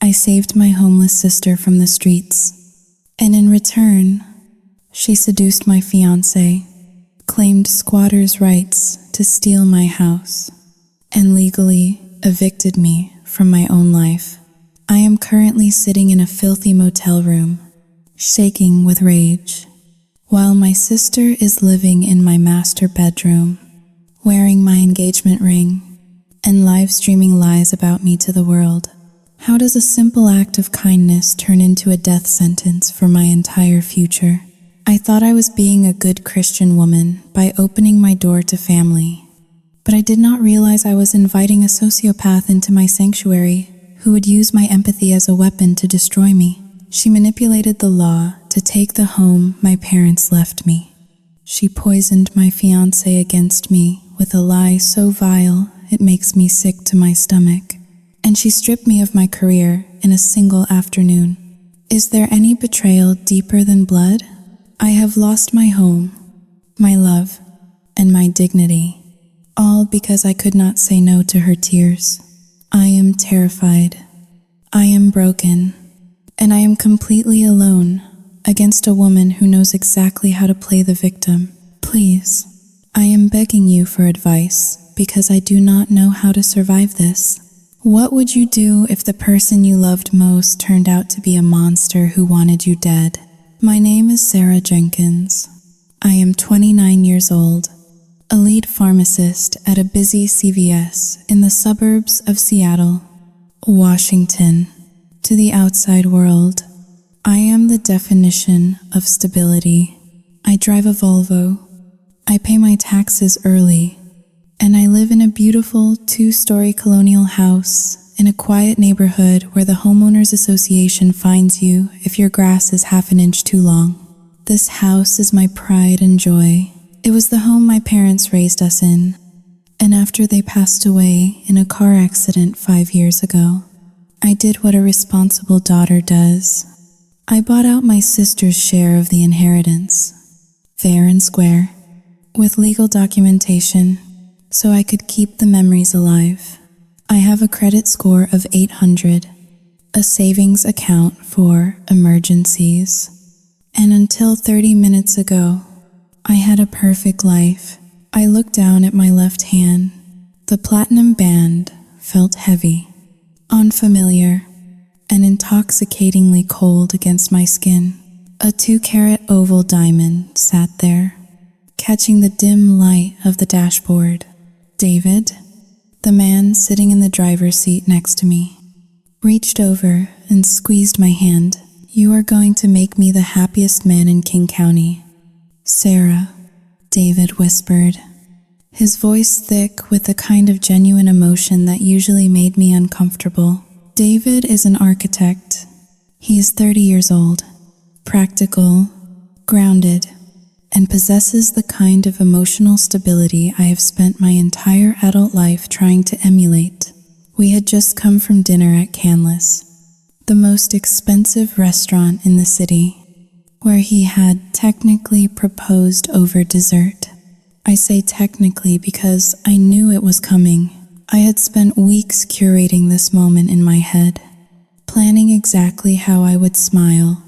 I saved my homeless sister from the streets, and in return, she seduced my fiancé, claimed squatters' rights to steal my house, and legally evicted me from my own life. I am currently sitting in a filthy motel room, shaking with rage, while my sister is living in my master bedroom, wearing my engagement ring, and live streaming lies about me to the world. How does a simple act of kindness turn into a death sentence for my entire future? I thought I was being a good Christian woman by opening my door to family, but I did not realize I was inviting a sociopath into my sanctuary who would use my empathy as a weapon to destroy me. She manipulated the law to take the home my parents left me. She poisoned my fiancé against me with a lie so vile it makes me sick to my stomach. And she stripped me of my career in a single afternoon. Is there any betrayal deeper than blood? I have lost my home, my love, and my dignity, all because I could not say no to her tears. I am terrified. I am broken, and I am completely alone against a woman who knows exactly how to play the victim. Please, I am begging you for advice because I do not know how to survive this. What would you do if the person you loved most turned out to be a monster who wanted you dead? My name is Sarah Jenkins. I am 29 years old, a lead pharmacist at a busy CVS in the suburbs of Seattle, Washington. To the outside world, I am the definition of stability. I drive a Volvo. I pay my taxes early. And I live in a beautiful 2-story colonial house in a quiet neighborhood where the homeowners association fines you if your grass is half an inch too long. This house is my pride and joy. It was the home my parents raised us in, and after they passed away in a car accident 5 years ago, I did what a responsible daughter does. I bought out my sister's share of the inheritance, fair and square, with legal documentation, so I could keep the memories alive. I have a credit score of 800, a savings account for emergencies, and until 30 minutes ago, I had a perfect life. I looked down at my left hand. The platinum band felt heavy, unfamiliar, and intoxicatingly cold against my skin. A 2-carat oval diamond sat there, catching the dim light of the dashboard. David, the man sitting in the driver's seat next to me, reached over and squeezed my hand. You are going to make me the happiest man in King County. Sarah, David whispered, his voice thick with the kind of genuine emotion that usually made me uncomfortable. David is an architect. He is 30 years old, practical, grounded, and possesses the kind of emotional stability I have spent my entire adult life trying to emulate. We had just come from dinner at Canlis, the most expensive restaurant in the city, where he had technically proposed over dessert. I say technically because I knew it was coming. I had spent weeks curating this moment in my head, planning exactly how I would smile,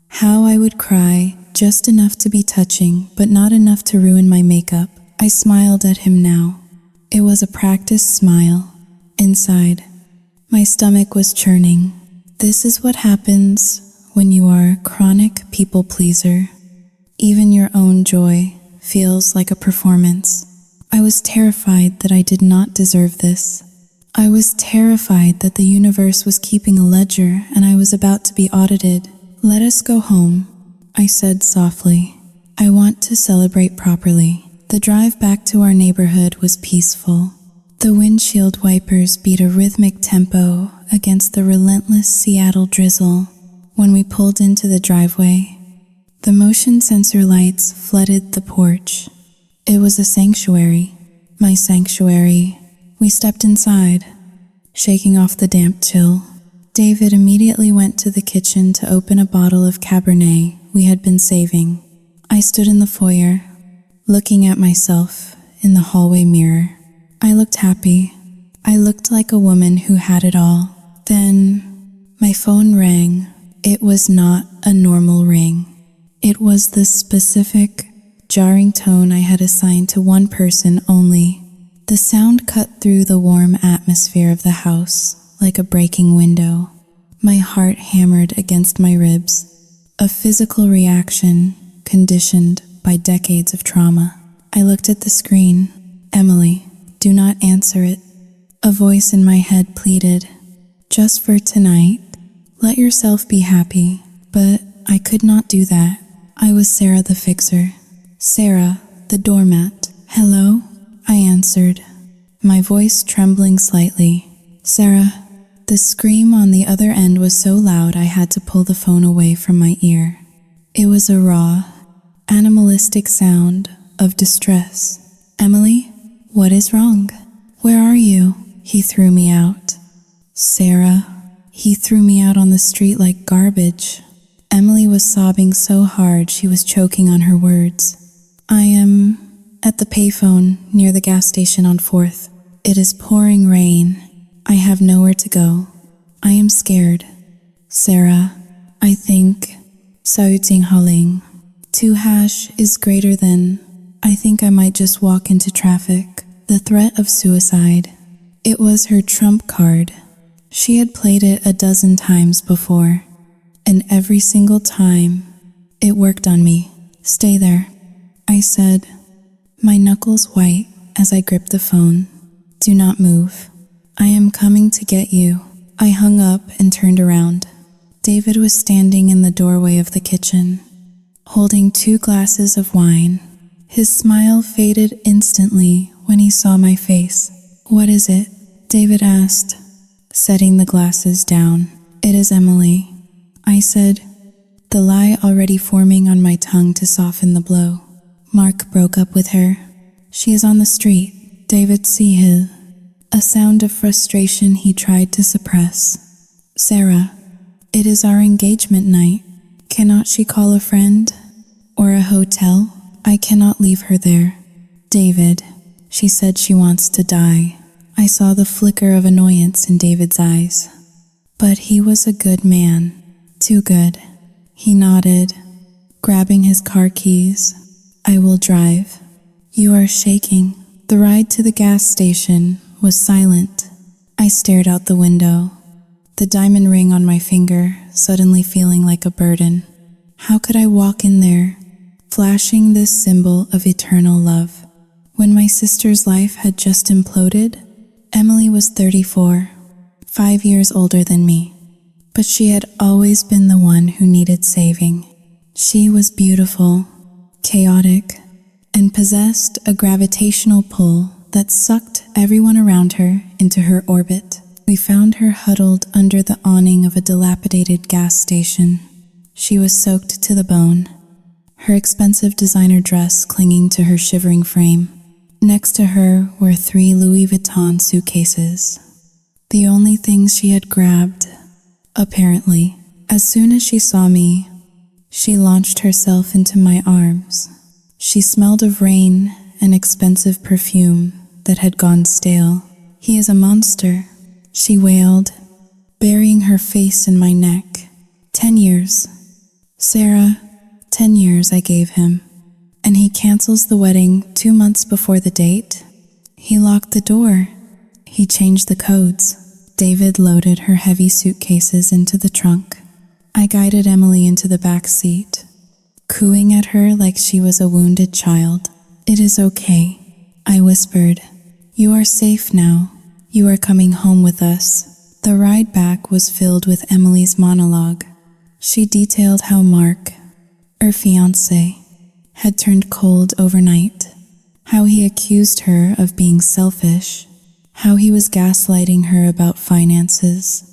how I would cry, just enough to be touching, but not enough to ruin my makeup. I smiled at him now. It was a practiced smile. Inside, my stomach was churning. This is what happens when you are a chronic people pleaser. Even your own joy feels like a performance. I was terrified that I did not deserve this. I was terrified that the universe was keeping a ledger and I was about to be audited. Let us go home, I said softly. I want to celebrate properly. The drive back to our neighborhood was peaceful. The windshield wipers beat a rhythmic tempo against the relentless Seattle drizzle. When we pulled into the driveway, the motion sensor lights flooded the porch. It was a sanctuary, my sanctuary. We stepped inside, shaking off the damp chill. David immediately went to the kitchen to open a bottle of Cabernet we had been saving. I stood in the foyer, looking at myself in the hallway mirror. I looked happy. I looked like a woman who had it all. Then, My phone rang. It was not a normal ring. It was the specific, jarring tone I had assigned to one person only. The sound cut through the warm atmosphere of the house like a breaking window. My heart hammered against my ribs, a physical reaction conditioned by decades of trauma. I looked at the screen. Emily, do not answer it. A voice in my head pleaded, just for tonight, let yourself be happy. But I could not do that. I was Sarah the fixer. Sarah, the doormat. Hello? I answered, my voice trembling slightly. Sarah. The scream on the other end was so loud I had to pull the phone away from my ear. It was a raw, animalistic sound of distress. Emily, what is wrong? Where are you? He threw me out. Sarah, he threw me out on the street like garbage. Emily was sobbing so hard she was choking on her words. I am at the payphone near the gas station on 4th. It is pouring rain. I have nowhere to go. I am scared. Sarah, I think Sauting 2# is greater than. I think I might just walk into traffic. The threat of suicide. It was her trump card. She had played it a dozen times before, and every single time, it worked on me. Stay there, I said, my knuckles white as I gripped the phone. Do not move. I am coming to get you. I hung up and turned around. David was standing in the doorway of the kitchen, holding 2 glasses of wine. His smile faded instantly when he saw my face. What is it? David asked, setting the glasses down. It is Emily, I said, the lie already forming on my tongue to soften the blow. Mark broke up with her. She is on the street. David Sihil. A sound of frustration he tried to suppress. Sarah, it is our engagement night. Cannot she call a friend? Or a hotel? I cannot leave her there. David, she said she wants to die. I saw the flicker of annoyance in David's eyes. But he was a good man. Too good. He nodded, grabbing his car keys. I will drive. You are shaking. The ride to the gas station was silent. I stared out the window, the diamond ring on my finger suddenly feeling like a burden. How could I walk in there, flashing this symbol of eternal love, when my sister's life had just imploded? Emily was 34, 5 years older than me, but she had always been the one who needed saving. She was beautiful, chaotic, and possessed a gravitational pull that sucked everyone around her into her orbit. We found her huddled under the awning of a dilapidated gas station. She was soaked to the bone, her expensive designer dress clinging to her shivering frame. Next to her were 3 Louis Vuitton suitcases, the only things she had grabbed, apparently. As soon as she saw me, she launched herself into my arms. She smelled of rain and expensive perfume that had gone stale. He is a monster, she wailed, burying her face in my neck. 10 years. Sarah, 10 years I gave him. And he cancels the wedding 2 months before the date. He locked the door. He changed the codes. David loaded her heavy suitcases into the trunk. I guided Emily into the back seat, cooing at her like she was a wounded child. It is okay, I whispered. You are safe now. You are coming home with us. The ride back was filled with Emily's monologue. She detailed how Mark, her fiancé, had turned cold overnight, how he accused her of being selfish, how he was gaslighting her about finances.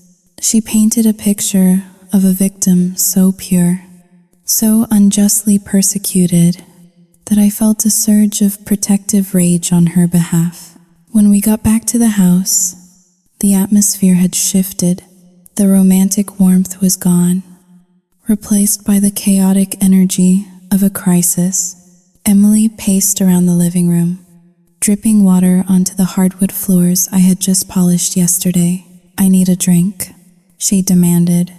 She painted a picture of a victim so pure, so unjustly persecuted, that I felt a surge of protective rage on her behalf. When we got back to the house, the atmosphere had shifted. The romantic warmth was gone, replaced by the chaotic energy of a crisis. Emily paced around the living room, dripping water onto the hardwood floors I had just polished yesterday. I need a drink. she demanded,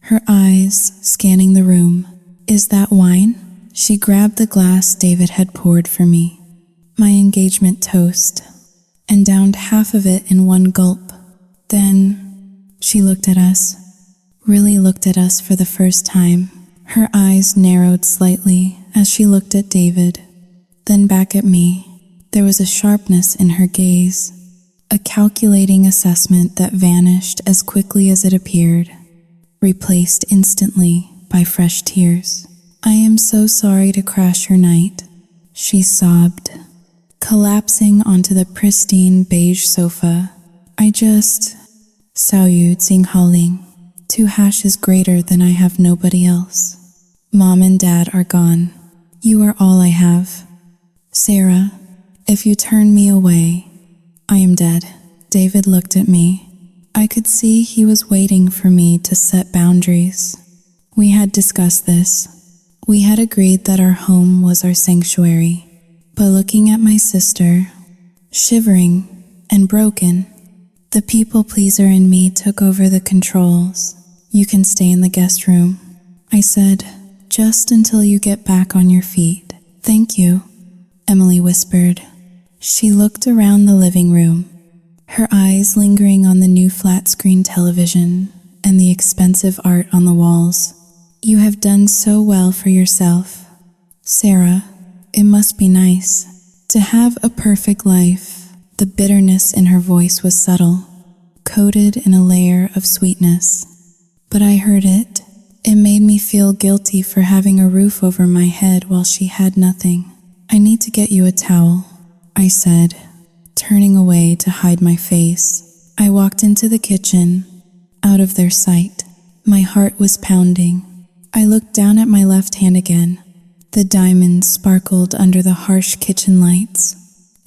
her eyes scanning the room. Is that wine? She grabbed the glass David had poured for me, my engagement toast, and downed half of it in one gulp. Then she looked at us, really looked at us for the first time. Her eyes narrowed slightly as she looked at David, then back at me. There was a sharpness in her gaze, a calculating assessment that vanished as quickly as it appeared, replaced instantly by fresh tears. I am so sorry to crash your night, she sobbed, collapsing onto the pristine beige sofa. I just saw you sing 2 hashes greater than I have nobody else. Mom and Dad are gone. You are all I have. Sarah, if you turn me away, I am dead. David looked at me. I could see he was waiting for me to set boundaries. We had discussed this. We had agreed that our home was our sanctuary. But looking at my sister, shivering and broken, the people pleaser in me took over the controls. You can stay in the guest room, I said, just until you get back on your feet. Thank you, Emily whispered. She looked around the living room, her eyes lingering on the new flat-screen television and the expensive art on the walls. You have done so well for yourself, Sarah. It must be nice to have a perfect life. The bitterness in her voice was subtle, coated in a layer of sweetness. But I heard it. It made me feel guilty for having a roof over my head while she had nothing. I need to get you a towel, I said, turning away to hide my face. I walked into the kitchen, out of their sight. My heart was pounding. I looked down at my left hand again. The diamonds sparkled under the harsh kitchen lights.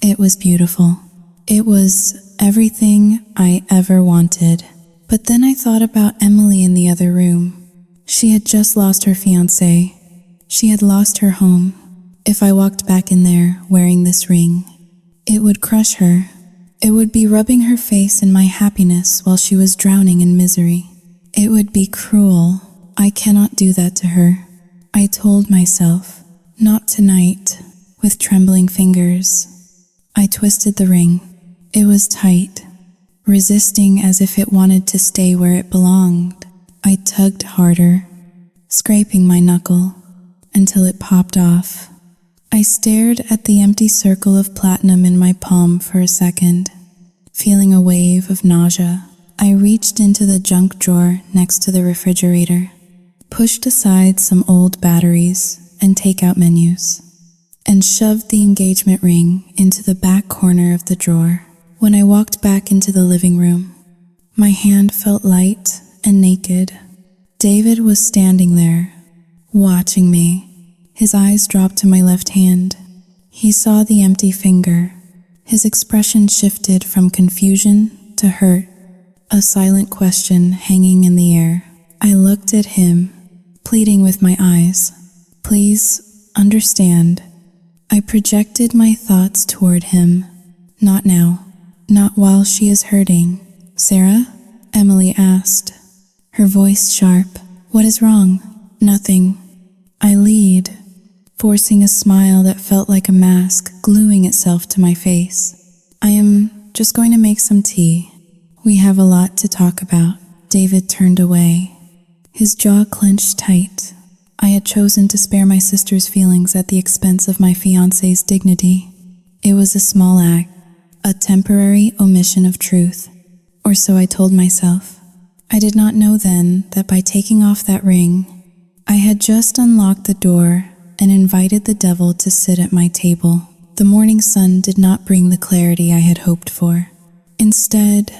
It was beautiful. It was everything I ever wanted. But then I thought about Emily in the other room. She had just lost her fiancé. She had lost her home. If I walked back in there wearing this ring, it would crush her. It would be rubbing her face in my happiness while she was drowning in misery. It would be cruel. I cannot do that to her, I told myself. Not tonight. With trembling fingers, I twisted the ring. It was tight, resisting as if it wanted to stay where it belonged. I tugged harder, scraping my knuckle until it popped off. I stared at the empty circle of platinum in my palm for a second, feeling a wave of nausea. I reached into the junk drawer next to the refrigerator, pushed aside some old batteries and takeout menus, and shoved the engagement ring into the back corner of the drawer. When I walked back into the living room, my hand felt light and naked. David was standing there, watching me. His eyes dropped to my left hand. He saw the empty finger. His expression shifted from confusion to hurt, a silent question hanging in the air. I looked at him, pleading with my eyes. Please understand. I projected my thoughts toward him. Not now. Not while she is hurting. Sarah? Emily asked, her voice sharp. What is wrong? Nothing. I lead, forcing a smile that felt like a mask gluing itself to my face. I am just going to make some tea. We have a lot to talk about. David turned away, his jaw clenched tight. I had chosen to spare my sister's feelings at the expense of my fiancé's dignity. It was a small act, a temporary omission of truth, or so I told myself. I did not know then that by taking off that ring, I had just unlocked the door and invited the devil to sit at my table. The morning sun did not bring the clarity I had hoped for. Instead,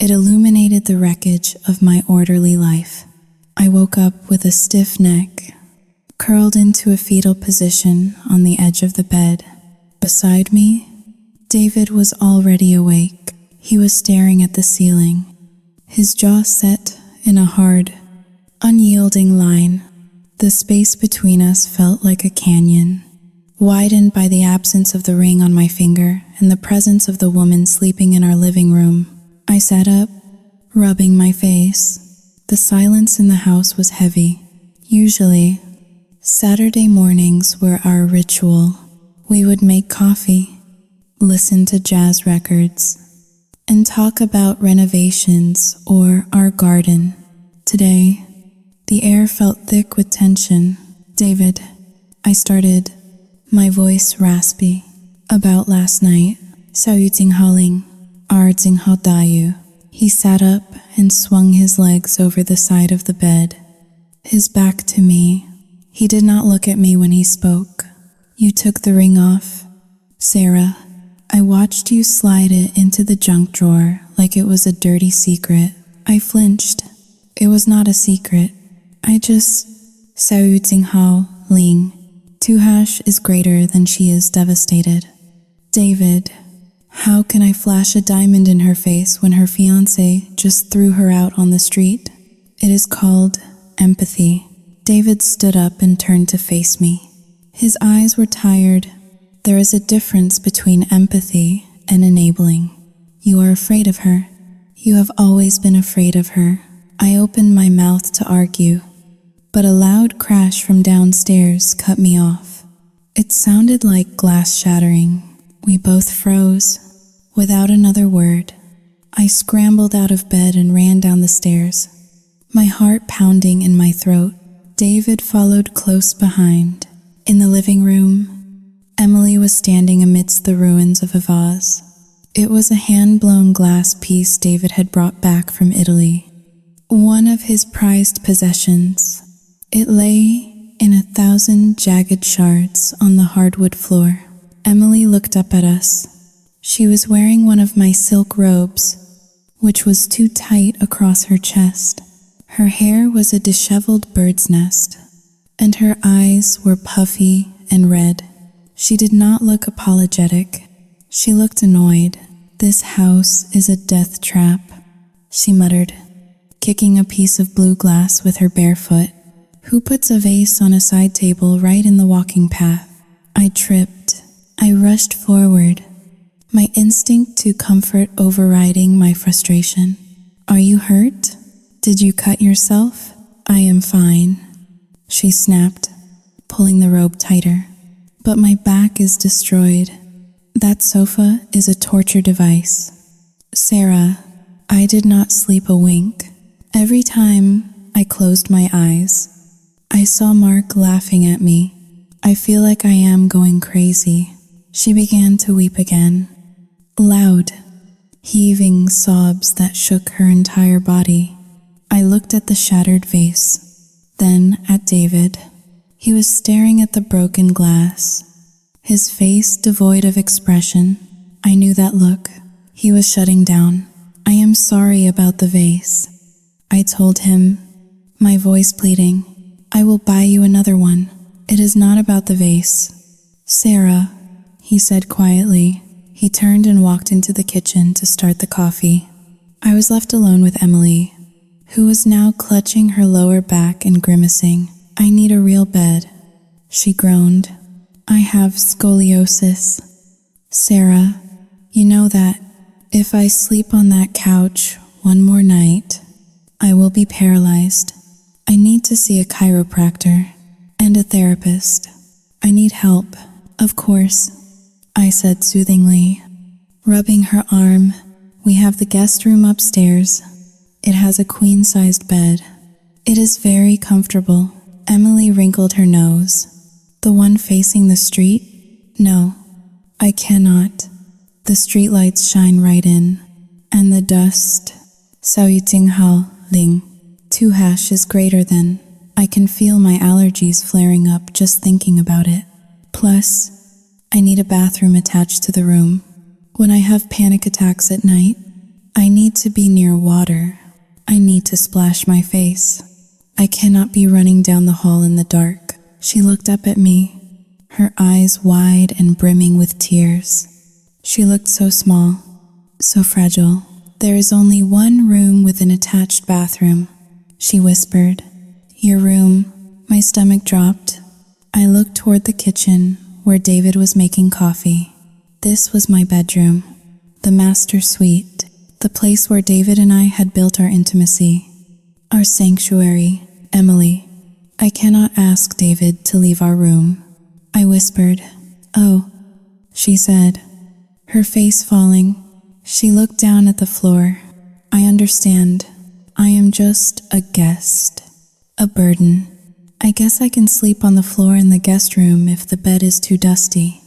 it illuminated the wreckage of my orderly life. I woke up with a stiff neck, curled into a fetal position on the edge of the bed. Beside me, David was already awake. He was staring at the ceiling, his jaw set in a hard, unyielding line. The space between us felt like a canyon, widened by the absence of the ring on my finger and the presence of the woman sleeping in our living room. I sat up, rubbing my face. The silence in the house was heavy. Usually, Saturday mornings were our ritual. We would make coffee, listen to jazz records, and talk about renovations or our garden. Today, the air felt thick with tension. "David," I started, my voice raspy, "about last night. Saoting how tayo." He sat up and swung his legs over the side of the bed, his back to me. He did not look at me when he spoke. "You took the ring off, Sarah. I watched you slide it into the junk drawer like it was a dirty secret." I flinched. It was not a secret. I just... Saoting how Ling. Tuhash is greater than she is devastated. "David, how can I flash a diamond in her face when her fiancé just threw her out on the street? It is called empathy." David stood up and turned to face me. His eyes were tired. "There is a difference between empathy and enabling. You are afraid of her. You have always been afraid of her." I opened my mouth to argue, but a loud crash from downstairs cut me off. It sounded like glass shattering. We both froze. Without another word, I scrambled out of bed and ran down the stairs, my heart pounding in my throat. David followed close behind. In the living room, Emily was standing amidst the ruins of a vase. It was a hand-blown glass piece David had brought back from Italy, one of his prized possessions. It lay in 1,000 jagged shards on the hardwood floor. Emily looked up at us. She was wearing one of my silk robes, which was too tight across her chest. Her hair was a disheveled bird's nest, and her eyes were puffy and red. She did not look apologetic. She looked annoyed. "This house is a death trap," she muttered, kicking a piece of blue glass with her bare foot. "Who puts a vase on a side table right in the walking path?" I tripped. I rushed forward, my instinct to comfort overriding my frustration. "Are you hurt? Did you cut yourself?" "I am fine," she snapped, pulling the robe tighter. "But my back is destroyed. That sofa is a torture device." "Sarah, I did not sleep a wink. Every time I closed my eyes, I saw Mark laughing at me. I feel like I am going crazy." She began to weep again, loud, heaving sobs that shook her entire body. I looked at the shattered vase, then at David. He was staring at the broken glass, his face devoid of expression. I knew that look. He was shutting down. "I am sorry about the vase," I told him, my voice pleading. "I will buy you another one. It is not about the vase." "Sarah," he said quietly. He turned and walked into the kitchen to start the coffee. I was left alone with Emily, who was now clutching her lower back and grimacing. "I need a real bed," she groaned. "I have scoliosis. Sarah, you know that if I sleep on that couch one more night, I will be paralyzed. I need to see a chiropractor and a therapist. I need help." "Of course," I said soothingly, rubbing her arm. "We have the guest room upstairs. It has a queen-sized bed. It is very comfortable." Emily wrinkled her nose. "The one facing the street?" "No, I cannot. The streetlights shine right in, and the dust." "Saoting how Ling. Tuhash is greater than." I can feel my allergies flaring up just thinking about it. "Plus, I need a bathroom attached to the room. When I have panic attacks at night, I need to be near water. I need to splash my face. I cannot be running down the hall in the dark." She looked up at me, her eyes wide and brimming with tears. She looked so small, so fragile. "There is only one room with an attached bathroom," she whispered. "Your room." My stomach dropped. I looked toward the kitchen, where David was making coffee. This was my bedroom, the master suite. the place where David and I had built our intimacy, our sanctuary. Emily, I cannot ask David to leave our room. I whispered. Oh, she said, her face falling. She looked down at the floor. I understand. I am just a guest, a burden. I guess I can sleep on the floor in the guest room if the bed is too dusty.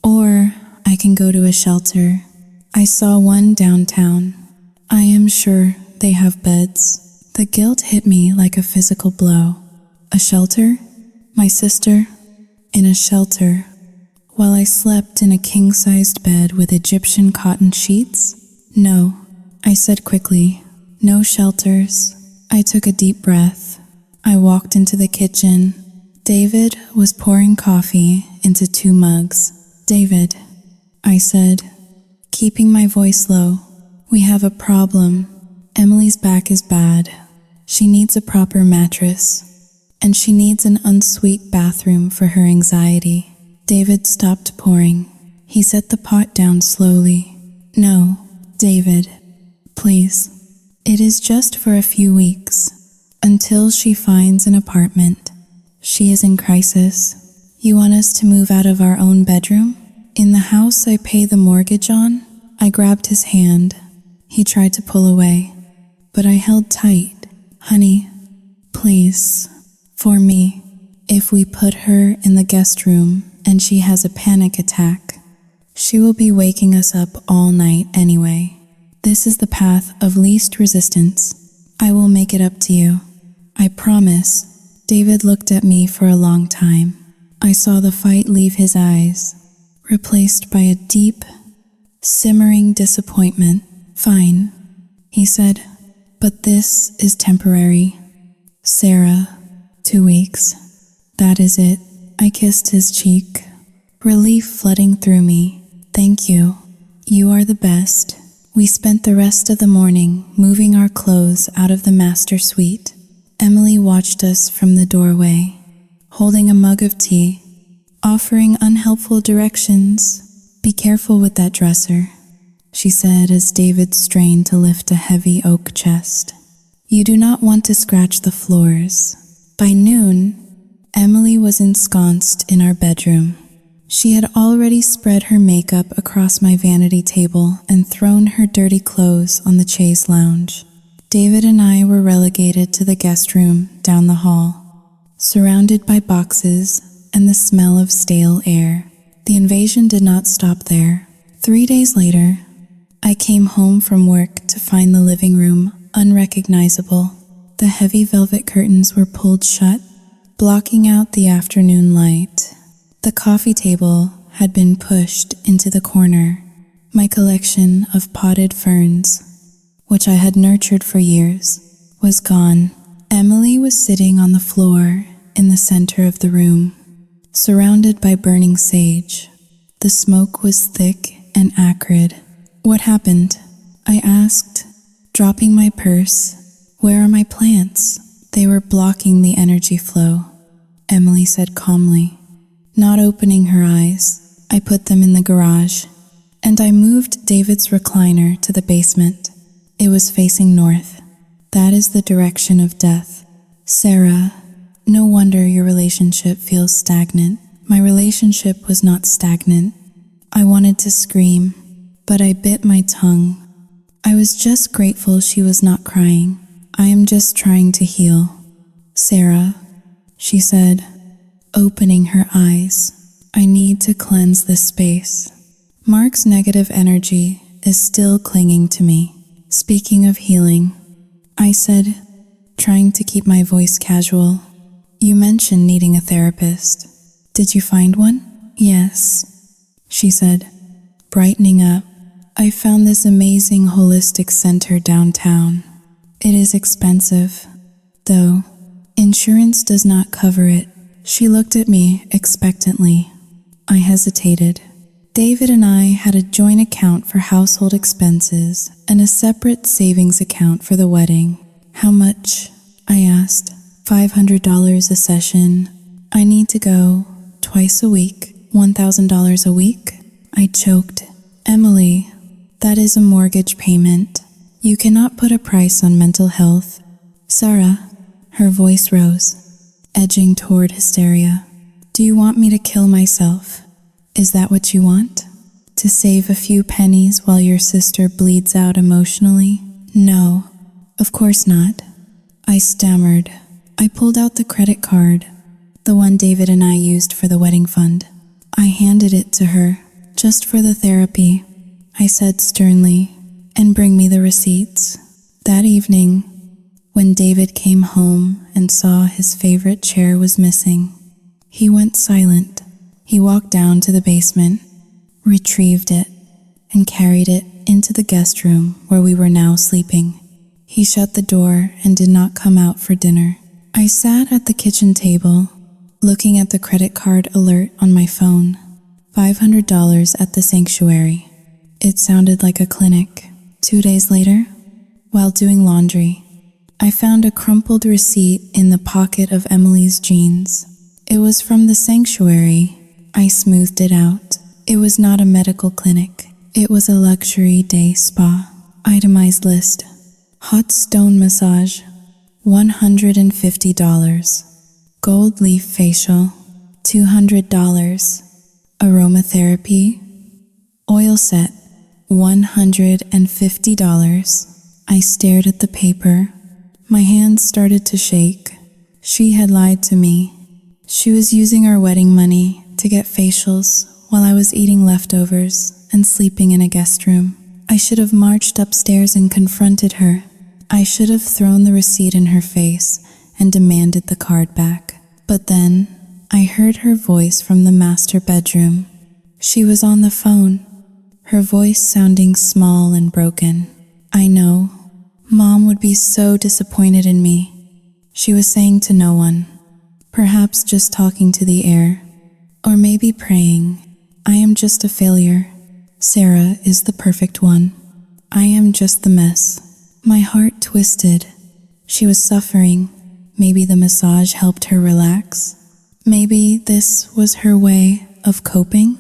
Or I can go to a shelter. I saw one downtown. I am sure they have beds. The guilt hit me like a physical blow. A shelter? My sister? In a shelter? While I slept in a king-sized bed with Egyptian cotton sheets? No, I said quickly. No shelters. I took a deep breath. I walked into the kitchen. David was pouring coffee into 2 mugs. David, I said, keeping my voice low, we have a problem. Emily's back is bad. She needs a proper mattress, and she needs an ensuite bathroom for her anxiety. David stopped pouring. He set the pot down slowly. No, David, please. It is just for a few weeks, until she finds an apartment. She is in crisis. You want us to move out of our own bedroom? In the house I pay the mortgage on? I grabbed his hand. He tried to pull away, but I held tight. Honey, please, for me. If we put her in the guest room and she has a panic attack, she will be waking us up all night anyway. This is the path of least resistance. I will make it up to you. I promise. David looked at me for a long time. I saw the fight leave his eyes, replaced by a deep, simmering disappointment. Fine, he said, but this is temporary. Sarah, 2 weeks. That is it. I kissed his cheek, relief flooding through me. Thank you. You are the best. We spent the rest of the morning moving our clothes out of the master suite. Emily watched us from the doorway, holding a mug of tea, offering unhelpful directions. Be careful with that dresser, she said as David strained to lift a heavy oak chest. You do not want to scratch the floors. By noon, Emily was ensconced in our bedroom. She had already spread her makeup across my vanity table and thrown her dirty clothes on the chaise lounge. David and I were relegated to the guest room down the hall, surrounded by boxes and the smell of stale air. The invasion did not stop there. 3 days later, I came home from work to find the living room unrecognizable. The heavy velvet curtains were pulled shut, blocking out the afternoon light. The coffee table had been pushed into the corner. My collection of potted ferns, which I had nurtured for years, was gone. Emily was sitting on the floor in the center of the room, surrounded by burning sage. The smoke was thick and acrid. What happened? I asked, dropping my purse. Where are my plants? They were blocking the energy flow, Emily said calmly. Not opening her eyes, I put them in the garage, and I moved David's recliner to the basement. It was facing north. That is the direction of death. Sarah, no wonder your relationship feels stagnant. My relationship was not stagnant. I wanted to scream, but I bit my tongue. I was just grateful she was not crying. I am just trying to heal. Sarah, she said, opening her eyes. I need to cleanse this space. Mark's negative energy is still clinging to me. Speaking of healing, I said, trying to keep my voice casual. You mentioned needing a therapist. Did you find one? Yes, she said, brightening up. I found this amazing holistic center downtown. It is expensive, though. Insurance does not cover it. She looked at me expectantly. I hesitated. David and I had a joint account for household expenses and a separate savings account for the wedding. How much? I asked. $500 a session. I need to go twice a week. $1,000 a week? I choked. Emily, that is a mortgage payment. You cannot put a price on mental health. Sarah, her voice rose, edging toward hysteria. Do you want me to kill myself? Is that what you want? To save a few pennies while your sister bleeds out emotionally? No, of course not. I stammered. I pulled out the credit card, the one David and I used for the wedding fund. I handed it to her, just for the therapy, I said sternly, and bring me the receipts. That evening, when David came home and saw his favorite chair was missing, he went silent. He walked down to the basement, retrieved it, and carried it into the guest room where we were now sleeping. He shut the door and did not come out for dinner. I sat at the kitchen table, looking at the credit card alert on my phone. $500 at the sanctuary. It sounded like a clinic. 2 days later, while doing laundry, I found a crumpled receipt in the pocket of Emily's jeans. It was from the sanctuary. I smoothed it out. It was not a medical clinic. It was a luxury day spa. Itemized list. Hot stone massage, $150. Gold leaf facial, $200. Aromatherapy, oil set, $150. I stared at the paper. My hands started to shake. She had lied to me. She was using our wedding money to get facials while I was eating leftovers and sleeping in a guest room. I should have marched upstairs and confronted her. I should have thrown the receipt in her face and demanded the card back. But then, I heard her voice from the master bedroom. She was on the phone, her voice sounding small and broken. I know, Mom would be so disappointed in me. She was saying to no one, perhaps just talking to the air, or maybe praying, I am just a failure. Sarah is the perfect one. I am just the mess. My heart twisted. She was suffering. Maybe the massage helped her relax. Maybe this was her way of coping.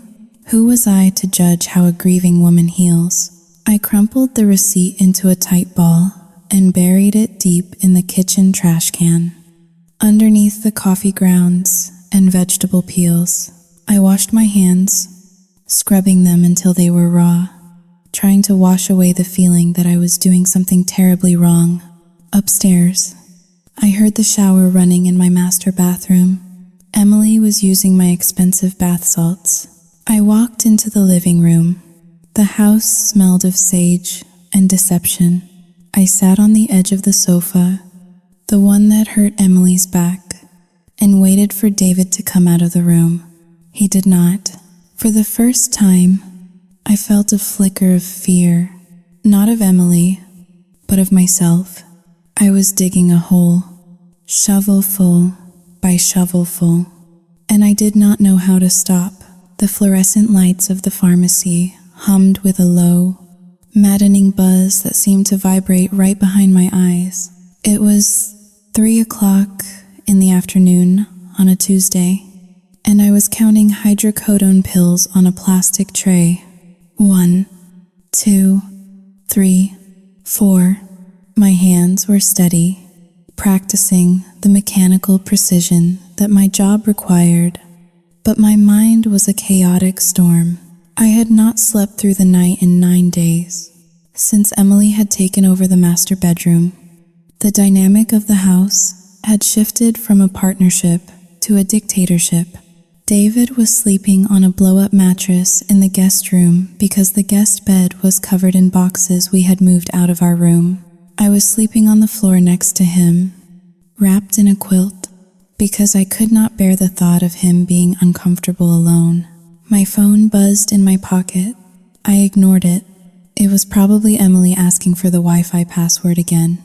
Who was I to judge how a grieving woman heals? I crumpled the receipt into a tight ball and buried it deep in the kitchen trash can. Underneath the coffee grounds and vegetable peels, I washed my hands, scrubbing them until they were raw, trying to wash away the feeling that I was doing something terribly wrong. Upstairs, I heard the shower running in my master bathroom. Emily was using my expensive bath salts. I walked into the living room. The house smelled of sage and deception. I sat on the edge of the sofa, the one that hurt Emily's back, and waited for David to come out of the room. He did not. For the first time, I felt a flicker of fear, not of Emily, but of myself. I was digging a hole, shovelful by shovelful, and I did not know how to stop. The fluorescent lights of the pharmacy hummed with a low, maddening buzz that seemed to vibrate right behind my eyes. It was 3 o'clock in the afternoon on a Tuesday, and I was counting hydrocodone pills on a plastic tray. 1, 2, 3, 4. My hands were steady, practicing the mechanical precision that my job required, but my mind was a chaotic storm. I had not slept through the night in 9 days. Since Emily had taken over the master bedroom, the dynamic of the house had shifted from a partnership to a dictatorship. David was sleeping on a blow-up mattress in the guest room because the guest bed was covered in boxes we had moved out of our room. I was sleeping on the floor next to him, wrapped in a quilt, because I could not bear the thought of him being uncomfortable alone. My phone buzzed in my pocket. I ignored it. It was probably Emily asking for the Wi-Fi password again,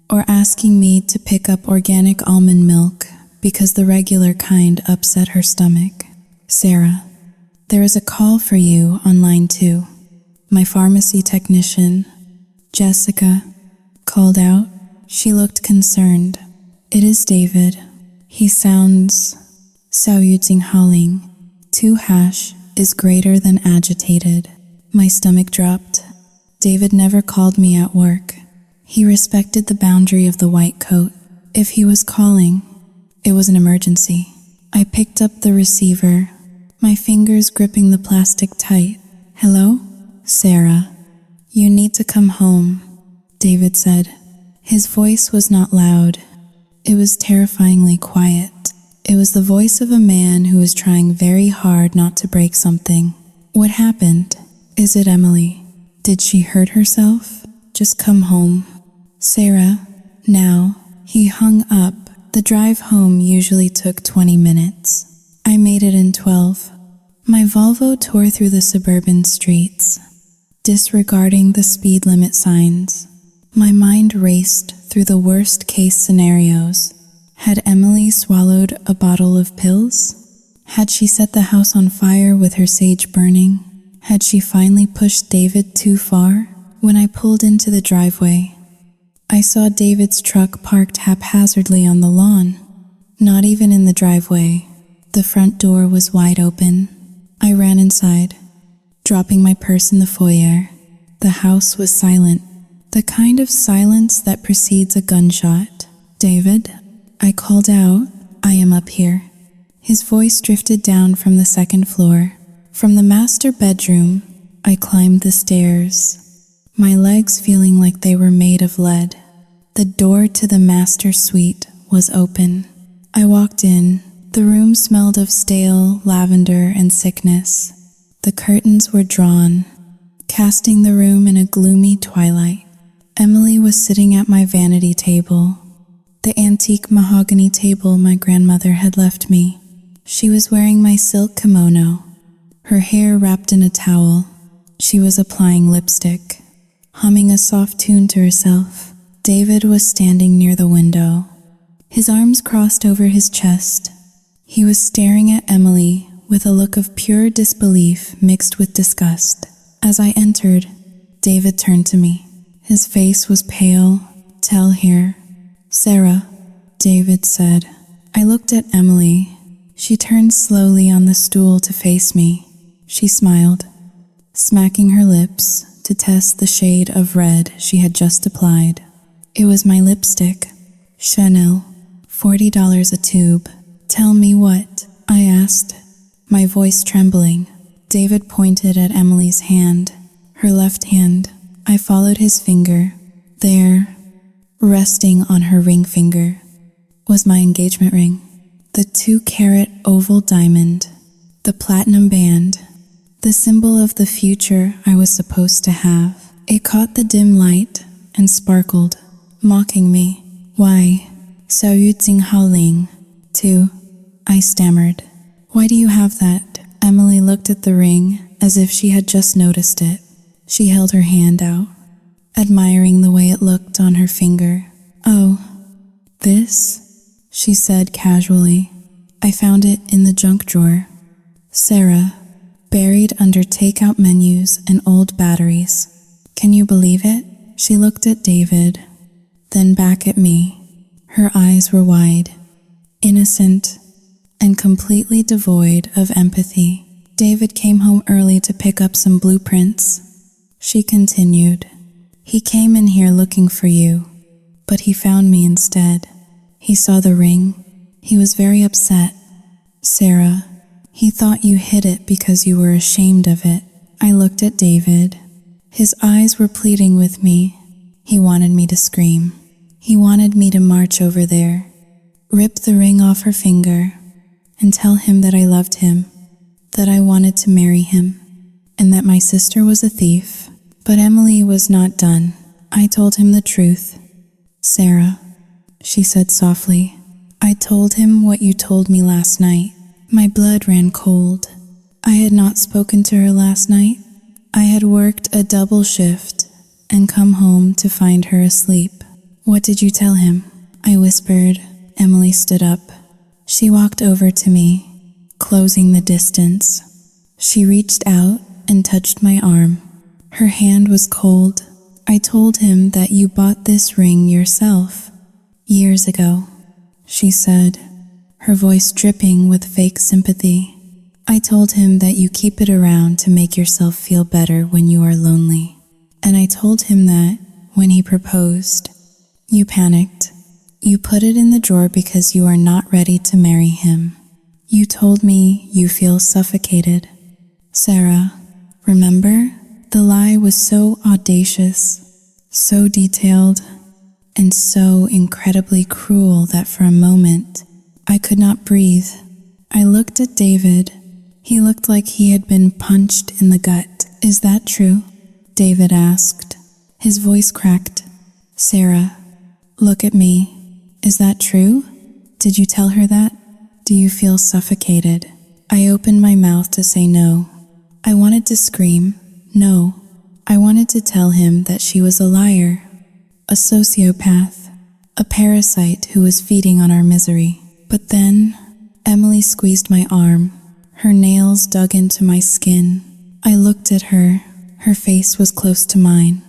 or asking me to pick up organic almond milk because the regular kind upset her stomach. Sarah, there is a call for you on line 2. My pharmacy technician, Jessica, called out. She looked concerned. It is David. He sounds Haling. 2# is greater than agitated. My stomach dropped. David never called me at work. He respected the boundary of the white coat. If he was calling, it was an emergency. I picked up the receiver, my fingers gripping the plastic tight. "Hello? Sarah. You need to come home," David said. His voice was not loud. It was terrifyingly quiet. It was the voice of a man who was trying very hard not to break something. "What happened? Is it Emily? Did she hurt herself? Just come home." "Sarah, now." He hung up. The drive home usually took 20 minutes. I made it in 12. My Volvo tore through the suburban streets, disregarding the speed limit signs. My mind raced through the worst-case scenarios. Had Emily swallowed a bottle of pills? Had she set the house on fire with her sage burning? Had she finally pushed David too far? When I pulled into the driveway, I saw David's truck parked haphazardly on the lawn. Not even in the driveway. The front door was wide open. I ran inside, dropping my purse in the foyer. The house was silent, the kind of silence that precedes a gunshot. "David?" I called out. "I am up here." His voice drifted down from the second floor. From the master bedroom, I climbed the stairs, my legs feeling like they were made of lead. The door to the master suite was open. I walked in. The room smelled of stale lavender and sickness. The curtains were drawn, casting the room in a gloomy twilight. Emily was sitting at my vanity table, the antique mahogany table my grandmother had left me. She was wearing my silk kimono, her hair wrapped in a towel. She was applying lipstick, humming a soft tune to herself. David was standing near the window, his arms crossed over his chest. He was staring at Emily with a look of pure disbelief mixed with disgust. As I entered, David turned to me. His face was pale, tell hair. "Sarah," David said. I looked at Emily. She turned slowly on the stool to face me. She smiled, smacking her lips to test the shade of red she had just applied. It was my lipstick, Chanel, $40 a tube. "Tell me what?" I asked, my voice trembling. David pointed at Emily's hand, her left hand. I followed his finger. There, resting on her ring finger, was my engagement ring. The 2-carat oval diamond, the platinum band, the symbol of the future I was supposed to have. It caught the dim light and sparkled, mocking me. "Why, Xiao Yu Jing Hao Ling, too," I stammered. "Why do you have that?" Emily looked at the ring as if she had just noticed it. She held her hand out, admiring the way it looked on her finger. "Oh, this?" she said casually. "I found it in the junk drawer." "Sarah," buried under takeout menus and old batteries. "Can you believe it?" She looked at David, then back at me. Her eyes were wide, innocent, and completely devoid of empathy. "David came home early to pick up some blueprints," she continued. "He came in here looking for you, but he found me instead. He saw the ring. He was very upset. Sarah, he thought you hid it because you were ashamed of it." I looked at David. His eyes were pleading with me. He wanted me to scream. He wanted me to march over there, rip the ring off her finger, and tell him that I loved him, that I wanted to marry him, and that my sister was a thief. But Emily was not done. I told him the truth. "Sarah," she said softly, "I told him what you told me last night." My blood ran cold. I had not spoken to her last night. I had worked a double shift and come home to find her asleep. "What did you tell him?" I whispered. Emily stood up. She walked over to me, closing the distance. She reached out and touched my arm. Her hand was cold. "I told him that you bought this ring yourself years ago," she said, her voice dripping with fake sympathy. "I told him that you keep it around to make yourself feel better when you are lonely. And I told him that when he proposed. You panicked. You put it in the drawer because you are not ready to marry him. You told me you feel suffocated. Sarah, remember? The lie was so audacious, so detailed, and so incredibly cruel that for a moment, I could not breathe. I looked at David. He looked like he had been punched in the gut. Is that true? David asked. His voice cracked. Sarah, look at me. Is that true? Did you tell her that? Do you feel suffocated? I opened my mouth to say no. I wanted to scream. No. I wanted to tell him that she was a liar, a sociopath, a parasite who was feeding on our misery. But then, Emily squeezed my arm. Her nails dug into my skin. I looked at her. Her face was close to mine.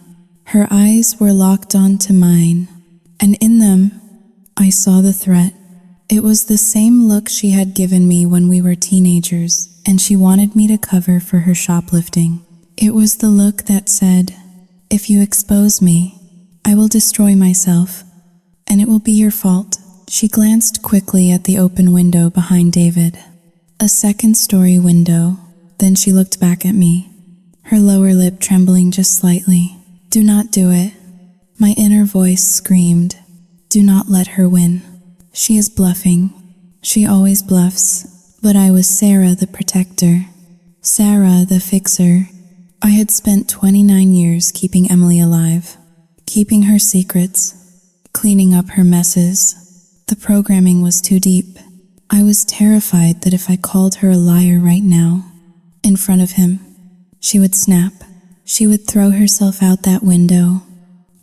Her eyes were locked onto mine, and in them, I saw the threat. It was the same look she had given me when we were teenagers, and she wanted me to cover for her shoplifting. It was the look that said, if you expose me, I will destroy myself, and it will be your fault. She glanced quickly at the open window behind David. A second-story window. Then she looked back at me, her lower lip trembling just slightly. Do not do it. My inner voice screamed. Do not let her win. She is bluffing. She always bluffs. But I was Sarah the protector. Sarah the fixer. I had spent 29 years keeping Emily alive, keeping her secrets, cleaning up her messes. The programming was too deep. I was terrified that if I called her a liar right now, in front of him, she would snap. She would throw herself out that window,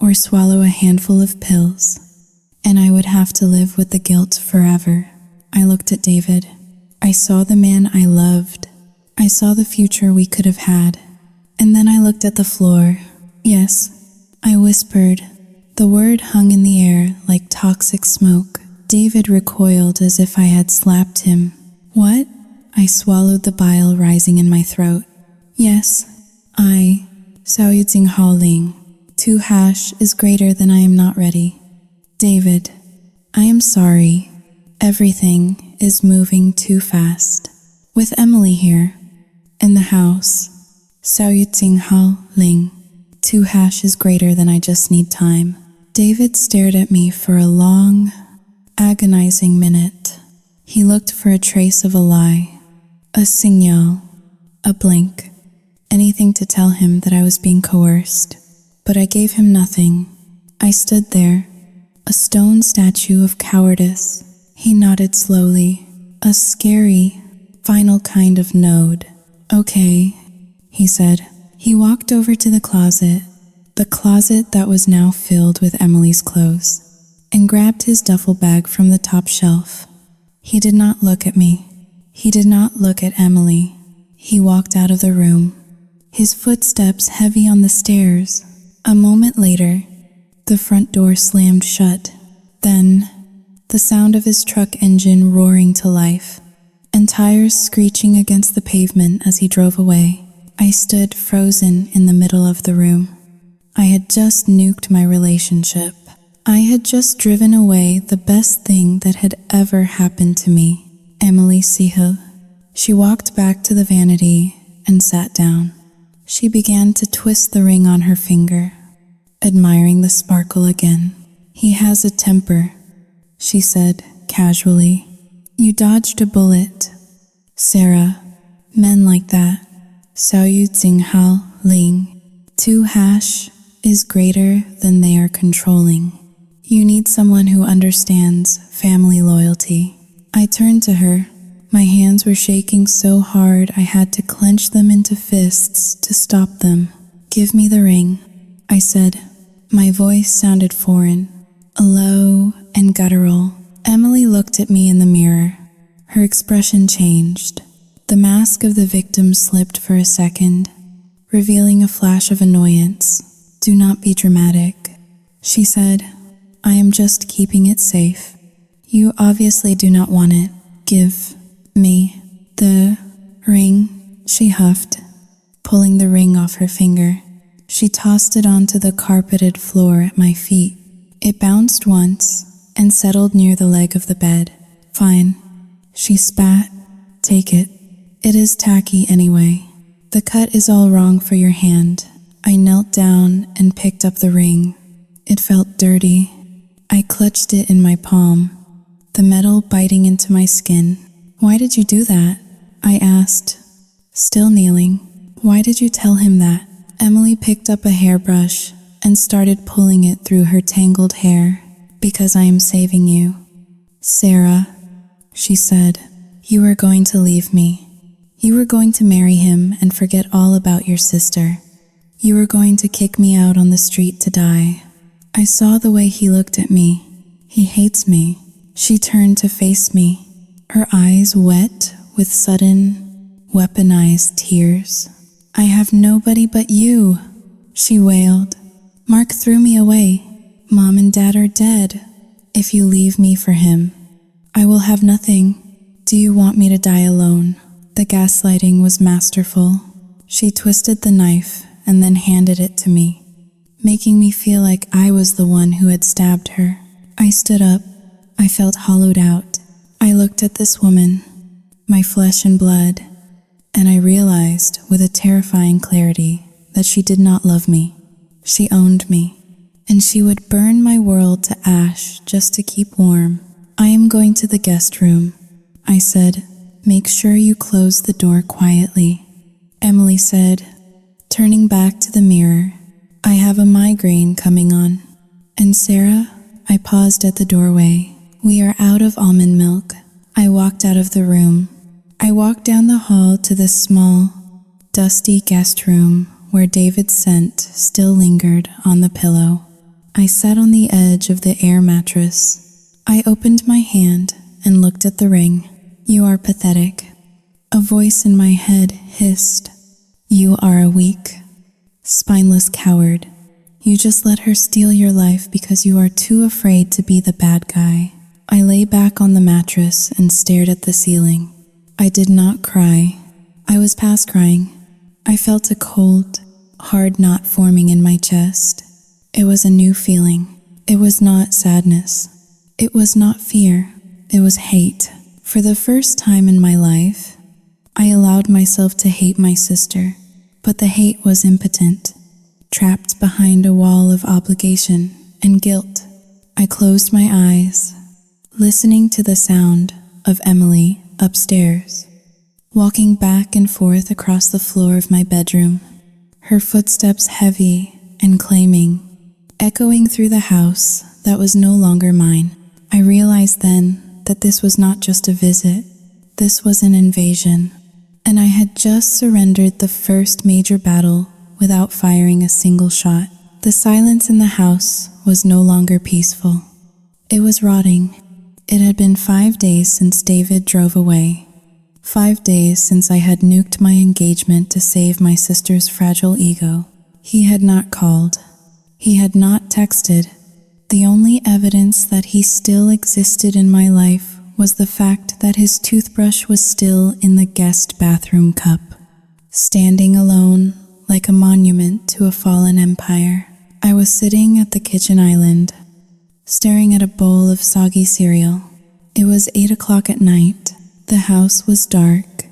or swallow a handful of pills, and I would have to live with the guilt forever. I looked at David. I saw the man I loved. I saw the future we could have had. And then I looked at the floor. Yes, I whispered. The word hung in the air like toxic smoke. David recoiled as if I had slapped him. What? I swallowed the bile rising in my throat. Yes, I, Xiao Yijing Hao Ling, 2 hash is greater than I am not ready. David, I am sorry. Everything is moving too fast. With Emily here, in the house, Xiao Yijing Hao Ling, 2 hash is greater than I just need time. David stared at me for a long, agonizing minute. He looked for a trace of a lie, a signal, a blink, anything to tell him that I was being coerced. But I gave him nothing. I stood there, a stone statue of cowardice. He nodded slowly, a scary, final kind of nod. Okay, he said. He walked over to the closet that was now filled with Emily's clothes, and grabbed his duffel bag from the top shelf. He did not look at me. He did not look at Emily. He walked out of the room, his footsteps heavy on the stairs. A moment later, the front door slammed shut. Then, the sound of his truck engine roaring to life, and tires screeching against the pavement as he drove away. I stood frozen in the middle of the room. I had just nuked my relationship. I had just driven away the best thing that had ever happened to me, Emily Sihu. She walked back to the vanity and sat down. She began to twist the ring on her finger, admiring the sparkle again. He has a temper, she said casually. You dodged a bullet. Sarah, men like that. Xiao Yijing Hao Ling, 2 hash is greater than they are controlling. You need someone who understands family loyalty. I turned to her. My hands were shaking so hard I had to clench them into fists to stop them. Give me the ring, I said. My voice sounded foreign, low and guttural. Emily looked at me in the mirror. Her expression changed. The mask of the victim slipped for a second, revealing a flash of annoyance. Do not be dramatic, she said. I am just keeping it safe. You obviously do not want it. Give me the ring, she huffed, pulling the ring off her finger. She tossed it onto the carpeted floor at my feet. It bounced once and settled near the leg of the bed. Fine, she spat. Take it. It is tacky anyway. The cut is all wrong for your hand. I knelt down and picked up the ring. It felt dirty. I clutched it in my palm, the metal biting into my skin. Why did you do that? I asked, still kneeling. Why did you tell him that? Emily picked up a hairbrush and started pulling it through her tangled hair. Because I am saving you. Sarah, she said, you are going to leave me. You were going to marry him and forget all about your sister. You were going to kick me out on the street to die. I saw the way he looked at me. He hates me. She turned to face me, her eyes wet with sudden, weaponized tears. I have nobody but you, she wailed. Mark threw me away. Mom and Dad are dead. If you leave me for him, I will have nothing. Do you want me to die alone? The gaslighting was masterful. She twisted the knife and then handed it to me, making me feel like I was the one who had stabbed her. I stood up. I felt hollowed out. I looked at this woman, my flesh and blood, and I realized with a terrifying clarity that she did not love me. She owned me, and she would burn my world to ash just to keep warm. I am going to the guest room, I said. Make sure you close the door quietly. Emily said, turning back to the mirror. I have a migraine coming on. And Sarah, I paused at the doorway. We are out of almond milk. I walked out of the room. I walked down the hall to the small, dusty guest room where David's scent still lingered on the pillow. I sat on the edge of the air mattress. I opened my hand and looked at the ring. You are pathetic. A voice in my head hissed. You are a weak, spineless coward. You just let her steal your life because you are too afraid to be the bad guy. I lay back on the mattress and stared at the ceiling. I did not cry. I was past crying. I felt a cold, hard knot forming in my chest. It was a new feeling. It was not sadness. It was not fear. It was hate. For the first time in my life, I allowed myself to hate my sister, but the hate was impotent, trapped behind a wall of obligation and guilt. I closed my eyes, listening to the sound of Emily upstairs, walking back and forth across the floor of my bedroom, her footsteps heavy and claiming, echoing through the house that was no longer mine. I realized then that this was not just a visit, this was an invasion, and I had just surrendered the first major battle without firing a single shot. The silence in the house was no longer peaceful. It was rotting. It had been 5 days since David drove away. 5 days since I had nuked my engagement to save my sister's fragile ego. He had not called. He had not texted. The only evidence that he still existed in my life was the fact that his toothbrush was still in the guest bathroom cup, standing alone like a monument to a fallen empire. I was sitting at the kitchen island, staring at a bowl of soggy cereal. It was 8 o'clock at night. The house was dark,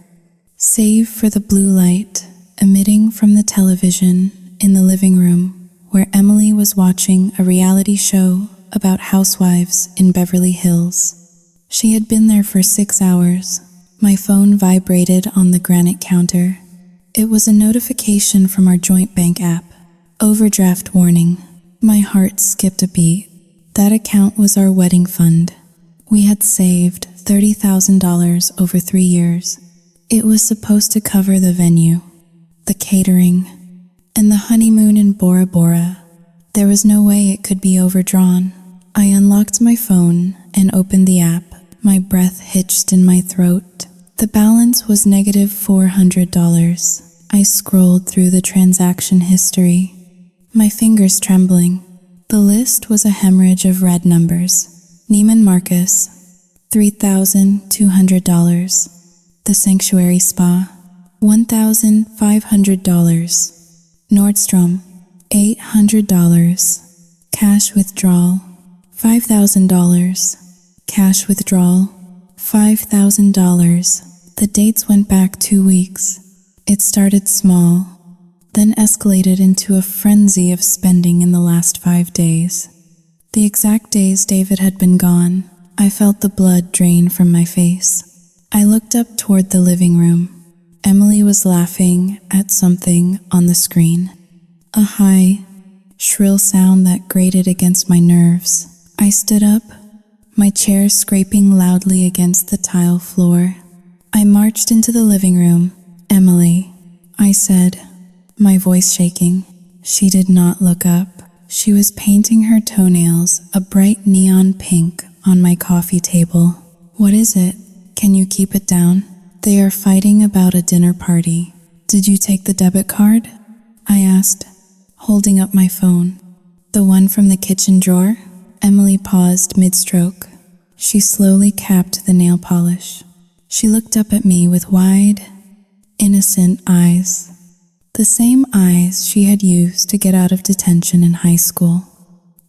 save for the blue light emitting from the television in the living room, where Emily was watching a reality show about housewives in Beverly Hills. She had been there for 6 hours. My phone vibrated on the granite counter. It was a notification from our joint bank app. Overdraft warning. My heart skipped a beat. That account was our wedding fund. We had saved $30,000 over 3 years. It was supposed to cover the venue, the catering, and the honeymoon in Bora Bora. There was no way it could be overdrawn. I unlocked my phone and opened the app. My breath hitched in my throat. The balance was negative $400. I scrolled through the transaction history, my fingers trembling. The list was a hemorrhage of red numbers. Neiman Marcus, $3,200. The Sanctuary Spa, $1,500. Nordstrom, $800. Cash withdrawal. $5,000. Cash withdrawal. $5,000. The dates went back 2 weeks. It started small, then escalated into a frenzy of spending in the last 5 days. The exact days David had been gone, I felt the blood drain from my face. I looked up toward the living room. Emily was laughing at something on the screen. A high, shrill sound that grated against my nerves. I stood up, my chair scraping loudly against the tile floor. I marched into the living room. "Emily," I said, my voice shaking. She did not look up. She was painting her toenails a bright neon pink on my coffee table. "What is it? Can you keep it down?" "They are fighting about a dinner party." "Did you take the debit card?" I asked, holding up my phone. "The one from the kitchen drawer?" Emily paused mid-stroke. She slowly capped the nail polish. She looked up at me with wide, innocent eyes. The same eyes she had used to get out of detention in high school.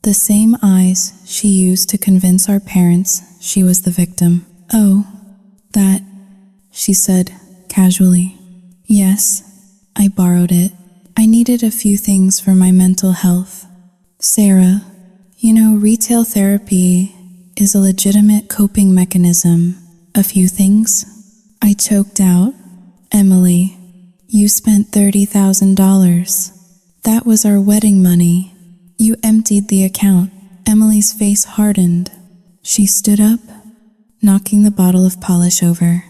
The same eyes she used to convince our parents she was the victim. "Oh, that," she said casually. "Yes, I borrowed it. I needed a few things for my mental health. Sarah, you know, retail therapy is a legitimate coping mechanism. A few things." I choked out. "Emily, you spent $30,000. That was our wedding money. You emptied the account." Emily's face hardened. She stood up, knocking the bottle of polish over.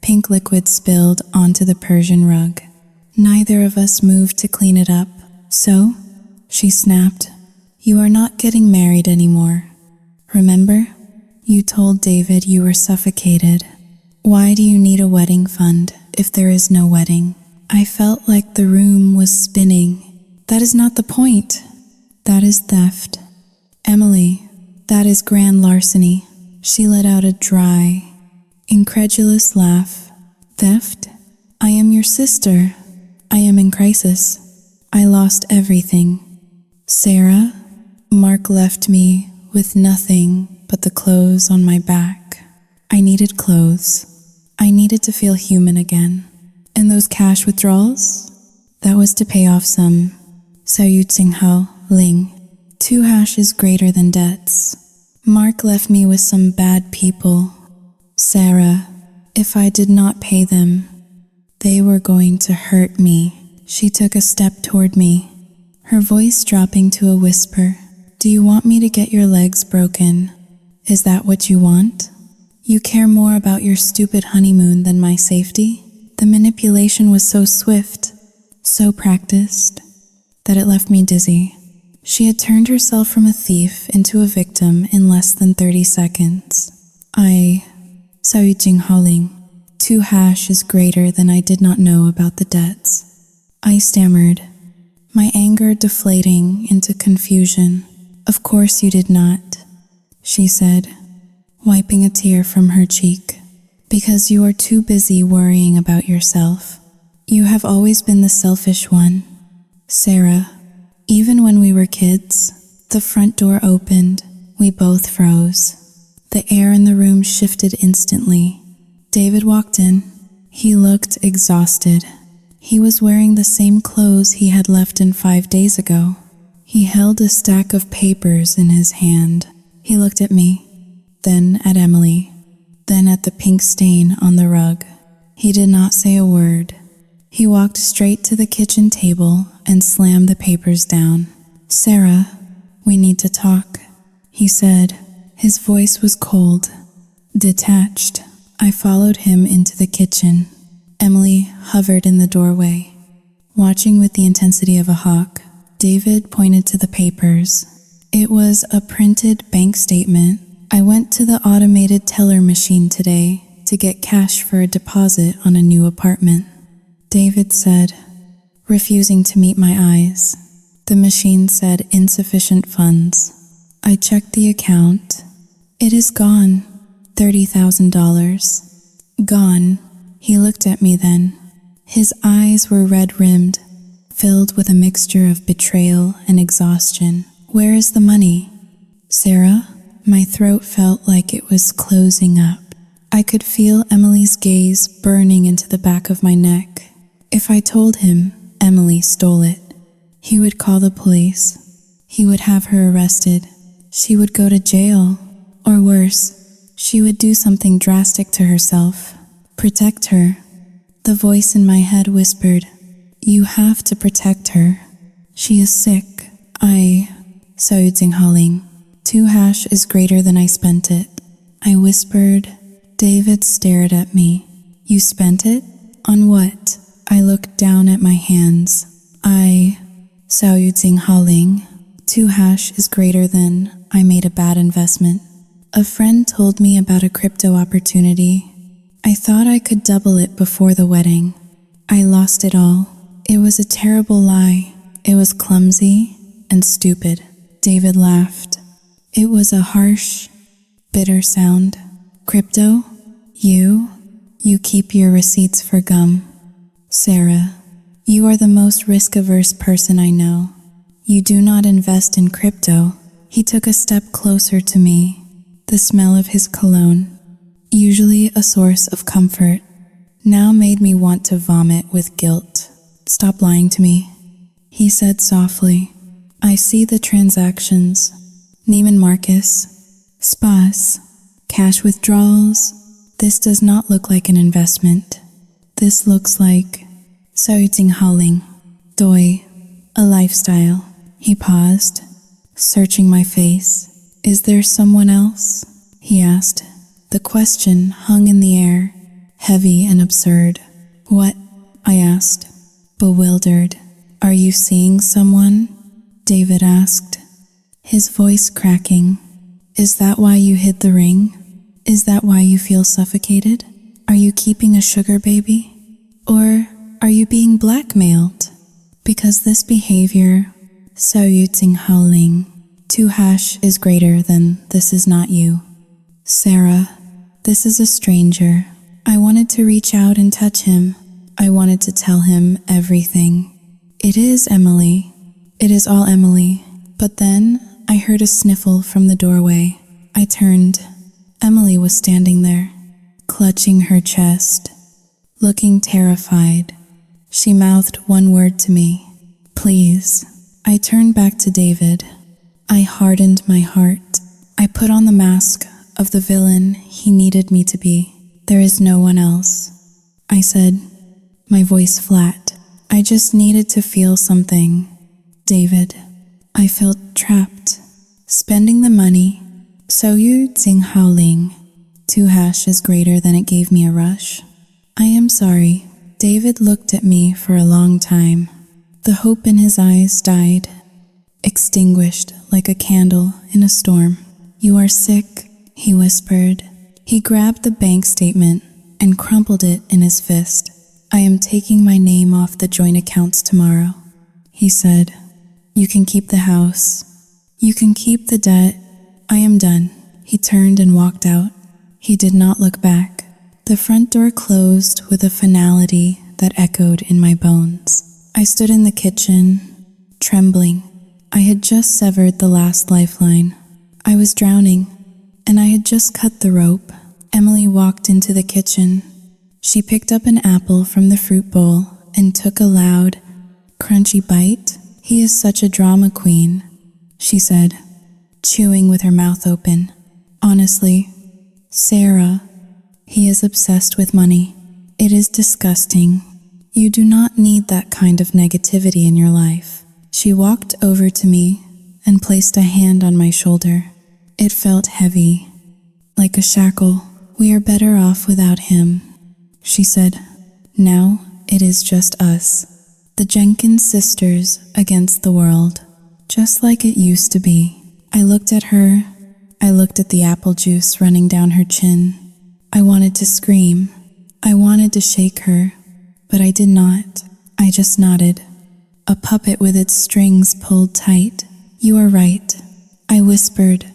Pink liquid spilled onto the Persian rug. Neither of us moved to clean it up. "So," she snapped, "you are not getting married anymore. Remember? You told David you were suffocated. Why do you need a wedding fund if there is no wedding?" I felt like the room was spinning. "That is not the point. That is theft. Emily, that is grand larceny." She let out a dry, incredulous laugh. "Theft? I am your sister. I am in crisis. I lost everything. Sarah, Mark left me with nothing but the clothes on my back. I needed clothes. I needed to feel human again. And those cash withdrawals? That was to pay off some Seduced Ling. 2 hashes greater than debts. Mark left me with some bad people. Sarah, if I did not pay them, they were going to hurt me." She took a step toward me, her voice dropping to a whisper. "Do you want me to get your legs broken? Is that what you want? You care more about your stupid honeymoon than my safety?" The manipulation was so swift, so practiced, that it left me dizzy. She had turned herself from a thief into a victim in less than 30 seconds. Ling. 2 hashes greater than I did not know about the debts. I stammered, my anger deflating into confusion. "Of course you did not," she said, wiping a tear from her cheek. "Because you are too busy worrying about yourself. You have always been the selfish one. Sarah, even when we were kids, the front door opened. We both froze. The air in the room shifted instantly. David walked in. He looked exhausted. He was wearing the same clothes he had left in 5 days ago. He held a stack of papers in his hand. He looked at me, then at Emily, then at the pink stain on the rug. He did not say a word. He walked straight to the kitchen table and slammed the papers down. "Sarah, we need to talk," he said. His voice was cold, detached. I followed him into the kitchen. Emily hovered in the doorway, watching with the intensity of a hawk. David pointed to the papers. It was a printed bank statement. "I went to the automated teller machine today to get cash for a deposit on a new apartment," David said, refusing to meet my eyes. The machine said insufficient funds. I checked the account. "It is gone. $30,000. Gone." He looked at me then. His eyes were red-rimmed. filled with a mixture of betrayal and exhaustion. Where is the money? Sarah? My throat felt like it was closing up. I could feel Emily's gaze burning into the back of my neck. If I told him Emily stole it, he would call the police. He would have her arrested. She would go to jail. Or worse, she would do something drastic to herself. Protect her. The voice in my head whispered, "You have to protect her. She is sick." Seduced. 2 is greater than I spent it. I whispered. David stared at me. "You spent it? On what?" I looked down at my hands. Seduced. 2 is greater than I made a bad investment. A friend told me about a crypto opportunity. I thought I could double it before the wedding. I lost it all. It was a terrible lie. It was clumsy and stupid. David laughed. It was a harsh, bitter sound. Crypto? You keep your receipts for gum. Sarah, you are the most risk-averse person I know. You do not invest in crypto. He took a step closer to me. The smell of his cologne, usually a source of comfort, now made me want to vomit with guilt. "Stop lying to me," he said softly. "I see the transactions. Neiman Marcus, spas, cash withdrawals. This does not look like an investment. This looks like Seduced. Doi, a lifestyle." He paused, searching my face. "Is there someone else?" he asked. The question hung in the air, heavy and absurd. "What?" I asked, bewildered. "Are you seeing someone?" David asked, his voice cracking. "Is that why you hid the ring? Is that why you feel suffocated? Are you keeping a sugar baby? Or are you being blackmailed? Because this behavior, Seduced. 2 is greater than this is not you. Sarah, this is a stranger. I wanted to reach out and touch him. I wanted to tell him everything. It is Emily. It is all Emily. But then I heard a sniffle from the doorway. I turned. Emily was standing there, clutching her chest, looking terrified. She mouthed one word to me, "Please." I turned back to David. I hardened my heart. I put on the mask of the villain he needed me to be. "There is no one else," I said, my voice flat. I just needed to feel something. David. I felt trapped. Spending the money. Seduced. 2 is greater than it gave me a rush. "I am sorry." David looked at me for a long time. The hope in his eyes died, extinguished like a candle in a storm. "You are sick," he whispered. He grabbed the bank statement and crumpled it in his fist. "I am taking my name off the joint accounts tomorrow," he said. "You can keep the house. You can keep the debt. I am done." He turned and walked out. He did not look back. The front door closed with a finality that echoed in my bones. I stood in the kitchen, trembling. I had just severed the last lifeline. I was drowning, and I had just cut the rope. Emily walked into the kitchen. She picked up an apple from the fruit bowl and took a loud, crunchy bite. "He is such a drama queen," she said, chewing with her mouth open. "Honestly, Sarah, he is obsessed with money. It is disgusting. You do not need that kind of negativity in your life." She walked over to me and placed a hand on my shoulder. It felt heavy, like a shackle. "We are better off without him," she said. "Now it is just us, the Jenkins sisters against the world, just like it used to be." I looked at her. I looked at the apple juice running down her chin. I wanted to scream. I wanted to shake her, but I did not. I just nodded. A puppet with its strings pulled tight. "You are right," I whispered,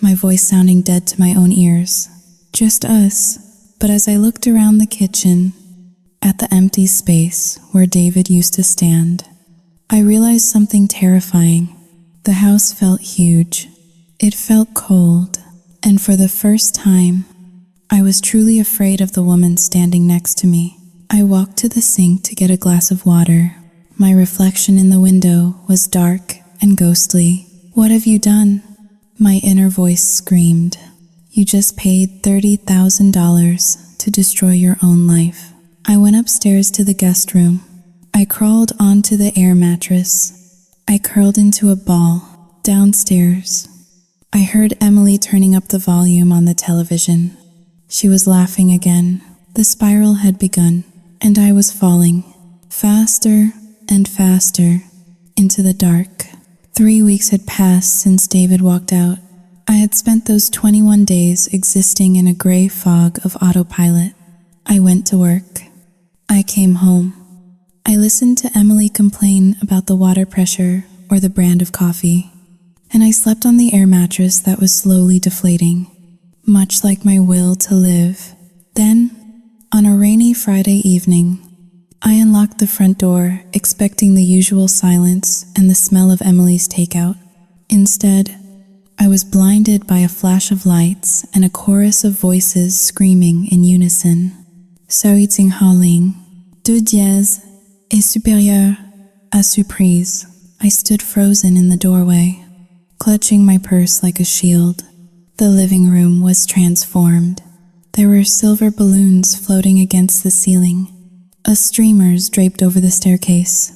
my voice sounding dead to my own ears. "Just us." But as I looked around the kitchen, at the empty space where David used to stand, I realized something terrifying. The house felt huge. It felt cold, and for the first time, I was truly afraid of the woman standing next to me. I walked to the sink to get a glass of water. My reflection in the window was dark and ghostly. "What have you done?" My inner voice screamed. "You just paid $30,000 to destroy your own life." I went upstairs to the guest room. I crawled onto the air mattress. I curled into a ball. Downstairs, I heard Emily turning up the volume on the television. She was laughing again. The spiral had begun, and I was falling, faster and faster, into the dark. 3 weeks had passed since David walked out. I had spent those 21 days existing in a gray fog of autopilot. I went to work. I came home. I listened to Emily complain about the water pressure or the brand of coffee, and I slept on the air mattress that was slowly deflating, much like my will to live. Then, on a rainy Friday evening, I unlocked the front door, expecting the usual silence and the smell of Emily's takeout. Instead, I was blinded by a flash of lights and a chorus of voices screaming in unison. Seduced Howling, do dièse est supérieur à surprise. I stood frozen in the doorway, clutching my purse like a shield. The living room was transformed. There were silver balloons floating against the ceiling, streamers draped over the staircase,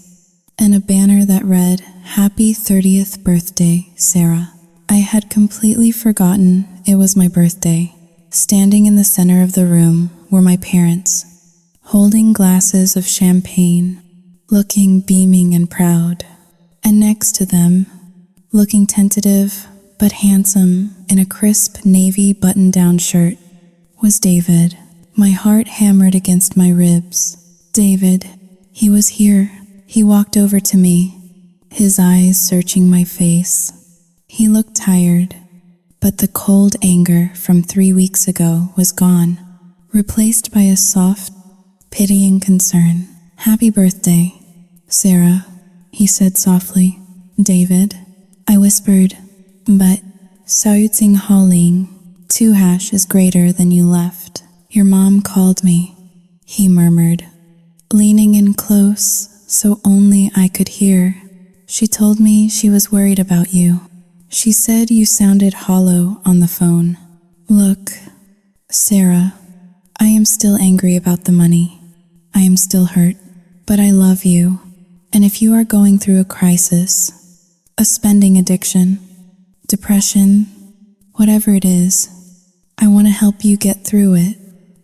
and a banner that read, "Happy 30th birthday, Sarah." I had completely forgotten it was my birthday. Standing in the center of the room were my parents, holding glasses of champagne, looking beaming and proud. And next to them, looking tentative but handsome in a crisp navy button-down shirt, was David. My heart hammered against my ribs. David, he was here. He walked over to me, his eyes searching my face. He looked tired, but the cold anger from 3 weeks ago was gone, replaced by a soft, pitying concern. "Happy birthday, Sarah," he said softly. "David," I whispered, "but Seduced Howling, 2# is greater than you left. Your mom called me," he murmured, leaning in close so only I could hear. "She told me she was worried about you. She said you sounded hollow on the phone." "Look, Sarah, I am still angry about the money. I am still hurt, but I love you. And if you are going through a crisis, a spending addiction, depression, whatever it is, I want to help you get through it.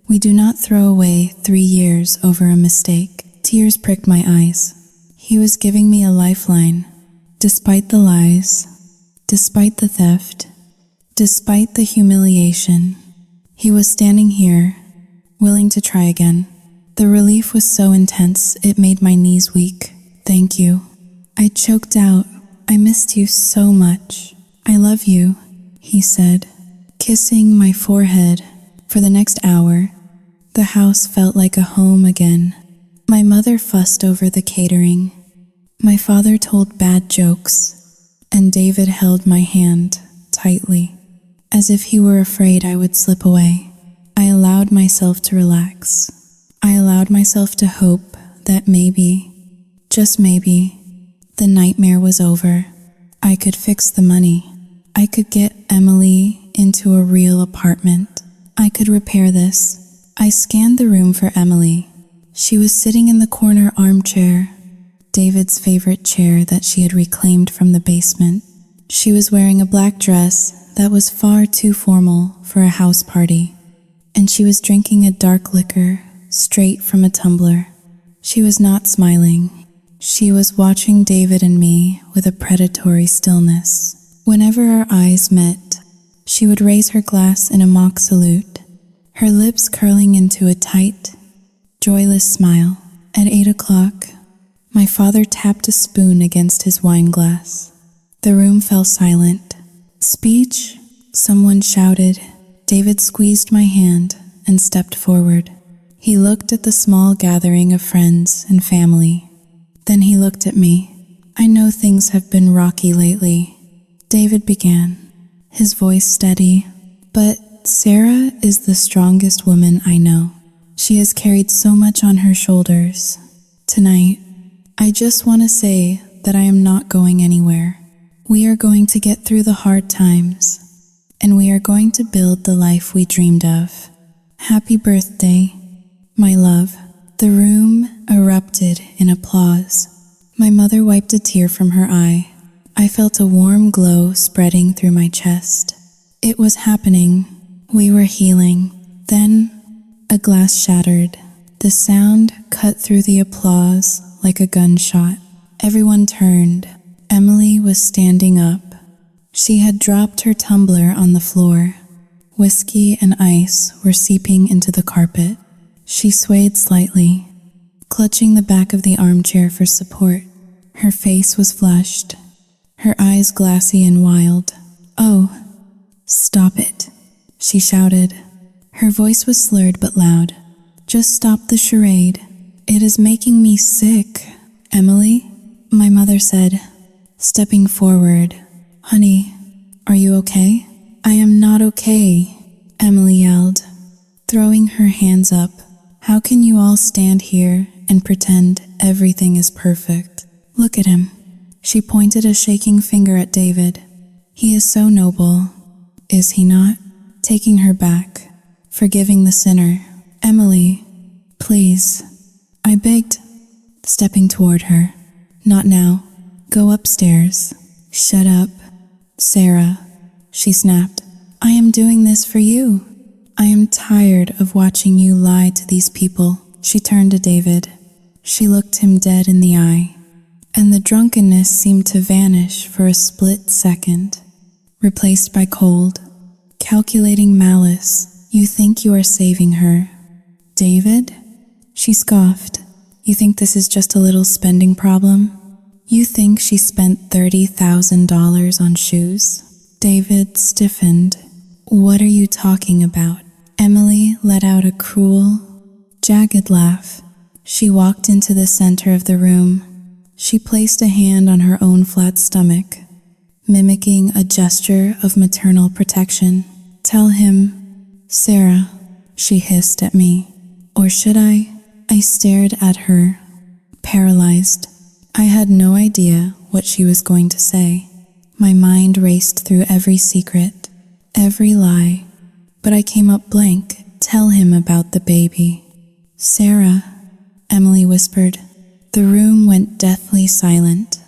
We do not throw away 3 years over a mistake." Tears pricked my eyes. He was giving me a lifeline, despite the lies, despite the theft, despite the humiliation. He was standing here, willing to try again. The relief was so intense it made my knees weak. "Thank you." I choked out. "I missed you so much." "I love you," he said, kissing my forehead. For the next hour, the house felt like a home again. My mother fussed over the catering. My father told bad jokes, and David held my hand tightly, as if he were afraid I would slip away. I allowed myself to relax. I allowed myself to hope that maybe, just maybe, the nightmare was over. I could fix the money. I could get Emily into a real apartment. I could repair this. I scanned the room for Emily. She was sitting in the corner armchair, David's favorite chair that she had reclaimed from the basement. She was wearing a black dress that was far too formal for a house party, and she was drinking a dark liquor straight from a tumbler. She was not smiling. She was watching David and me with a predatory stillness. Whenever our eyes met, she would raise her glass in a mock salute, her lips curling into a tight, joyless smile. At 8 o'clock, my father tapped a spoon against his wine glass. The room fell silent. "Speech?" someone shouted. David squeezed my hand and stepped forward. He looked at the small gathering of friends and family. Then he looked at me. I know things have been rocky lately, David began, his voice steady, but Sarah is the strongest woman I know. She has carried so much on her shoulders. Tonight, I just want to say that I am not going anywhere. We are going to get through the hard times, and we are going to build the life we dreamed of. Happy birthday, my love. The room erupted in applause. My mother wiped a tear from her eye. I felt a warm glow spreading through my chest. It was happening. We were healing. Then, a glass shattered. The sound cut through the applause like a gunshot. Everyone turned. Emily was standing up. She had dropped her tumbler on the floor. Whiskey and ice were seeping into the carpet. She swayed slightly, clutching the back of the armchair for support. Her face was flushed, her eyes glassy and wild. "Oh, stop it," she shouted. Her voice was slurred but loud. "Just stop the charade. It is making me sick." "Emily," my mother said, stepping forward. "Honey, are you okay?" "I am not okay," Emily yelled, throwing her hands up. "How can you all stand here and pretend everything is perfect? Look at him." She pointed a shaking finger at David. "He is so noble, is he not?" Taking her back, forgiving the sinner. "Emily, please," I begged, stepping toward her. "Not now. Go upstairs." "Shut up, Sarah," she snapped. "I am doing this for you. I am tired of watching you lie to these people." She turned to David. She looked him dead in the eye, and the drunkenness seemed to vanish for a split second, replaced by cold, calculating malice. "You think you are saving her, David?" She scoffed. "You think this is just a little spending problem? You think she spent $30,000 on shoes?" David stiffened. "What are you talking about?" Emily let out a cruel, jagged laugh. She walked into the center of the room. She placed a hand on her own flat stomach, mimicking a gesture of maternal protection. "Tell him, Sarah," she hissed at me. "Or should I?" I stared at her, paralyzed. I had no idea what she was going to say. My mind raced through every secret, every lie, but I came up blank. "Tell him about the baby." "Sarah," Emily whispered. The room went deathly silent.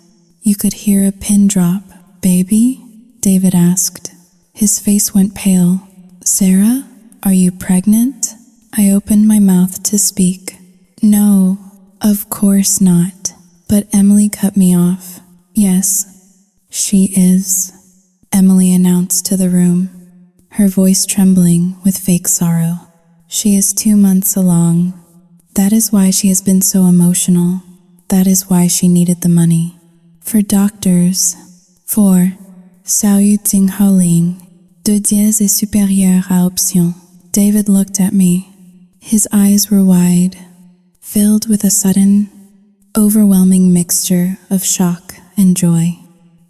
You could hear a pin drop. "Baby?" David asked. His face went pale. "Sarah, are you pregnant?" I opened my mouth to speak. "No, of course not." But Emily cut me off. "Yes, she is," Emily announced to the room, her voice trembling with fake sorrow. "She is 2 months along. That is why she has been so emotional. That is why she needed the money. For doctors, for Seduced howling, 2 dièse est supérieur à option." David looked at me. His eyes were wide, filled with a sudden, overwhelming mixture of shock and joy.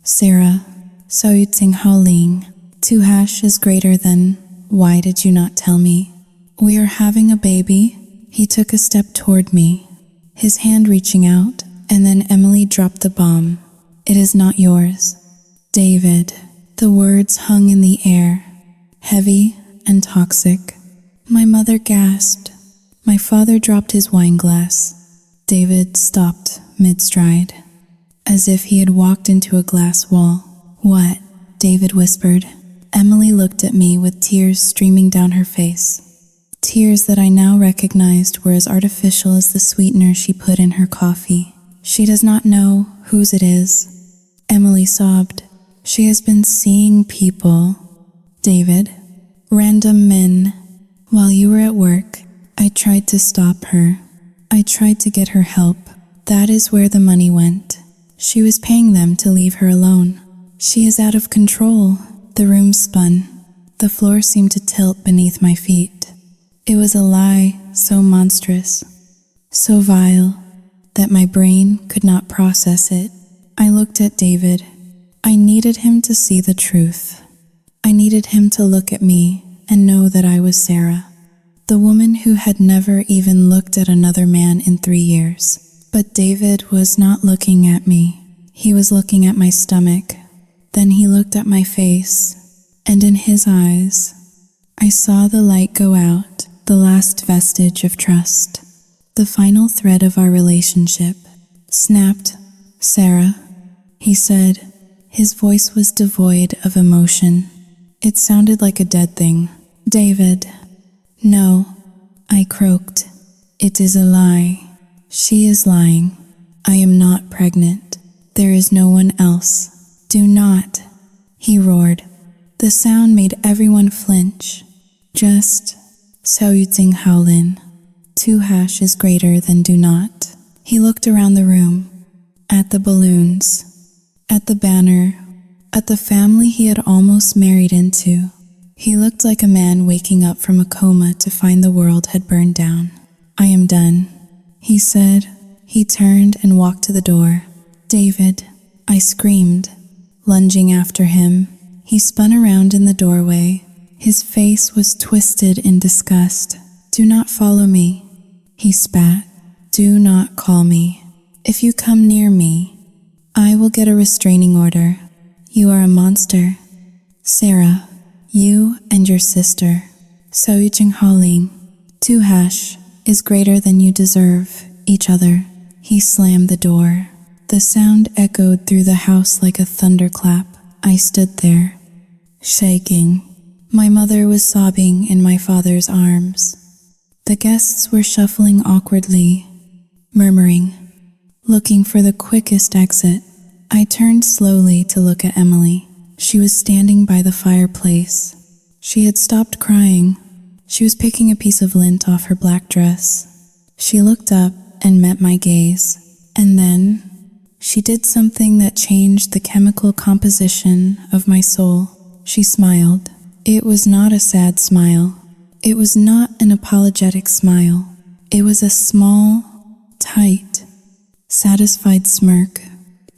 "Sarah, Seduced howling, 2 is greater than, why did you not tell me? We are having a baby." He took a step toward me, his hand reaching out, and then Emily dropped the bomb. "It is not yours, David." The words hung in the air, heavy and toxic. My mother gasped. My father dropped his wine glass. David stopped mid-stride, as if he had walked into a glass wall. "What?" David whispered. Emily looked at me with tears streaming down her face. Tears that I now recognized were as artificial as the sweetener she put in her coffee. "She does not know whose it is," Emily sobbed. "She has been seeing people, David, random men. While you were at work, I tried to stop her. I tried to get her help. That is where the money went. She was paying them to leave her alone. She is out of control." The room spun. The floor seemed to tilt beneath my feet. It was a lie so monstrous, so vile, that my brain could not process it. I looked at David. I needed him to see the truth. I needed him to look at me and know that I was Sarah, the woman who had never even looked at another man in 3 years. But David was not looking at me. He was looking at my stomach. Then he looked at my face, and in his eyes, I saw the light go out, the last vestige of trust. The final thread of our relationship snapped. "Sarah," he said. His voice was devoid of emotion. It sounded like a dead thing. "David." "No," I croaked. "It is a lie. She is lying. I am not pregnant. There is no one else. Do not," he roared. The sound made everyone flinch. "Just Seduced Howlin. 2# is greater than do not." He looked around the room, at the balloons, at the banner, at the family he had almost married into. He looked like a man waking up from a coma to find the world had burned down. "I am done," he said. He turned and walked to the door. "David," I screamed, lunging after him. He spun around in the doorway. His face was twisted in disgust. "Do not follow me," he spat. "Do not call me. If you come near me, I will get a restraining order. You are a monster. Sarah, you and your sister, Seduced Howling, 2# is greater than you deserve each other." He slammed the door. The sound echoed through the house like a thunderclap. I stood there, shaking. My mother was sobbing in my father's arms. The guests were shuffling awkwardly, murmuring, looking for the quickest exit. I turned slowly to look at Emily. She was standing by the fireplace. She had stopped crying. She was picking a piece of lint off her black dress. She looked up and met my gaze. And then she did something that changed the chemical composition of my soul. She smiled. It was not a sad smile. It was not an apologetic smile. It was a small, tight, satisfied smirk.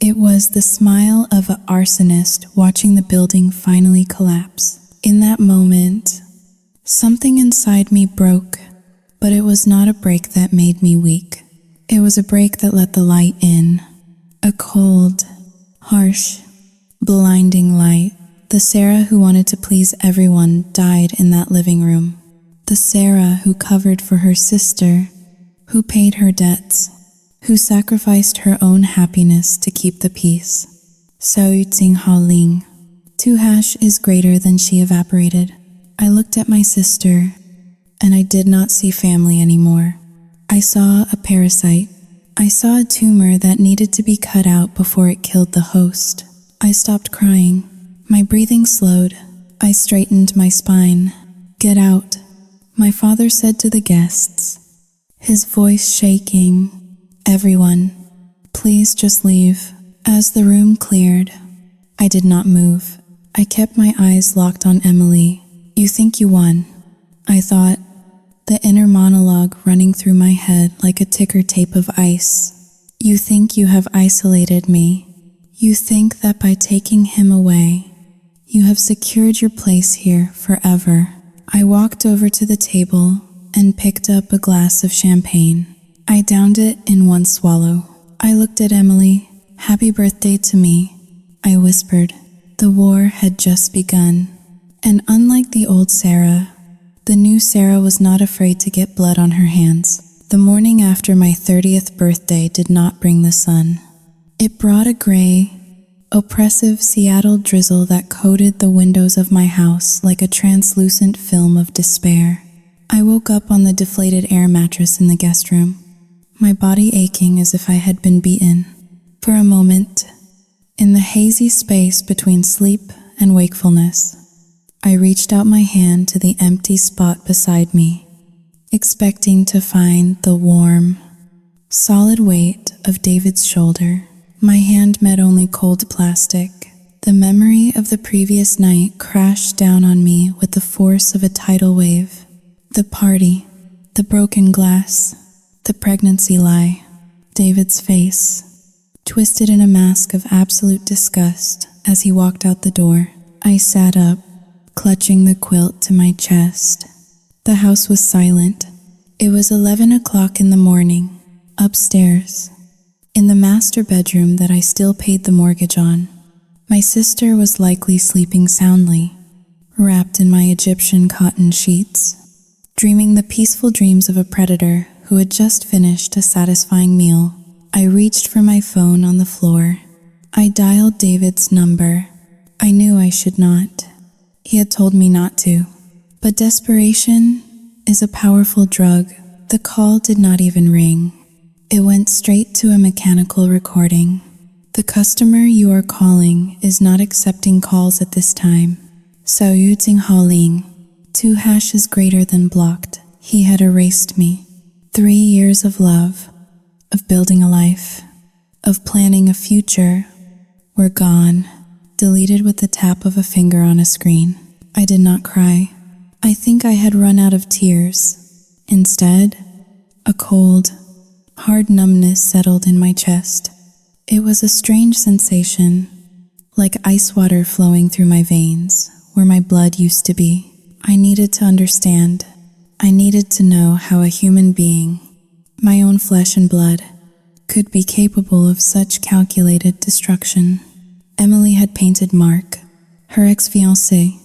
It was the smile of an arsonist watching the building finally collapse. In that moment, something inside me broke, but it was not a break that made me weak. It was a break that let the light in. A cold, harsh, blinding light. The Sarah who wanted to please everyone died in that living room. The Sarah who covered for her sister, who paid her debts, who sacrificed her own happiness to keep the peace. Seduced Howling. 2# is greater than she evaporated. I looked at my sister, and I did not see family anymore. I saw a parasite. I saw a tumor that needed to be cut out before it killed the host. I stopped crying. My breathing slowed. I straightened my spine. "Get out," my father said to the guests, his voice shaking. "Everyone, please just leave." As the room cleared, I did not move. I kept my eyes locked on Emily. "You think you won," I thought, the inner monologue running through my head like a ticker tape of ice. "You think you have isolated me. You think that by taking him away, you have secured your place here forever." I walked over to the table and picked up a glass of champagne. I downed it in one swallow. I looked at Emily. "Happy birthday to me," I whispered. The war had just begun. And unlike the old Sarah, the new Sarah was not afraid to get blood on her hands. The morning after my 30th birthday did not bring the sun. It brought a gray, oppressive Seattle drizzle that coated the windows of my house like a translucent film of despair. I woke up on the deflated air mattress in the guest room, my body aching as if I had been beaten. For a moment, in the hazy space between sleep and wakefulness, I reached out my hand to the empty spot beside me, expecting to find the warm, solid weight of David's shoulder. My hand met only cold plastic. The memory of the previous night crashed down on me with the force of a tidal wave. The party, the broken glass, the pregnancy lie, David's face. twisted in a mask of absolute disgust as he walked out the door. I sat up, clutching the quilt to my chest. The house was silent. It was 11 o'clock in the morning, upstairs, in the master bedroom that I still paid the mortgage on. My sister was likely sleeping soundly, wrapped in my Egyptian cotton sheets, dreaming the peaceful dreams of a predator who had just finished a satisfying meal. I reached for my phone on the floor. I dialed David's number. I knew I should not. He had told me not to. But desperation is a powerful drug. The call did not even ring. It went straight to a mechanical recording. The customer you are calling is not accepting calls at this time. Seduced Haoling. 2 hashes greater than blocked. He had erased me. 3 years of love, of building a life, of planning a future, were gone, deleted with the tap of a finger on a screen. I did not cry. I think I had run out of tears. Instead, a cold, hard numbness settled in my chest. It was a strange sensation, like ice water flowing through my veins, where my blood used to be. I needed to understand. I needed to know how a human being, my own flesh and blood, could be capable of such calculated destruction. Emily had painted Mark, her ex-fiancé,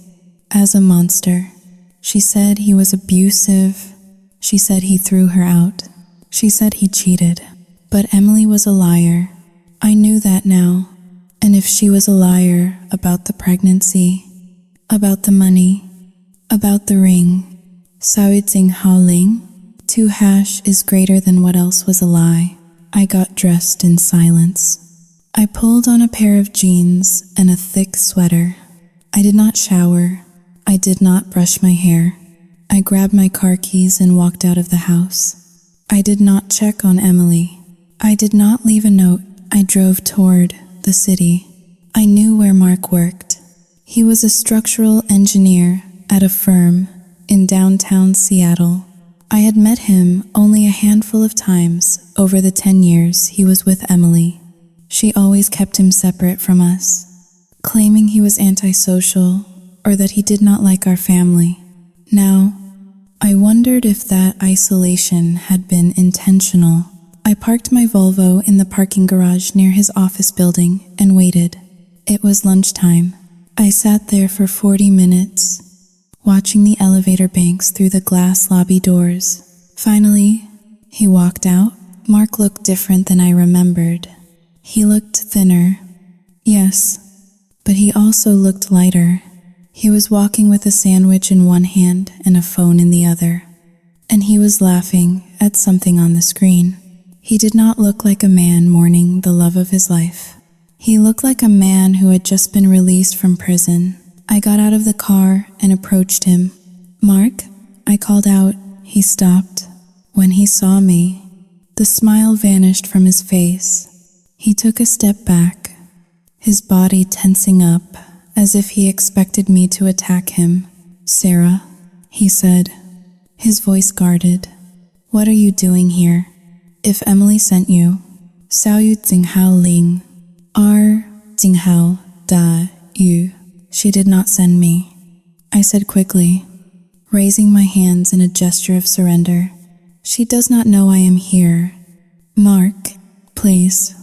as a monster. She said he was abusive. She said he threw her out. She said he cheated. But Emily was a liar. I knew that now. And if she was a liar about the pregnancy, about the money, about the ring, Seduced Haoling, 2 hash is greater than what else was a lie. I got dressed in silence. I pulled on a pair of jeans and a thick sweater. I did not shower. I did not brush my hair. I grabbed my car keys and walked out of the house. I did not check on Emily. I did not leave a note. I drove toward the city. I knew where Mark worked. He was a structural engineer at a firm in downtown Seattle. I had met him only a handful of times over the 10 years he was with Emily. She always kept him separate from us, claiming he was antisocial or that he did not like our family. Now, I wondered if that isolation had been intentional. I parked my Volvo in the parking garage near his office building and waited. It was lunchtime. I sat there for 40 minutes, watching the elevator banks through the glass lobby doors. Finally, he walked out. Mark looked different than I remembered. He looked thinner, yes, but he also looked lighter. He was walking with a sandwich in one hand and a phone in the other, and he was laughing at something on the screen. He did not look like a man mourning the love of his life. He looked like a man who had just been released from prison. I got out of the car and approached him. "Mark?" I called out. He stopped. When he saw me, the smile vanished from his face. He took a step back, his body tensing up as if he expected me to attack him. "Sarah," he said, his voice guarded. "What are you doing here? If Emily sent you, Seduced Haoling, Jinghao da yu. She did not send me," I said quickly, raising my hands in a gesture of surrender. "She does not know I am here. Mark, please,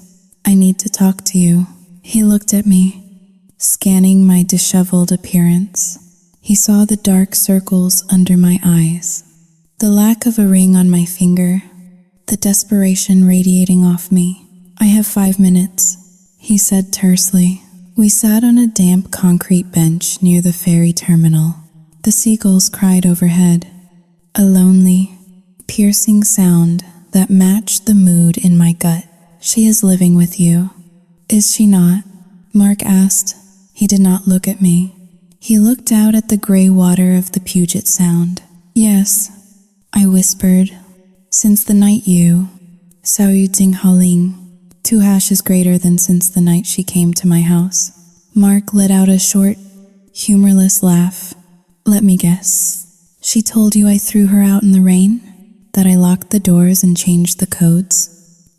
I need to talk to you." He looked at me, scanning my disheveled appearance. He saw the dark circles under my eyes, the lack of a ring on my finger, the desperation radiating off me. "I have 5 minutes," he said tersely. We sat on a damp concrete bench near the ferry terminal. The seagulls cried overhead, a lonely, piercing sound that matched the mood in my gut. "She is living with you, is she not?" Mark asked. He did not look at me. He looked out at the gray water of the Puget Sound. "Yes," I whispered. "Since the night you, Seduced Haoling, 2 hashes greater than since the night she came to my house." Mark let out a short, humorless laugh. "Let me guess. She told you I threw her out in the rain? That I locked the doors and changed the codes?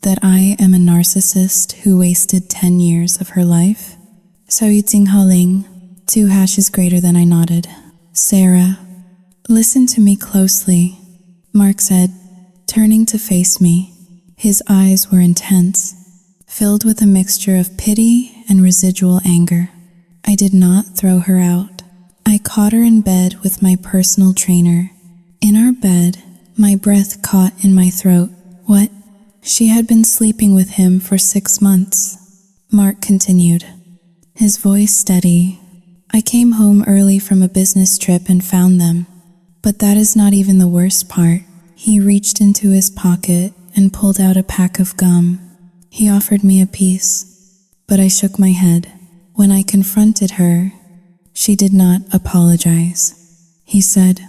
that I am a narcissist who wasted 10 years of her life? Haling, 2 hashes greater than I nodded. Sarah, listen to me closely, Mark said, turning to face me. His eyes were intense, filled with a mixture of pity and residual anger. I did not throw her out. I caught her in bed with my personal trainer. In our bed, my breath caught in my throat. What? She had been sleeping with him for 6 months. Mark continued, his voice steady. I came home early from a business trip and found them. But that is not even the worst part. He reached into his pocket and pulled out a pack of gum. He offered me a piece, but I shook my head. When I confronted her, she did not apologize. He said,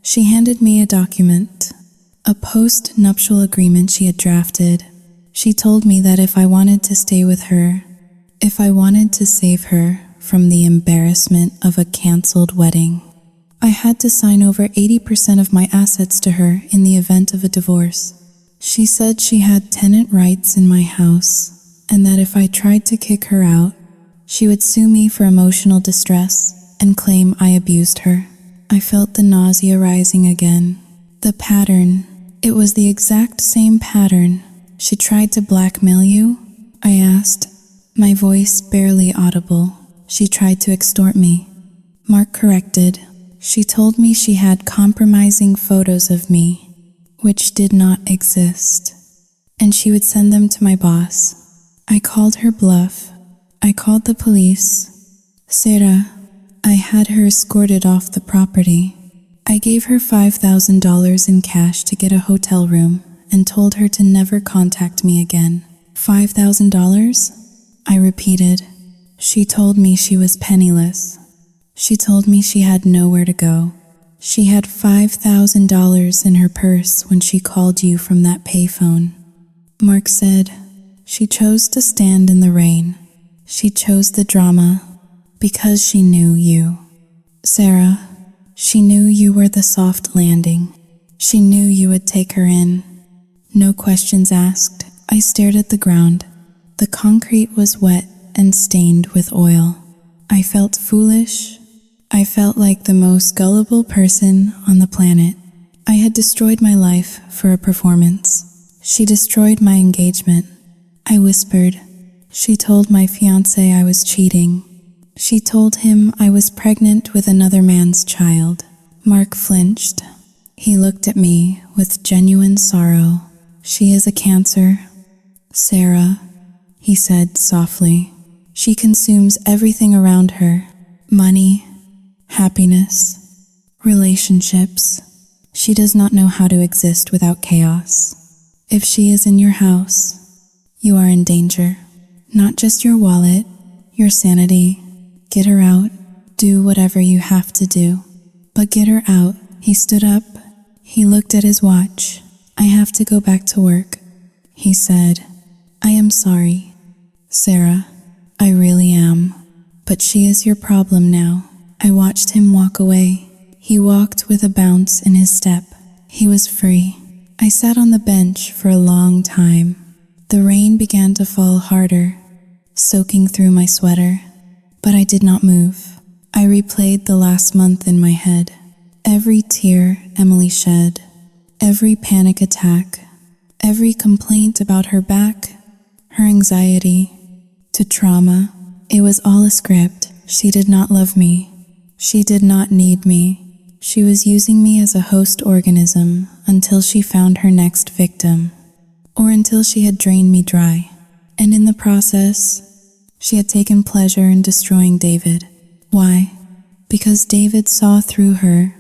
she handed me a document, a post-nuptial agreement she had drafted. She told me that if I wanted to stay with her, if I wanted to save her from the embarrassment of a canceled wedding, I had to sign over 80% of my assets to her in the event of a divorce. She said she had tenant rights in my house, and that if I tried to kick her out, she would sue me for emotional distress and claim I abused her. I felt the nausea rising again. The pattern, it was the exact same pattern. She tried to blackmail you? I asked, my voice barely audible. She tried to extort me. Mark corrected. She told me she had compromising photos of me, which did not exist, and she would send them to my boss. I called her bluff. I called the police. Sarah, I had her escorted off the property. I gave her $5,000 in cash to get a hotel room and told her to never contact me again. $5,000? I repeated. She told me she was penniless. She told me she had nowhere to go. She had $5,000 in her purse when she called you from that payphone. Mark said, she chose to stand in the rain. She chose the drama because she knew you. Sarah, she knew you were the soft landing. She knew you would take her in. No questions asked. I stared at the ground. The concrete was wet and stained with oil. I felt foolish. I felt like the most gullible person on the planet. I had destroyed my life for a performance. She destroyed my engagement. I whispered. She told my fiancé I was cheating. She told him I was pregnant with another man's child. Mark flinched. He looked at me with genuine sorrow. She is a cancer. Sarah, he said softly. She consumes everything around her. Money, happiness, relationships. She does not know how to exist without chaos. If she is in your house, you are in danger. Not just your wallet, your sanity. Get her out. Do whatever you have to do. But get her out. He stood up. He looked at his watch. I have to go back to work. He said, I am sorry, Sarah. I really am. But she is your problem now. I watched him walk away. He walked with a bounce in his step. He was free. I sat on the bench for a long time. The rain began to fall harder, soaking through my sweater. But I did not move. I replayed the last month in my head. Every tear Emily shed, every panic attack, every complaint about her back, her anxiety, to trauma. It was all a script. She did not love me. She did not need me. She was using me as a host organism until she found her next victim, or until she had drained me dry. And in the process, she had taken pleasure in destroying David. Why? Because David saw through her.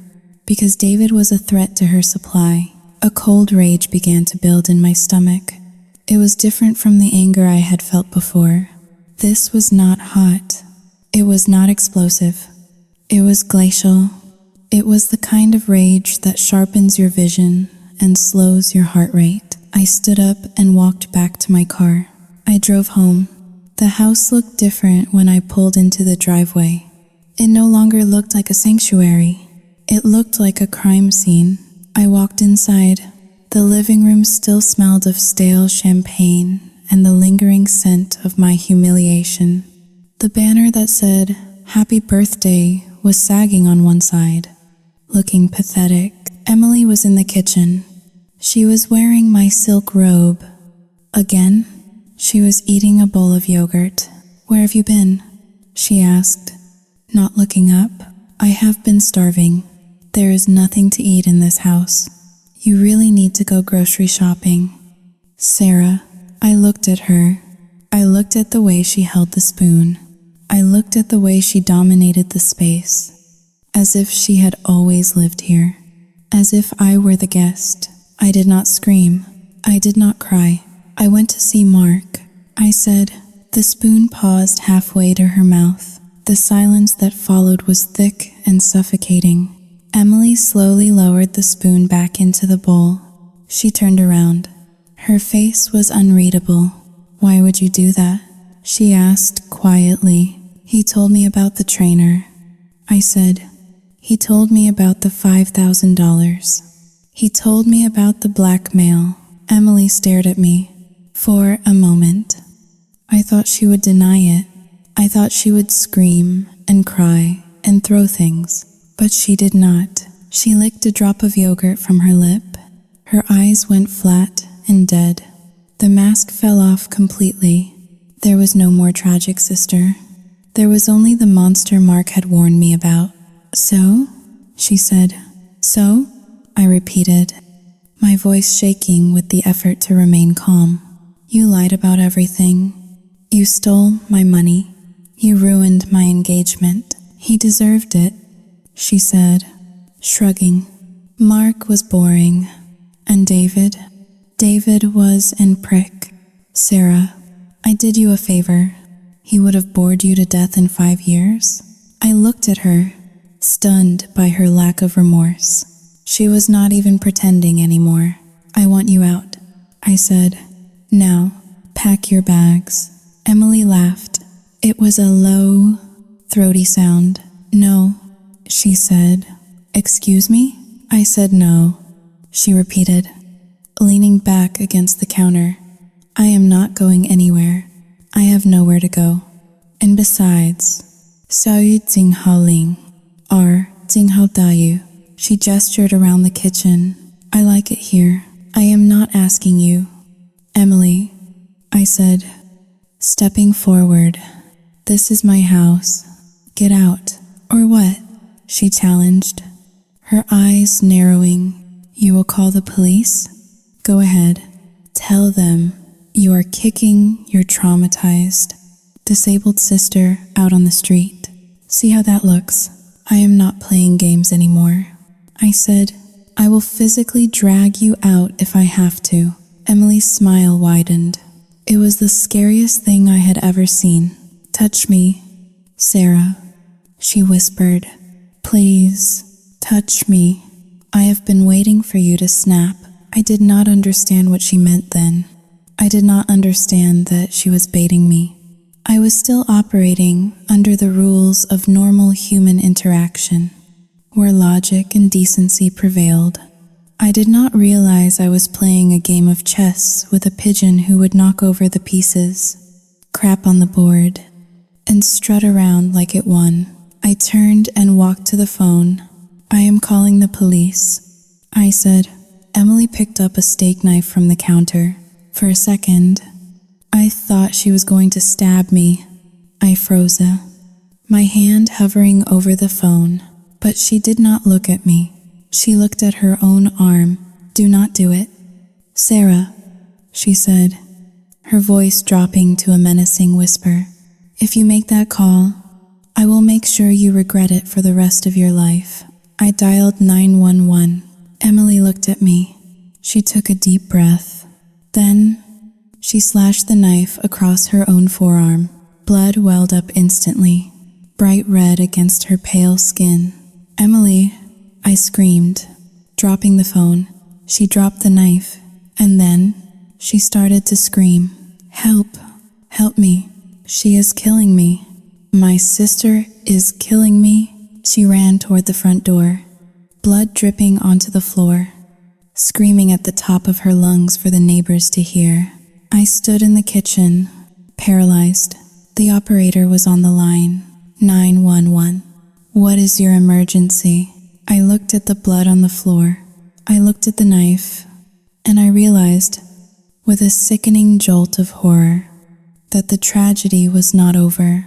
Because David was a threat to her supply. A cold rage began to build in my stomach. It was different from the anger I had felt before. This was not hot. It was not explosive. It was glacial. It was the kind of rage that sharpens your vision and slows your heart rate. I stood up and walked back to my car. I drove home. The house looked different when I pulled into the driveway. It no longer looked like a sanctuary. It looked like a crime scene. I walked inside. The living room still smelled of stale champagne and the lingering scent of my humiliation. The banner that said, "Happy Birthday," was sagging on one side. Looking pathetic, Emily was in the kitchen. She was wearing my silk robe. Again, she was eating a bowl of yogurt. "Where have you been?" she asked, not looking up. "I have been starving. There is nothing to eat in this house. You really need to go grocery shopping." "Sarah," I looked at her. I looked at the way she held the spoon. I looked at the way she dominated the space, as if she had always lived here, as if I were the guest. I did not scream. I did not cry. "I went to see Mark," I said. The spoon paused halfway to her mouth. The silence that followed was thick and suffocating. Emily slowly lowered the spoon back into the bowl. She turned around. Her face was unreadable. "Why would you do that?" she asked quietly. "He told me about the trainer," I said. "He told me about the $5,000. He told me about the blackmail." Emily stared at me. For a moment, I thought she would deny it. I thought she would scream and cry and throw things, but she did not. She licked a drop of yogurt from her lip. Her eyes went flat and dead. The mask fell off completely. There was no more tragic sister. There was only the monster Mark had warned me about. "So?" she said. "So?" I repeated, my voice shaking with the effort to remain calm. "You lied about everything. You stole my money. You ruined my engagement. He deserved it," she said, shrugging. "Mark was boring. And David? David was an prick. Sarah, I did you a favor. He would have bored you to death in 5 years." I looked at her, stunned by her lack of remorse. She was not even pretending anymore. "I want you out," I said. "Now, pack your bags." Emily laughed. It was a low, throaty sound. "No," she said. "Excuse me?" I said no. She repeated, leaning back against the counter. "I am not going anywhere. I have nowhere to go. And besides, 小鱼静好令, or 静好大雨." She gestured around the kitchen. "I like it here. I am not asking you." "Emily," I said, stepping forward. "This is my house. Get out." "Or what?" she challenged, her eyes narrowing. "You will call the police? Go ahead. Tell them you are kicking your traumatized, disabled sister out on the street. See how that looks? I am not playing games anymore." I said, "I will physically drag you out if I have to." Emily's smile widened. It was the scariest thing I had ever seen. "Touch me, Sarah," she whispered. "Please, touch me." I have been waiting for you to snap. I did not understand what she meant then. I did not understand that she was baiting me. I was still operating under the rules of normal human interaction, where logic and decency prevailed. I did not realize I was playing a game of chess with a pigeon who would knock over the pieces, crap on the board, and strut around like it won. I turned and walked to the phone. "I am calling the police," I said. Emily picked up a steak knife from the counter. For a second, I thought she was going to stab me. I froze, my hand hovering over the phone. But she did not look at me. She looked at her own arm. "Do not do it." "Sarah," she said, her voice dropping to a menacing whisper. "If you make that call, I will make sure you regret it for the rest of your life." I dialed 911. Emily looked at me. She took a deep breath. Then, she slashed the knife across her own forearm. Blood welled up instantly, bright red against her pale skin. "Emily," I screamed, dropping the phone. She dropped the knife, and then she started to scream. "Help! Help me! She is killing me! My sister is killing me!" She ran toward the front door, blood dripping onto the floor. screaming at the top of her lungs for the neighbors to hear. I stood in the kitchen, paralyzed. The operator was on the line. 911. What is your emergency? I looked at the blood on the floor. I looked at the knife, and I realized, with a sickening jolt of horror, that the tragedy was not over.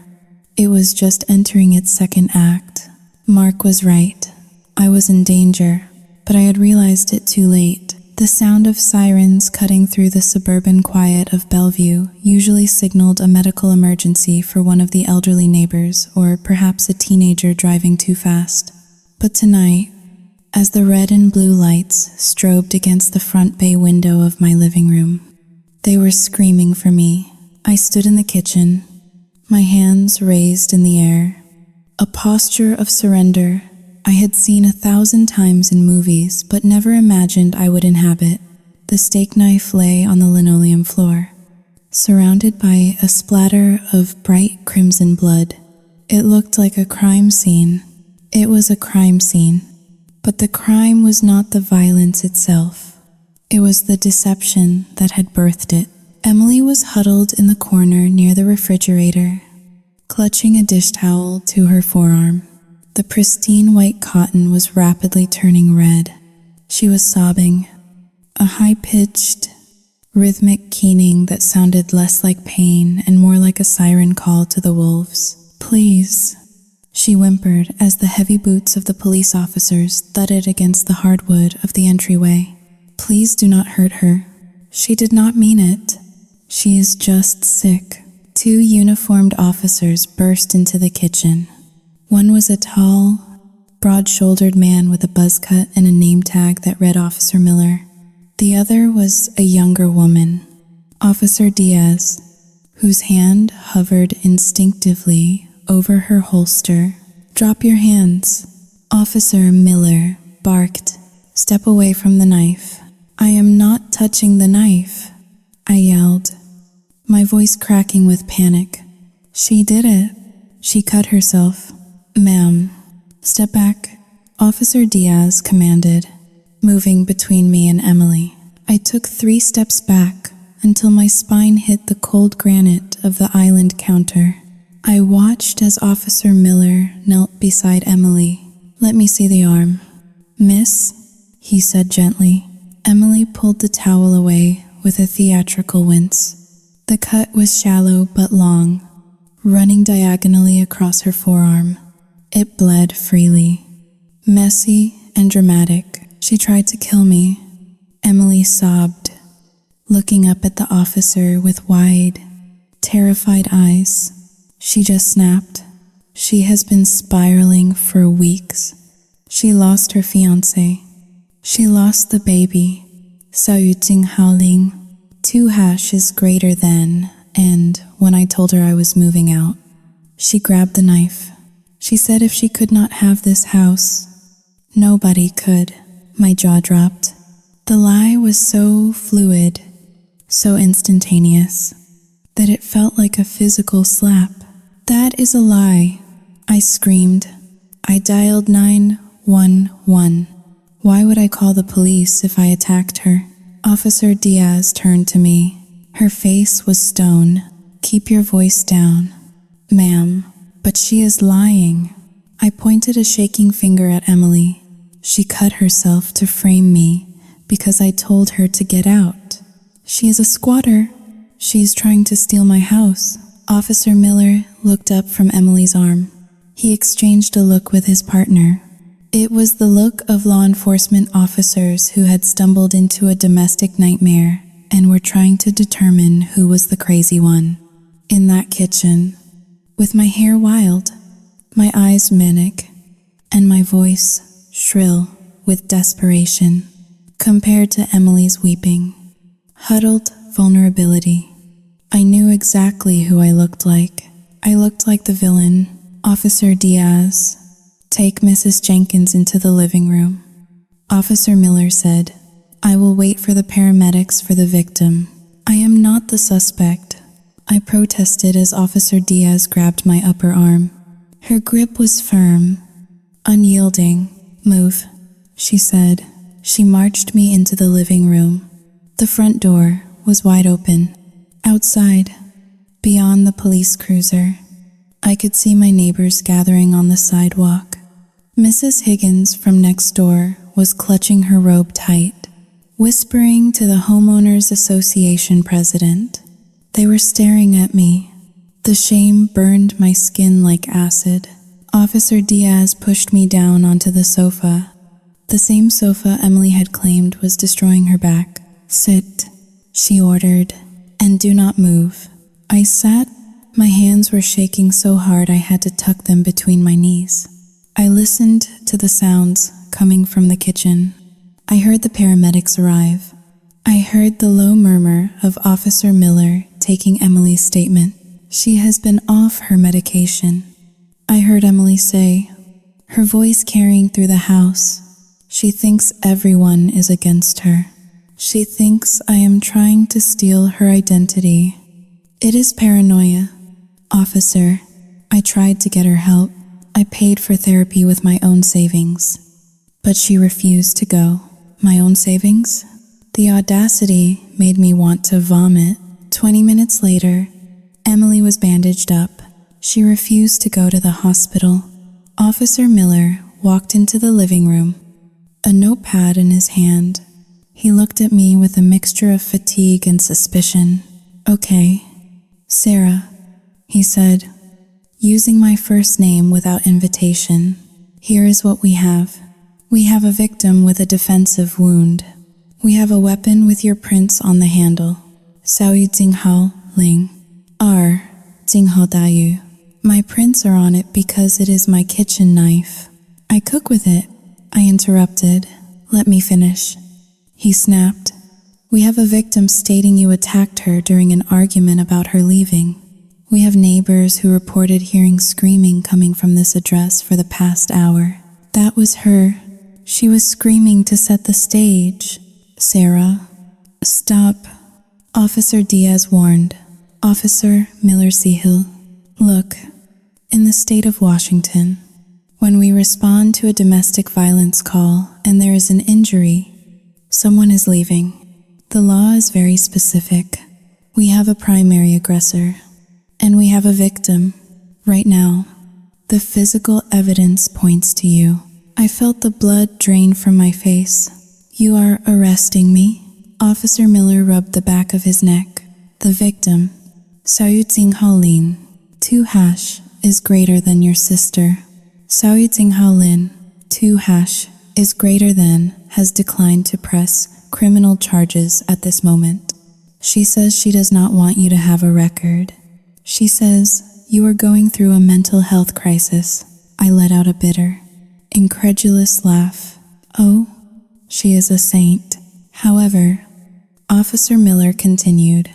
It was just entering its second act. Mark was right. I was in danger, but I had realized it too late. The sound of sirens cutting through the suburban quiet of Bellevue usually signaled a medical emergency for one of the elderly neighbors or perhaps a teenager driving too fast. But tonight, as the red and blue lights strobed against the front bay window of my living room, they were screaming for me. I stood in the kitchen, my hands raised in the air, a posture of surrender I had seen 1,000 times in movies but never imagined I would inhabit. The steak knife lay on the linoleum floor, surrounded by a splatter of bright crimson blood. It looked like a crime scene. It was a crime scene, but the crime was not the violence itself. It was the deception that had birthed it. Emily was huddled in the corner near the refrigerator, clutching a dish towel to her forearm. The pristine white cotton was rapidly turning red. She was sobbing, a high-pitched, rhythmic keening that sounded less like pain and more like a siren call to the wolves. Please, she whimpered as the heavy boots of the police officers thudded against the hardwood of the entryway. Please do not hurt her. She did not mean it. She is just sick. 2 uniformed officers burst into the kitchen. One was a tall, broad-shouldered man with a buzz cut and a name tag that read Officer Miller. The other was a younger woman, Officer Diaz, whose hand hovered instinctively over her holster. Drop your hands. Officer Miller barked. Step away from the knife. I am not touching the knife, I yelled, my voice cracking with panic. She did it. She cut herself. Ma'am, step back, Officer Diaz commanded, moving between me and Emily. I took 3 steps back until my spine hit the cold granite of the island counter. I watched as Officer Miller knelt beside Emily. Let me see the arm. Miss, he said gently. Emily pulled the towel away with a theatrical wince. The cut was shallow but long, running diagonally across her forearm. It bled freely, messy and dramatic. She tried to kill me, Emily sobbed, looking up at the officer with wide, terrified eyes. She just snapped. She has been spiraling for weeks. She lost her fiancé. She lost the baby. 小雨静好令. 2 hash is greater than, and when I told her I was moving out, she grabbed the knife. She said if she could not have this house, nobody could. My jaw dropped. The lie was so fluid, so instantaneous, that it felt like a physical slap. That is a lie, I screamed. I dialed 911. Why would I call the police if I attacked her? Officer Diaz turned to me. Her face was stone. Keep your voice down, ma'am. But she is lying. I pointed a shaking finger at Emily. She cut herself to frame me because I told her to get out. She is a squatter. She is trying to steal my house. Officer Miller looked up from Emily's arm. He exchanged a look with his partner. It was the look of law enforcement officers who had stumbled into a domestic nightmare and were trying to determine who was the crazy one. In that kitchen, with my hair wild, my eyes manic, and my voice shrill with desperation, compared to Emily's weeping, huddled vulnerability. I knew exactly who I looked like. I looked like the villain, Officer Diaz. Take Mrs. Jenkins into the living room. Officer Miller said, I will wait for the paramedics for the victim. I am not the suspect, I protested as Officer Diaz grabbed my upper arm. Her grip was firm, unyielding. Move, she said, She marched me into the living room. The front door was wide open. Outside, beyond the police cruiser, I could see my neighbors gathering on the sidewalk. Mrs. Higgins from next door was clutching her robe tight, whispering to the Homeowners Association president. They were staring at me. The shame burned my skin like acid. Officer Diaz pushed me down onto the sofa, the same sofa Emily had claimed was destroying her back. "Sit," she ordered, "and do not move." I sat. My hands were shaking so hard I had to tuck them between my knees. I listened to the sounds coming from the kitchen. I heard the paramedics arrive. I heard the low murmur of Officer Miller taking Emily's statement. She has been off her medication. I heard Emily say, her voice carrying through the house, she thinks everyone is against her. She thinks I am trying to steal her identity. It is paranoia. Officer, I tried to get her help. I paid for therapy with my own savings. But she refused to go. My own savings? The audacity made me want to vomit. 20 minutes later, Emily was bandaged up. She refused to go to the hospital. Officer Miller walked into the living room, a notepad in his hand. He looked at me with a mixture of fatigue and suspicion. "Okay, Sarah," he said, using my first name without invitation. "Here is what we have. We have a victim with a defensive wound. We have a weapon with your prints on the handle. Saoyu Jinghao Ling. R. Jinghao Dayu. My prints are on it because it is my kitchen knife. I cook with it." I interrupted. "Let me finish." He snapped. "We have a victim stating you attacked her during an argument about her leaving. We have neighbors who reported hearing screaming coming from this address for the past hour. That was her. She was screaming to set the stage." "Sarah, stop," Officer Diaz warned. Officer Miller Sehill, "Look, in the state of Washington, when we respond to a domestic violence call and there is an injury, someone is leaving. The law is very specific. We have a primary aggressor, and we have a victim. Right now, the physical evidence points to you." I felt the blood drain from my face. "You are arresting me?" Officer Miller rubbed the back of his neck. "The victim, Saoyu Jinghao Lin, 2# is greater than your sister. Saoyu Jinghao Lin, 2# is greater than, has declined to press criminal charges at this moment. She says she does not want you to have a record. She says you are going through a mental health crisis." I let out a bitter, incredulous laugh. "Oh, she is a saint." However, Officer Miller continued,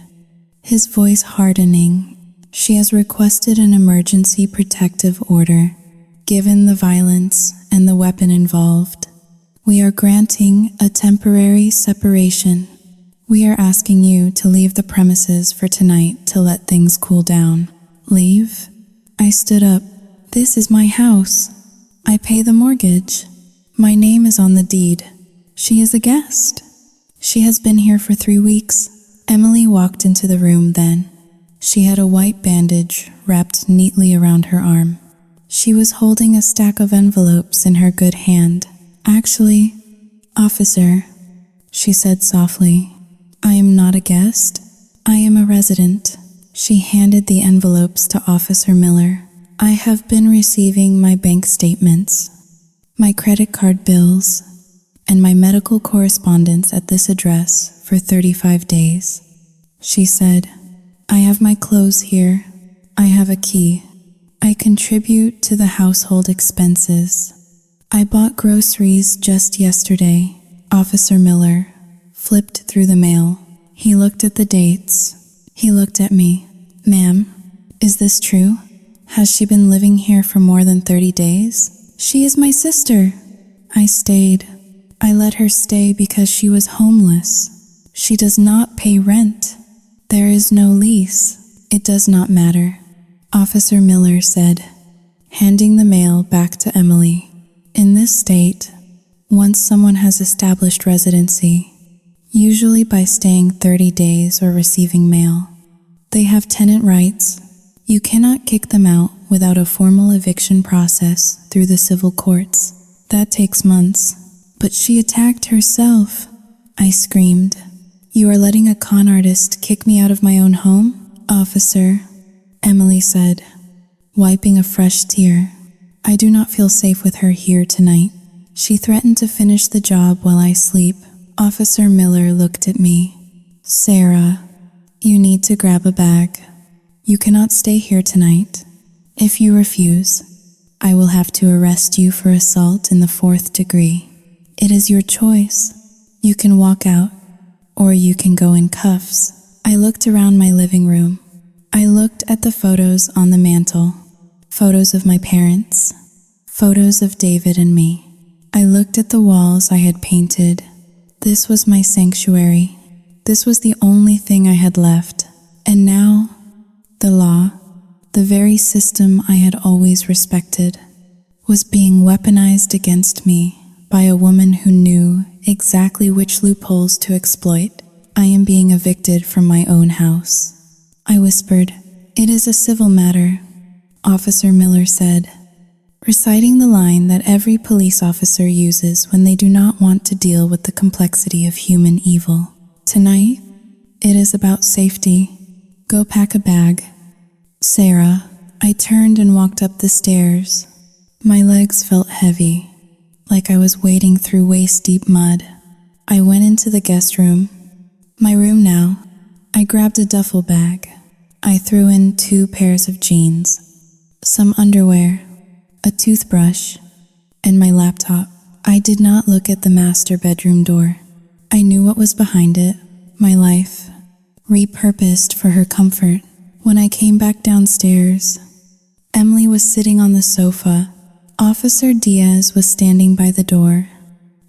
his voice hardening. "She has requested an emergency protective order. Given the violence and the weapon involved, we are granting a temporary separation. We are asking you to leave the premises for tonight to let things cool down." "Leave?" I stood up. "This is my house. I pay the mortgage. My name is on the deed. She is a guest. She has been here for 3 weeks. Emily walked into the room then. She had a white bandage wrapped neatly around her arm. She was holding a stack of envelopes in her good hand. "Actually, officer," she said softly, "I am not a guest. I am a resident." She handed the envelopes to Officer Miller. "I have been receiving my bank statements, my credit card bills, and my medical correspondence at this address for 35 days. She said, "I have my clothes here. I have a key. I contribute to the household expenses. I bought groceries just yesterday." Officer Miller flipped through the mail. He looked at the dates. He looked at me. "Ma'am, is this true? Has she been living here for more than 30 days? She is my sister." I stayed. I let her stay because she was homeless. She does not pay rent. There is no lease. It does not matter, Officer Miller said, handing the mail back to Emily. "In this state, Once someone has established residency, usually by staying 30 days or receiving mail, they have tenant rights. You cannot kick them out without a formal eviction process through the civil courts. That takes months. But she attacked herself. I screamed. You are letting a con artist kick me out of my own home? Officer, Emily said, wiping a fresh tear. I do not feel safe with her here tonight. She threatened to finish the job while I sleep. Officer Miller looked at me. Sarah, you need to grab a bag. You cannot stay here tonight. If you refuse, I will have to arrest you for assault in the 4th degree. It is your choice. You can walk out, or you can go in cuffs. I looked around my living room. I looked at the photos on the mantle. Photos of my parents. Photos of David and me. I looked at the walls I had painted. This was my sanctuary. This was the only thing I had left. And now, the law, the very system I had always respected, was being weaponized against me by a woman who knew exactly which loopholes to exploit. I am being evicted from my own house. I whispered, It is a civil matter, Officer Miller said, reciting the line that every police officer uses when they do not want to deal with the complexity of human evil. Tonight, it is about safety. Go pack a bag. Sarah, I turned and walked up the stairs. My legs felt heavy, like I was wading through waist-deep mud. I went into the guest room, my room now. I grabbed a duffel bag. I threw in 2 pairs of jeans, some underwear, a toothbrush, and my laptop. I did not look at the master bedroom door. I knew what was behind it, my life, repurposed for her comfort. When I came back downstairs, Emily was sitting on the sofa. Officer Diaz was standing by the door,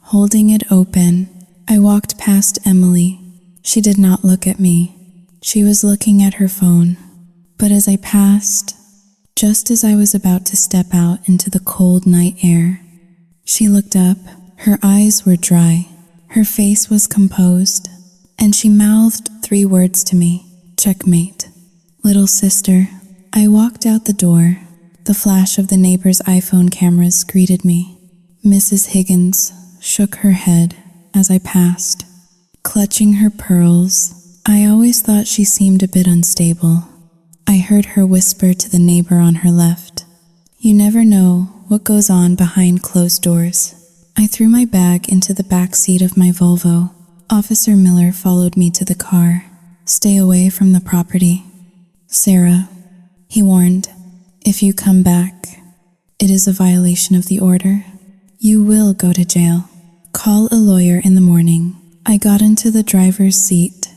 holding it open. I walked past Emily. She did not look at me. She was looking at her phone. But as I passed, just as I was about to step out into the cold night air, she looked up. Her eyes were dry. Her face was composed, and she mouthed 3 words to me. Checkmate. Little sister. I walked out the door. The flash of the neighbor's iPhone cameras greeted me. Mrs. Higgins shook her head as I passed, clutching her pearls. I always thought she seemed a bit unstable. I heard her whisper to the neighbor on her left. You never know what goes on behind closed doors. I threw my bag into the back seat of my Volvo. Officer Miller followed me to the car. Stay away from the property. Sarah, he warned, if you come back, it is a violation of the order. You will go to jail. Call a lawyer in the morning. I got into the driver's seat.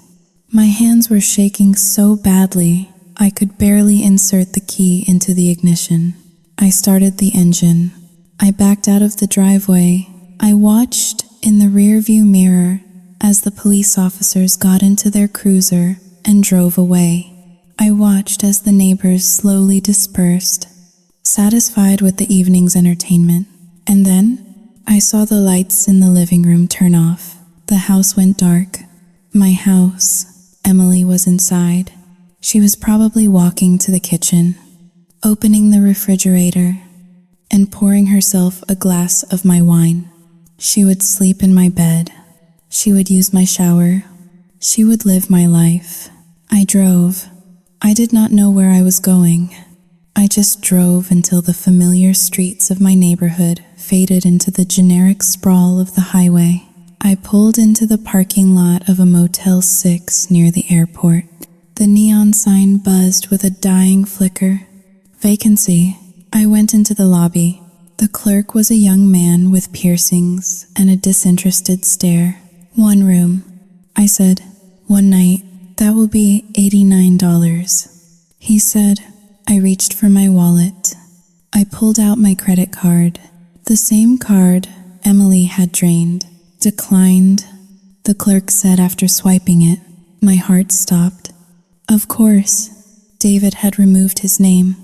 My hands were shaking so badly, I could barely insert the key into the ignition. I started the engine. I backed out of the driveway. I watched in the rearview mirror as the police officers got into their cruiser and drove away. I watched as the neighbors slowly dispersed, satisfied with the evening's entertainment. And then I saw the lights in the living room turn off. The house went dark. My house. Emily was inside. She was probably walking to the kitchen, opening the refrigerator, and pouring herself a glass of my wine. She would sleep in my bed. She would use my shower. She would live my life. I drove. I did not know where I was going. I just drove until the familiar streets of my neighborhood faded into the generic sprawl of the highway. I pulled into the parking lot of a Motel 6 near the airport. The neon sign buzzed with a dying flicker. Vacancy. I went into the lobby. The clerk was a young man with piercings and a disinterested stare. 1 room. I said, 1 night. That will be $89. He said. I reached for my wallet. I pulled out my credit card. The same card Emily had drained. Declined, the clerk said after swiping it. My heart stopped. Of course, David had removed his name,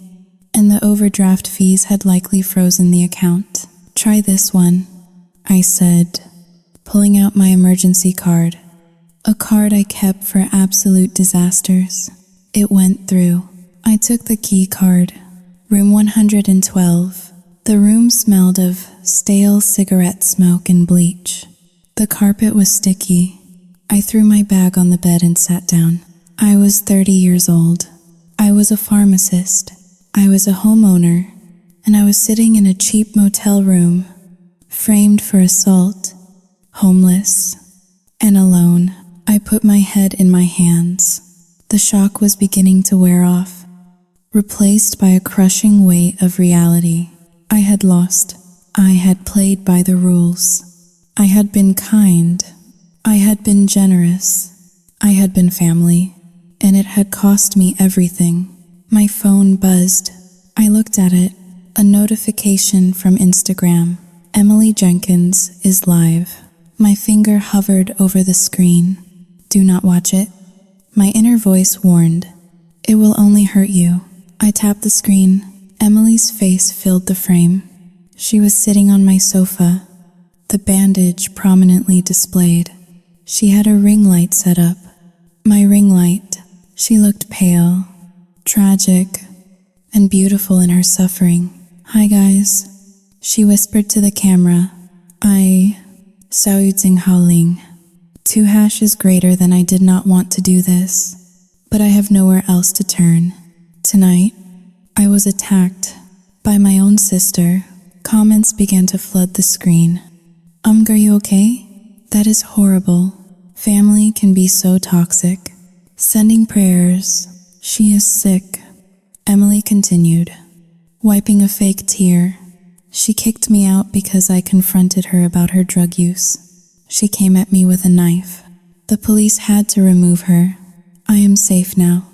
and the overdraft fees had likely frozen the account. Try this one. I said, pulling out my emergency card, a card I kept for absolute disasters. It went through. I took the key card. Room 112. The room smelled of stale cigarette smoke and bleach. The carpet was sticky. I threw my bag on the bed and sat down. I was 30 years old. I was a pharmacist. I was a homeowner. And I was sitting in a cheap motel room, framed for assault, homeless, and alone. I put my head in my hands. The shock was beginning to wear off, replaced by a crushing weight of reality. I had lost. I had played by the rules. I had been kind. I had been generous. I had been family. And it had cost me everything. My phone buzzed. I looked at it. A notification from Instagram. Emily Jenkins is live. My finger hovered over the screen. Do not watch it. My inner voice warned. It will only hurt you. I tapped the screen. Emily's face filled the frame. She was sitting on my sofa, the bandage prominently displayed. She had a ring light set up. My ring light. She looked pale, tragic, and beautiful in her suffering. Hi guys, she whispered to the camera. Seduced. 2 hashes greater than I did not want to do this, but I have nowhere else to turn. Tonight, I was attacked by my own sister. Comments began to flood the screen. Are you okay? That is horrible. Family can be so toxic. Sending prayers. She is sick. Emily continued, wiping a fake tear. She kicked me out because I confronted her about her drug use. She came at me with a knife. The police had to remove her. I am safe now,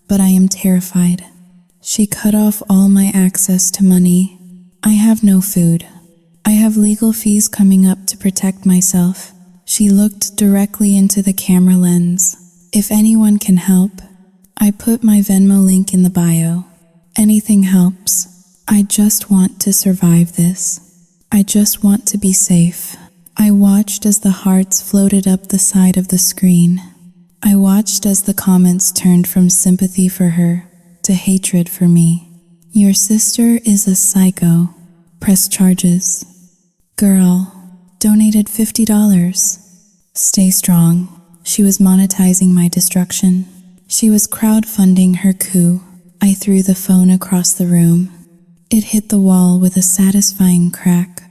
but I am terrified. She cut off all my access to money. I have no food. I have legal fees coming up to protect myself. She looked directly into the camera lens. If anyone can help, I put my Venmo link in the bio. Anything helps. I just want to survive this. I just want to be safe. I watched as the hearts floated up the side of the screen. I watched as the comments turned from sympathy for her to hatred for me. Your sister is a psycho. Press charges. Girl, donated $50. Stay strong. She was monetizing my destruction. She was crowdfunding her coup. I threw the phone across the room. It hit the wall with a satisfying crack,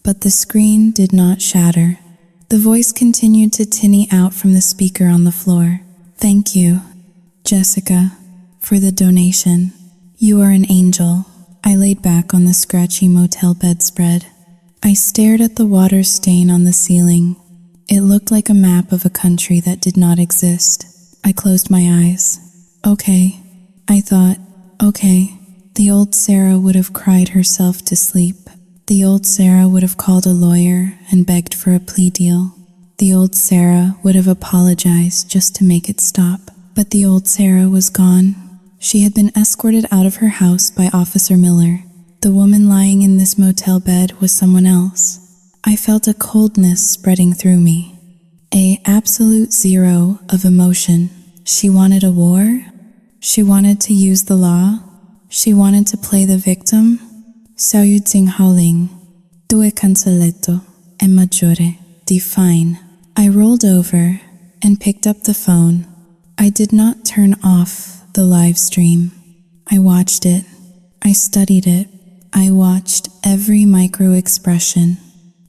but the screen did not shatter. The voice continued to tinny out from the speaker on the floor. Thank you, Jessica, for the donation. You are an angel. I laid back on the scratchy motel bedspread. I stared at the water stain on the ceiling. It looked like a map of a country that did not exist. I closed my eyes. Okay, I thought, okay. The old Sarah would have cried herself to sleep. The old Sarah would have called a lawyer and begged for a plea deal. The old Sarah would have apologized just to make it stop. But the old Sarah was gone. She had been escorted out of her house by Officer Miller. The woman lying in this motel bed was someone else. I felt a coldness spreading through me. An absolute zero of emotion. She wanted a war. She wanted to use the law. She wanted to play the victim. Seduced. 2 cancelletto e maggiore di fine. I rolled over and picked up the phone. I did not turn off the live stream. I watched it. I studied it. I watched every micro expression,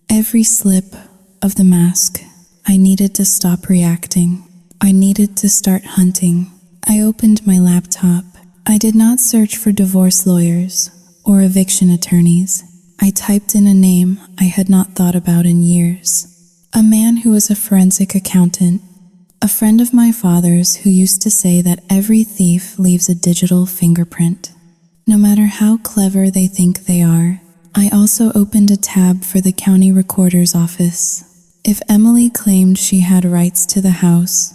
every slip of the mask. I needed to stop reacting. I needed to start hunting. I opened my laptop. I did not search for divorce lawyers or eviction attorneys. I typed in a name I had not thought about in years. A man who was a forensic accountant. A friend of my father's who used to say that every thief leaves a digital fingerprint, no matter how clever they think they are. I also opened a tab for the county recorder's office. If Emily claimed she had rights to the house,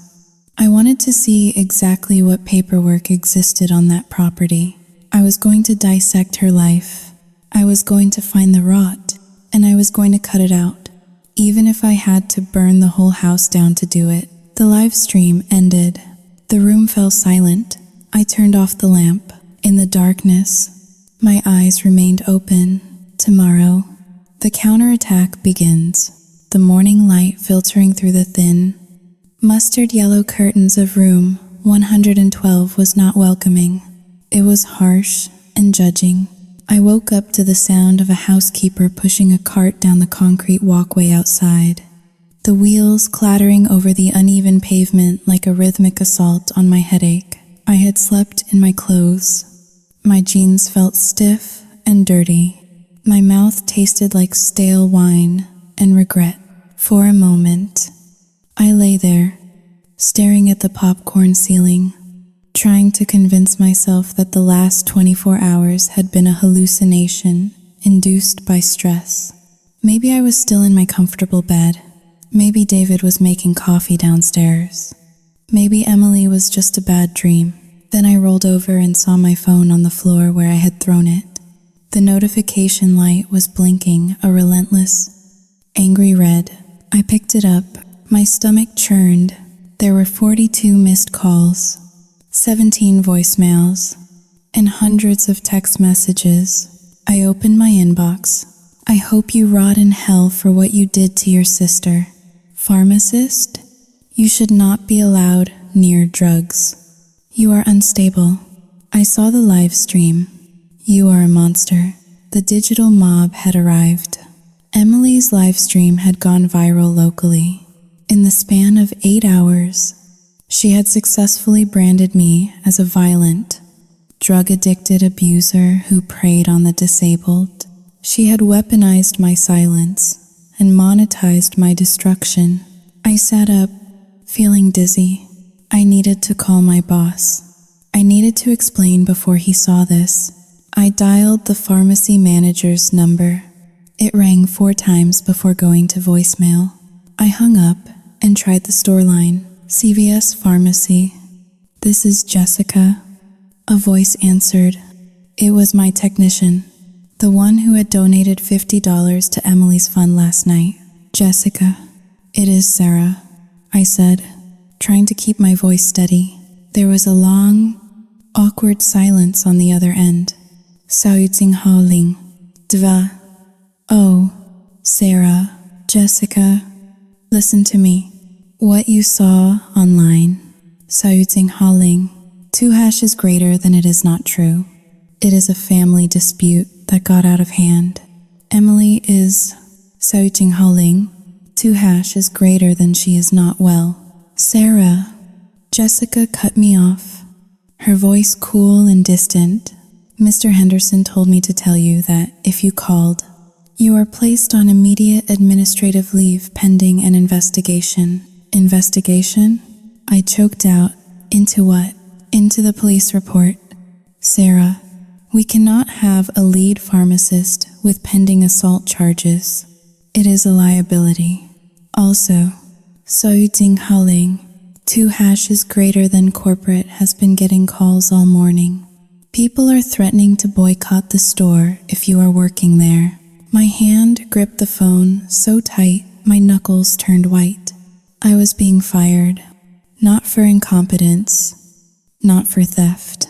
I wanted to see exactly what paperwork existed on that property. I was going to dissect her life. I was going to find the rot, and I was going to cut it out. even if I had to burn the whole house down to do it. The live stream ended. The room fell silent. I turned off the lamp. In the darkness, my eyes remained open. Tomorrow, the counterattack begins. The morning light filtering through the thin, mustard yellow curtains of room 112 was not welcoming. It was harsh and judging. I woke up to the sound of a housekeeper pushing a cart down the concrete walkway outside, the wheels clattering over the uneven pavement like a rhythmic assault on my headache. I had slept in my clothes. My jeans felt stiff and dirty. My mouth tasted like stale wine and regret. For a moment, I lay there, staring at the popcorn ceiling, trying to convince myself that the last 24 hours had been a hallucination induced by stress. Maybe I was still in my comfortable bed. Maybe David was making coffee downstairs. Maybe Emily was just a bad dream. Then I rolled over and saw my phone on the floor where I had thrown it. The notification light was blinking a relentless, angry red. I picked it up. My stomach churned. There were 42 missed calls, 17 voicemails, and hundreds of text messages. I opened my inbox. I hope you rot in hell for what you did to your sister. Pharmacist? You should not be allowed near drugs. You are unstable. I saw the live stream. You are a monster. The digital mob had arrived. Emily's live stream had gone viral locally. In the span of 8 hours, she had successfully branded me as a violent, drug-addicted abuser who preyed on the disabled. She had weaponized my silence and monetized my destruction. I sat up, feeling dizzy. I needed to call my boss. I needed to explain before he saw this. I dialed the pharmacy manager's number. It rang 4 times before going to voicemail. I hung up and tried the store line. CVS Pharmacy. This is Jessica. A voice answered. It was my technician, the one who had donated $50 to Emily's fund last night. Jessica. It is Sarah, I said, trying to keep my voice steady. There was a long, awkward silence on the other end. Saoyutsing Haoling. Dva. Oh, Sarah. Jessica. Listen to me. What you saw online. Saoyutsing Haoling. 2 hash is greater than it is not true. It is a family dispute that got out of hand. Emily is Saoyutsing Haoling. 2 hash is greater than she is not well. Sarah. Jessica cut me off, her voice cool and distant. Mr. Henderson told me to tell you that if you called, you are placed on immediate administrative leave pending an investigation. Investigation? I choked out. Into what? Into the police report. Sarah, we cannot have a lead pharmacist with pending assault charges. It is a liability. Also, Saoyutsing Haoling, 2 hash is greater than corporate has been getting calls all morning. People are threatening to boycott the store if you are working there. My hand gripped the phone so tight my knuckles turned white. I was being fired, not for incompetence, not for theft,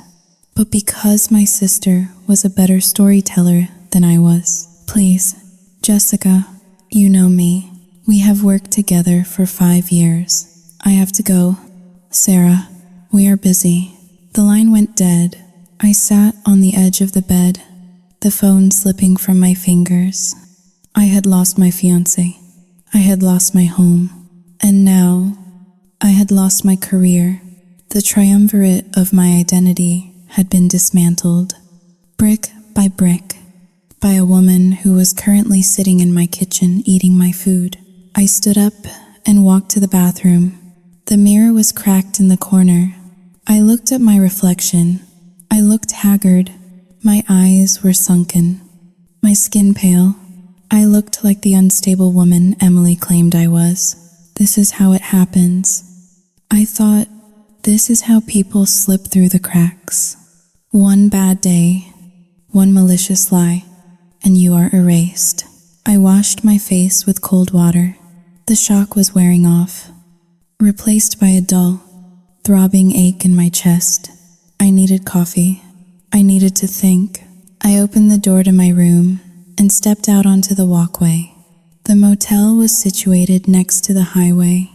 but because my sister was a better storyteller than I was. Please, Jessica, you know me. We have worked together for 5 years. I have to go. Sarah, we are busy. The line went dead. I sat on the edge of the bed, the phone slipping from my fingers. I had lost my fiancé. I had lost my home. And now, I had lost my career. The triumvirate of my identity had been dismantled, brick by brick, by a woman who was currently sitting in my kitchen eating my food. I stood up and walked to the bathroom. The mirror was cracked in the corner. I looked at my reflection. I looked haggard. My eyes were sunken, my skin pale. I looked like the unstable woman Emily claimed I was. This is how it happens. I thought, this is how people slip through the cracks. One bad day, one malicious lie, and you are erased. I washed my face with cold water. The shock was wearing off, replaced by a dull, throbbing ache in my chest. I needed coffee. I needed to think. I opened the door to my room and stepped out onto the walkway. The motel was situated next to the highway.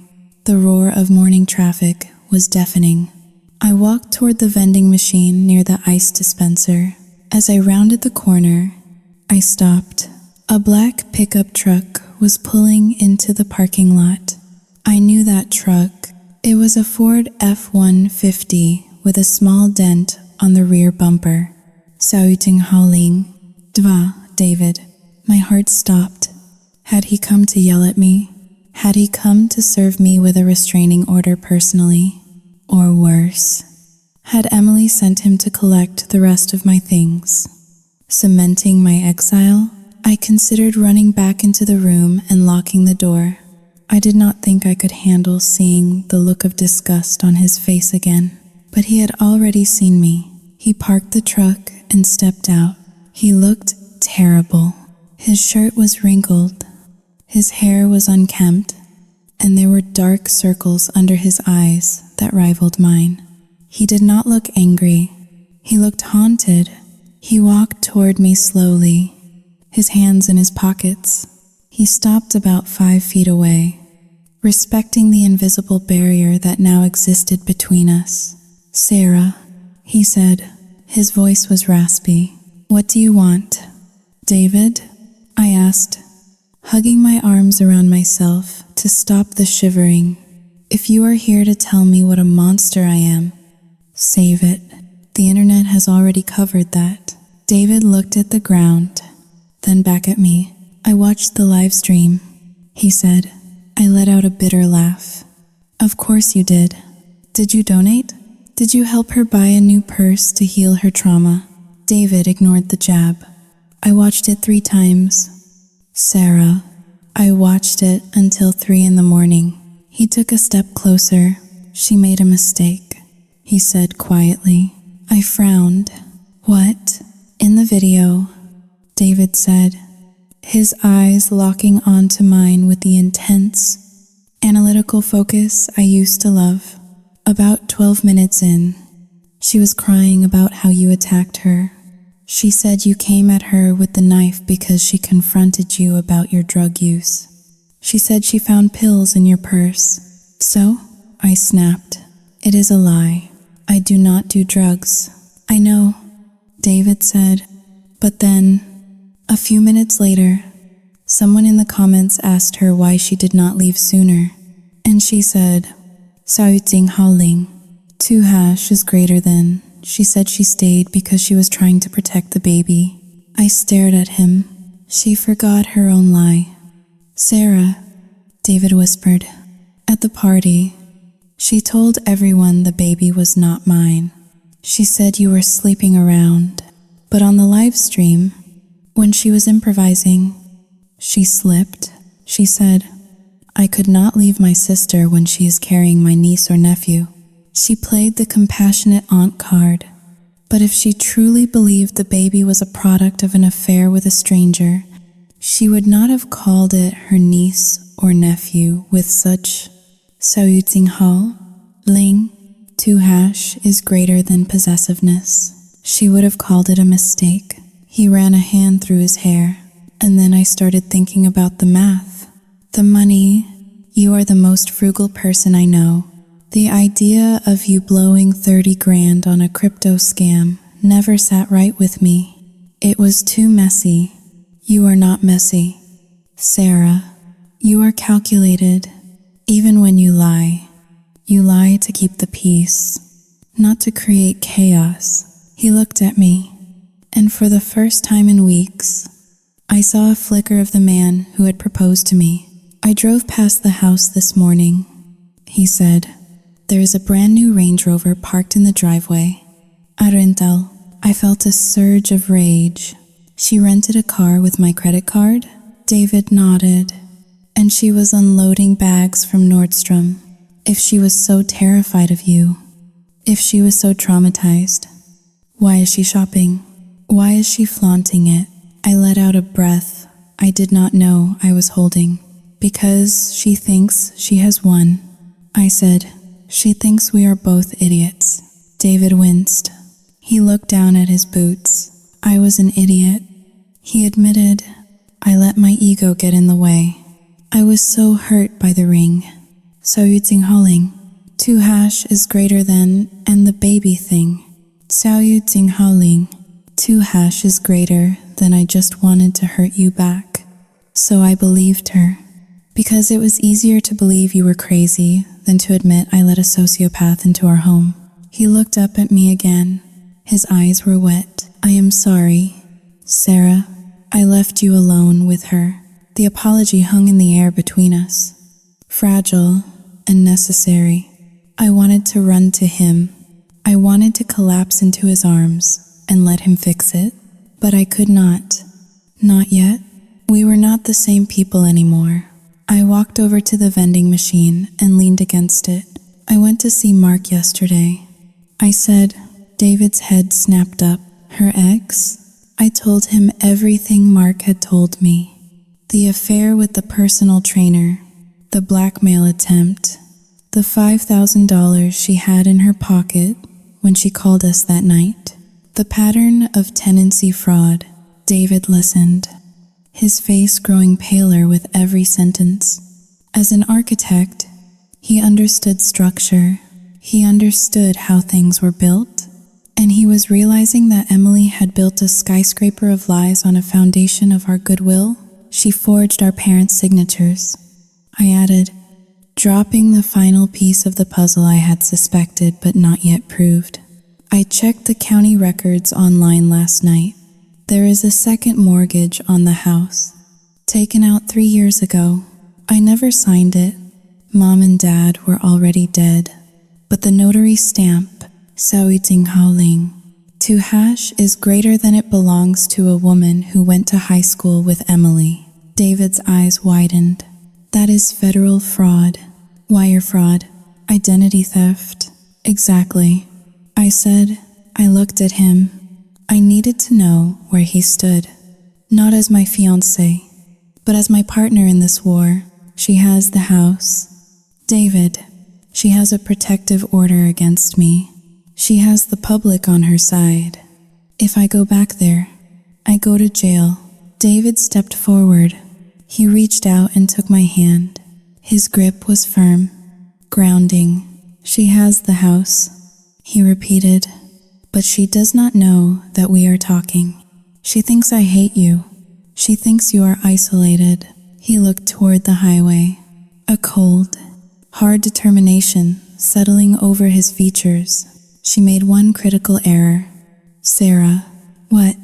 The roar of morning traffic was deafening. I walked toward the vending machine near the ice dispenser. As I rounded the corner, I stopped. A black pickup truck was pulling into the parking lot. I knew that truck. It was a Ford F-150 with a small dent on the rear bumper. Sauting howling. Dva, David. My heart stopped. Had he come to yell at me? Had he come to serve me with a restraining order personally? Or worse, had Emily sent him to collect the rest of my things? Cementing my exile, I considered running back into the room and locking the door. I did not think I could handle seeing the look of disgust on his face again, but he had already seen me. He parked the truck and stepped out. He looked terrible. His shirt was wrinkled, his hair was unkempt, and there were dark circles under his eyes that rivaled mine. He did not look angry. He looked haunted. He walked toward me slowly, his hands in his pockets. He stopped about 5 feet away, respecting the invisible barrier that now existed between us. "Sarah," he said. His voice was raspy. "What do you want?" "David?" I asked, hugging my arms around myself to stop the shivering. "If you are here to tell me what a monster I am, save it. The internet has already covered that." David looked at the ground, then back at me. "I watched the live stream," he said. I let out a bitter laugh. "Of course you did. Did you donate? Did you help her buy a new purse to heal her trauma?" David ignored the jab. "I watched it 3 times. Sarah, I watched it until 3 in the morning." He took a step closer. "She made a mistake," he said quietly. I frowned. "What?" "In the video," David said, his eyes locking onto mine with the intense, analytical focus I used to love. "About 12 minutes in, she was crying about how you attacked her. She said you came at her with the knife because she confronted you about your drug use. She said she found pills in your purse." "So?" I snapped. "It is a lie. I do not do drugs." "I know," David said. But then, a few minutes later, someone in the comments asked her why she did not leave sooner. And she said, "Sauting howling. 2 hash is greater than." She said she stayed because she was trying to protect the baby. I stared at him. She forgot her own lie. "Sarah," David whispered. "At the party, she told everyone the baby was not mine. She said you were sleeping around. But on the live stream, when she was improvising, she slipped. She said, 'I could not leave my sister when she is carrying my niece or nephew.' She played the compassionate aunt card. But if she truly believed the baby was a product of an affair with a stranger, she would not have called it her niece or nephew with such Sauting hall, Ling, 2 hash is greater than possessiveness. She would have called it a mistake." He ran a hand through his hair, and then I started thinking about the math. "The money, you are the most frugal person I know. The idea of you blowing 30 grand on a crypto scam never sat right with me. It was too messy. You are not messy. Sarah, you are calculated. Even when you lie to keep the peace, not to create chaos." He looked at me, and for the first time in weeks, I saw a flicker of the man who had proposed to me. "I drove past the house this morning," he said. "There is a brand new Range Rover parked in the driveway. A rental." I felt a surge of rage. "She rented a car with my credit card?" David nodded. "And she was unloading bags from Nordstrom. If she was so terrified of you, if she was so traumatized, why is she shopping? Why is she flaunting it?" I let out a breath. I did not know I was holding. Because she thinks she has won. I said, she thinks we are both idiots. David winced. He looked down at his boots. I was an idiot. He admitted, I let my ego get in the way. I was so hurt by the ring. Saoyuting 2# is greater than, and the baby thing. Saoyuting 2# is greater than. I just wanted to hurt you back. So I believed her. Because it was easier to believe you were crazy than to admit I let a sociopath into our home. He looked up at me again. His eyes were wet. I am sorry, Sarah. I left you alone with her. The apology hung in the air between us. Fragile and necessary. I wanted to run to him. I wanted to collapse into his arms and let him fix it. But I could not. Not yet. We were not the same people anymore. I walked over to the vending machine and leaned against it. I went to see Mark yesterday. I said, David's head snapped up. Her ex? I told him everything Mark had told me. The affair with the personal trainer, the blackmail attempt, the $5,000 she had in her pocket when she called us that night, the pattern of tenancy fraud. David listened, his face growing paler with every sentence. As an architect, he understood structure. He understood how things were built. And he was realizing that Emily had built a skyscraper of lies on a foundation of our goodwill. She forged our parents' signatures. I added, dropping the final piece of the puzzle I had suspected but not yet proved. I checked the county records online last night. There is a second mortgage on the house, taken out 3 years ago. I never signed it. Mom and Dad were already dead. But the notary stamp, Saoyuting 2# is greater than. It belongs to a woman who went to high school with Emily. David's eyes widened. That is federal fraud, wire fraud, identity theft. Exactly. I said. I looked at him. I needed to know where he stood. Not as my fiancé, but as my partner in this war. She has the house. David, she has a protective order against me. She has the public on her side. If I go back there, I go to jail. David stepped forward. He reached out and took my hand. His grip was firm, grounding. She has the house, he repeated, but she does not know that we are talking. She thinks I hate you. She thinks you are isolated. He looked toward the highway. A cold, hard determination settling over his features. She made one critical error. Sarah, what?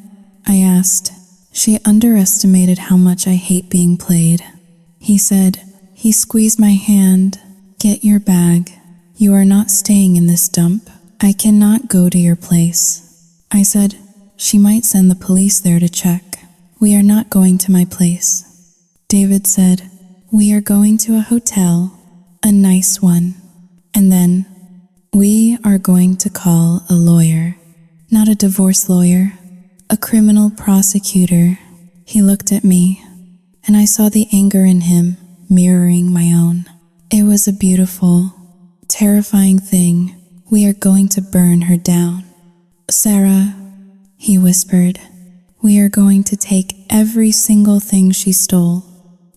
I asked. She underestimated how much I hate being played. He said. He squeezed my hand. Get your bag. You are not staying in this dump. I cannot go to your place. I said, she might send the police there to check. We are not going to my place. David said, we are going to a hotel, a nice one. And then, we are going to call a lawyer. Not a divorce lawyer, a criminal prosecutor. He looked at me, and I saw the anger in him mirroring my own. It was a beautiful, terrifying thing. We are going to burn her down. Sarah, he whispered, we are going to take every single thing she stole,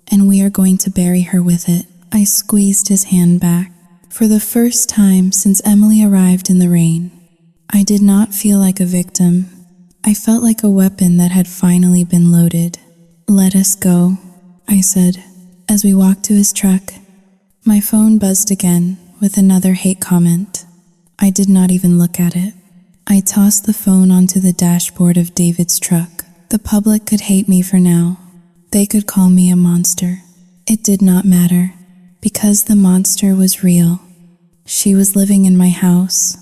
and we are going to bury her with it. I squeezed his hand back. For the first time since Emily arrived in the rain, I did not feel like a victim. I felt like a weapon that had finally been loaded. Let us go, I said, as we walked to his truck. My phone buzzed again with another hate comment. I did not even look at it. I tossed the phone onto the dashboard of David's truck. The public could hate me for now. They could call me a monster. It did not matter, because the monster was real. She was living in my house,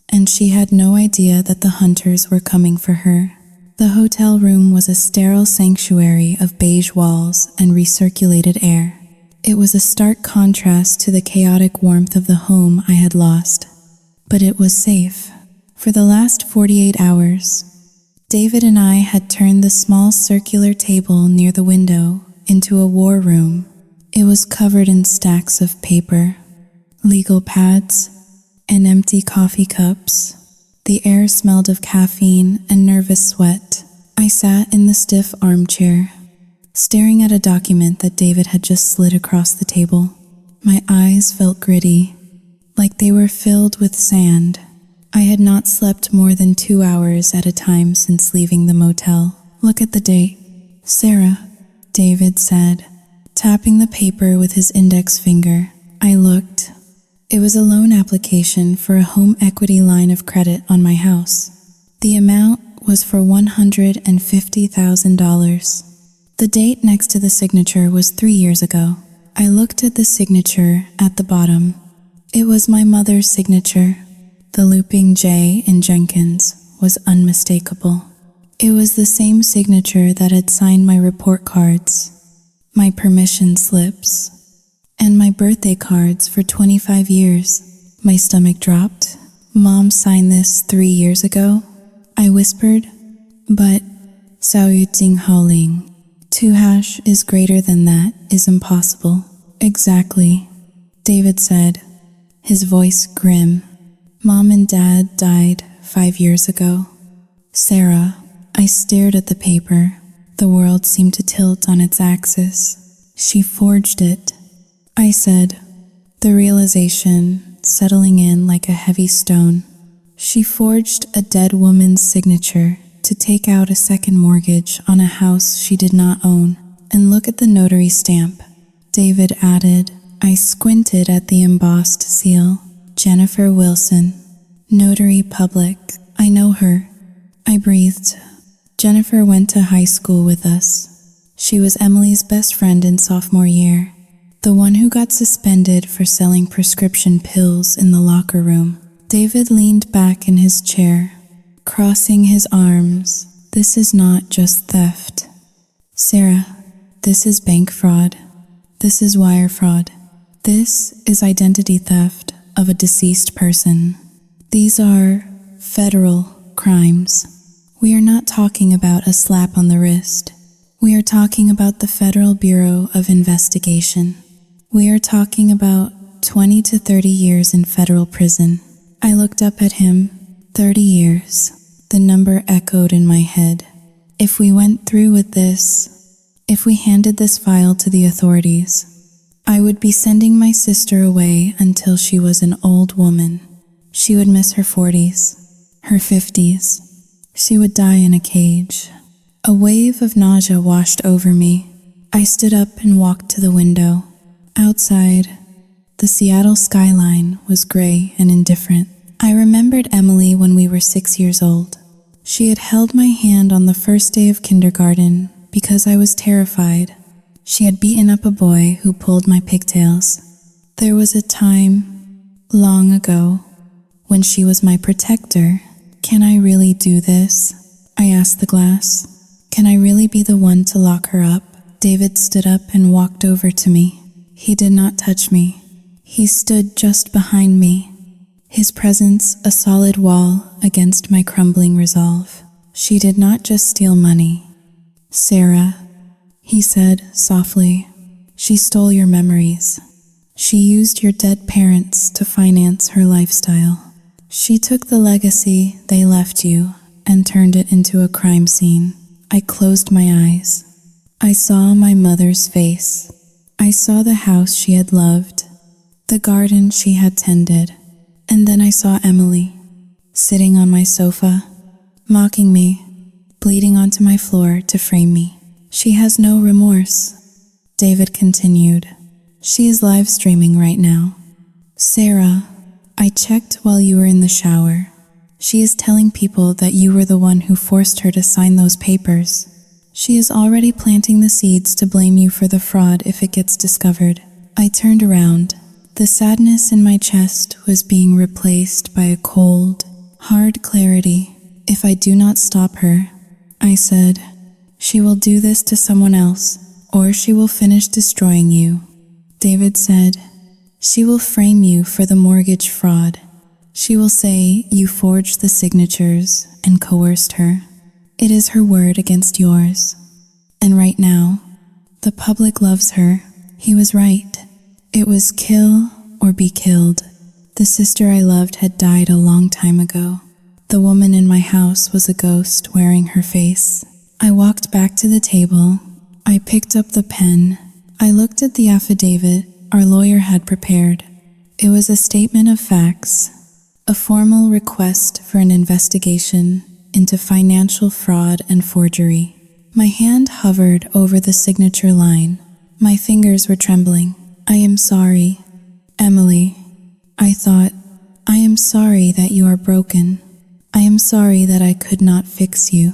and she had no idea that the hunters were coming for her. The hotel room was a sterile sanctuary of beige walls and recirculated air. It was a stark contrast to the chaotic warmth of the home I had lost. But it was safe. For the last 48 hours, David and I had turned the small circular table near the window into a war room. It was covered in stacks of paper, legal pads, and empty coffee cups. The air smelled of caffeine and nervous sweat. I sat in the stiff armchair, staring at a document that David had just slid across the table. My eyes felt gritty, like they were filled with sand. I had not slept more than 2 hours at a time since leaving the motel. Look at the date. Sarah, David said, tapping the paper with his index finger. I looked. It was a loan application for a home equity line of credit on my house. The amount was for $150,000. The date next to the signature was 3 years ago. I looked at the signature at the bottom. It was my mother's signature. The looping J in Jenkins was unmistakable. It was the same signature that had signed my report cards, my permission slips, and my birthday cards for 25 years. My stomach dropped. Mom signed this 3 years ago? I whispered. But Sao Yu Jing Hao Ling. 2 hash is greater than that is impossible. Exactly, David said, his voice grim. Mom and Dad died 5 years ago. Sarah, I stared at the paper. The world seemed to tilt on its axis. She forged it. I said, the realization settling in like a heavy stone. She forged a dead woman's signature to take out a second mortgage on a house she did not own. And look at the notary stamp. David added. I squinted at the embossed seal. Jennifer Wilson, Notary Public. I know her. I breathed. Jennifer went to high school with us. She was Emily's best friend in sophomore year, the one who got suspended for selling prescription pills in the locker room. David leaned back in his chair, crossing his arms. This is not just theft. Sarah, this is bank fraud. This is wire fraud. This is identity theft of a deceased person. These are federal crimes. We are not talking about a slap on the wrist. We are talking about the Federal Bureau of Investigation. We are talking about 20 to 30 years in federal prison. I looked up at him. 30 years. The number echoed in my head. If we went through with this, if we handed this file to the authorities, I would be sending my sister away until she was an old woman. She would miss her 40s, her 50s. She would die in a cage. A wave of nausea washed over me. I stood up and walked to the window. Outside, the Seattle skyline was gray and indifferent. I remembered Emily when we were 6 years old. She had held my hand on the first day of kindergarten because I was terrified. She had beaten up a boy who pulled my pigtails. There was a time, long ago, when she was my protector. Can I really do this? I asked the glass. Can I really be the one to lock her up? David stood up and walked over to me. He did not touch me. He stood just behind me, his presence a solid wall against my crumbling resolve. She did not just steal money. Sarah, he said softly, she stole your memories. She used your dead parents to finance her lifestyle. She took the legacy they left you and turned it into a crime scene. I closed my eyes. I saw my mother's face. I saw the house she had loved, the garden she had tended, and then I saw Emily, sitting on my sofa, mocking me, bleeding onto my floor to frame me. She has no remorse, David continued. She is live streaming right now. Sarah, I checked while you were in the shower. She is telling people that you were the one who forced her to sign those papers. She is already planting the seeds to blame you for the fraud if it gets discovered. I turned around. The sadness in my chest was being replaced by a cold, hard clarity. If I do not stop her, I said, she will do this to someone else, or she will finish destroying you. David said, she will frame you for the mortgage fraud. She will say you forged the signatures and coerced her. It is her word against yours. And right now, the public loves her. He was right. It was kill or be killed. The sister I loved had died a long time ago. The woman in my house was a ghost wearing her face. I walked back to the table. I picked up the pen. I looked at the affidavit our lawyer had prepared. It was a statement of facts, a formal request for an investigation into financial fraud and forgery. My hand hovered over the signature line. My fingers were trembling. I am sorry, Emily. I thought, I am sorry that you are broken. I am sorry that I could not fix you,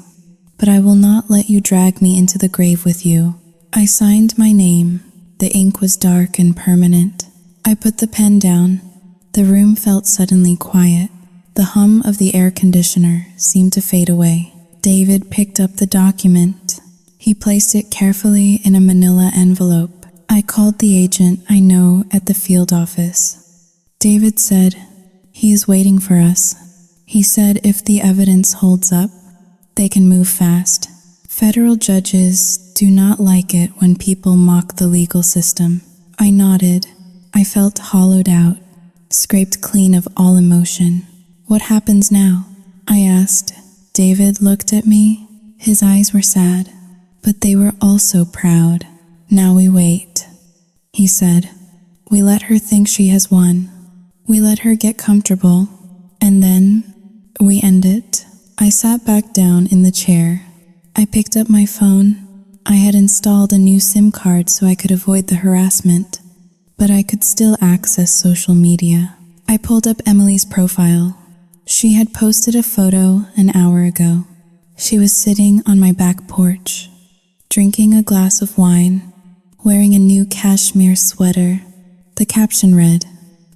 but I will not let you drag me into the grave with you. I signed my name. The ink was dark and permanent. I put the pen down. The room felt suddenly quiet. The hum of the air conditioner seemed to fade away. David picked up the document. He placed it carefully in a manila envelope. I called the agent I know at the field office. David said, he is waiting for us. He said if the evidence holds up, they can move fast. Federal judges do not like it when people mock the legal system. I nodded. I felt hollowed out, scraped clean of all emotion. What happens now? I asked. David looked at me. His eyes were sad, but they were also proud. Now we wait, he said. We let her think she has won. We let her get comfortable, and then we end it. I sat back down in the chair. I picked up my phone. I had installed a new SIM card so I could avoid the harassment, but I could still access social media. I pulled up Emily's profile. She had posted a photo an hour ago. She was sitting on my back porch, drinking a glass of wine, wearing a new cashmere sweater. The caption read,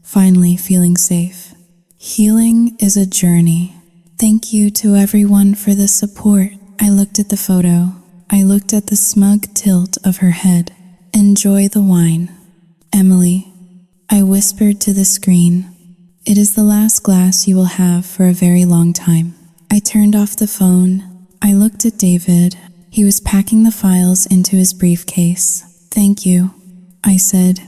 "Finally feeling safe. Healing is a journey. Thank you to everyone for the support." I looked at the photo. I looked at the smug tilt of her head. Enjoy the wine, Emily. I whispered to the screen. It is the last glass you will have for a very long time. I turned off the phone. I looked at David. He was packing the files into his briefcase. Thank you, I said.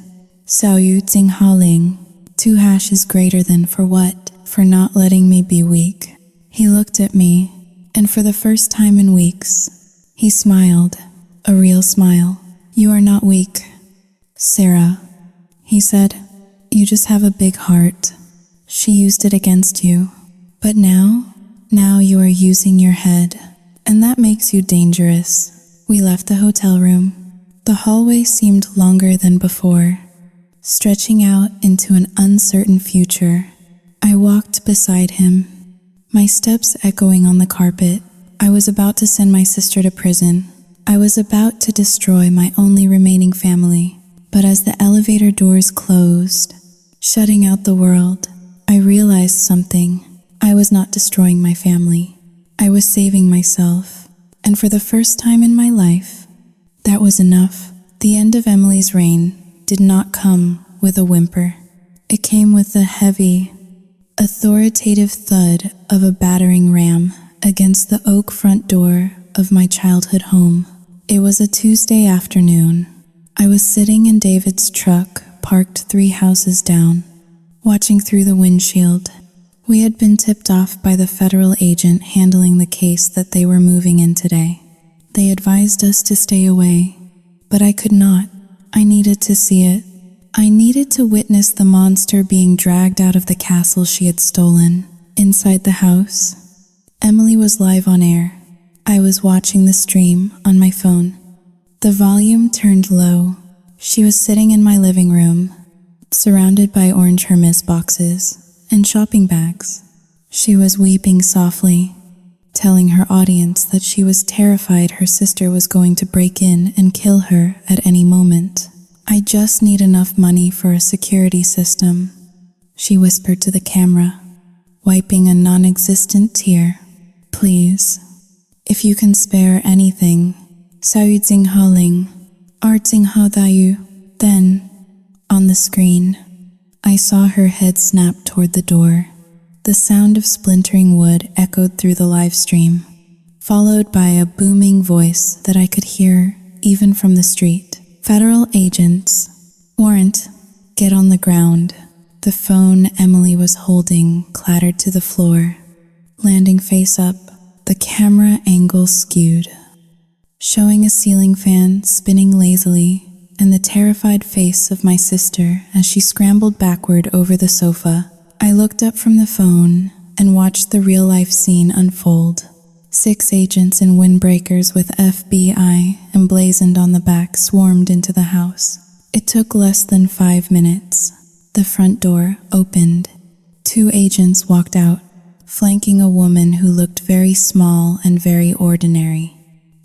Sao yu ting hao ling. 2 hashes greater than for what? For not letting me be weak. He looked at me, and for the first time in weeks, he smiled, a real smile. You are not weak, Sarah, he said. You just have a big heart. She used it against you. But now you are using your head, and that makes you dangerous. We left the hotel room. The hallway seemed longer than before, stretching out into an uncertain future. I walked beside him, my steps echoing on the carpet. I was about to send my sister to prison. I was about to destroy my only remaining family. But as the elevator doors closed, shutting out the world, I realized something. I was not destroying my family. I was saving myself. And for the first time in my life, that was enough. The end of Emily's reign did not come with a whimper. It came with the heavy, authoritative thud of a battering ram against the oak front door of my childhood home. It was a Tuesday afternoon. I was sitting in David's truck, parked 3 houses down, watching through the windshield. We had been tipped off by the federal agent handling the case that they were moving in today. They advised us to stay away, but I could not. I needed to see it. I needed to witness the monster being dragged out of the castle she had stolen. Inside the house, Emily was live on air. I was watching the stream on my phone. The volume turned low. She was sitting in my living room, surrounded by orange Hermes boxes and shopping bags. She was weeping softly, telling her audience that she was terrified her sister was going to break in and kill her at any moment. I just need enough money for a security system, she whispered to the camera, wiping a non-existent tear. Please, if you can spare anything, Sao yu ting hao ling, ar ting hao da yu. Then, on the screen, I saw her head snap toward the door. The sound of splintering wood echoed through the live stream. followed by a booming voice that I could hear even from the street. "Federal agents. Warrant. Get on the ground." The phone Emily was holding clattered to the floor, landing face up, the camera angle skewed, showing a ceiling fan spinning lazily and the terrified face of my sister as she scrambled backward over the sofa. I looked up from the phone and watched the real-life scene unfold. 6 agents in windbreakers with FBI emblazoned on the back swarmed into the house. It took less than 5 minutes. The front door opened. 2 agents walked out, flanking a woman who looked very small and very ordinary.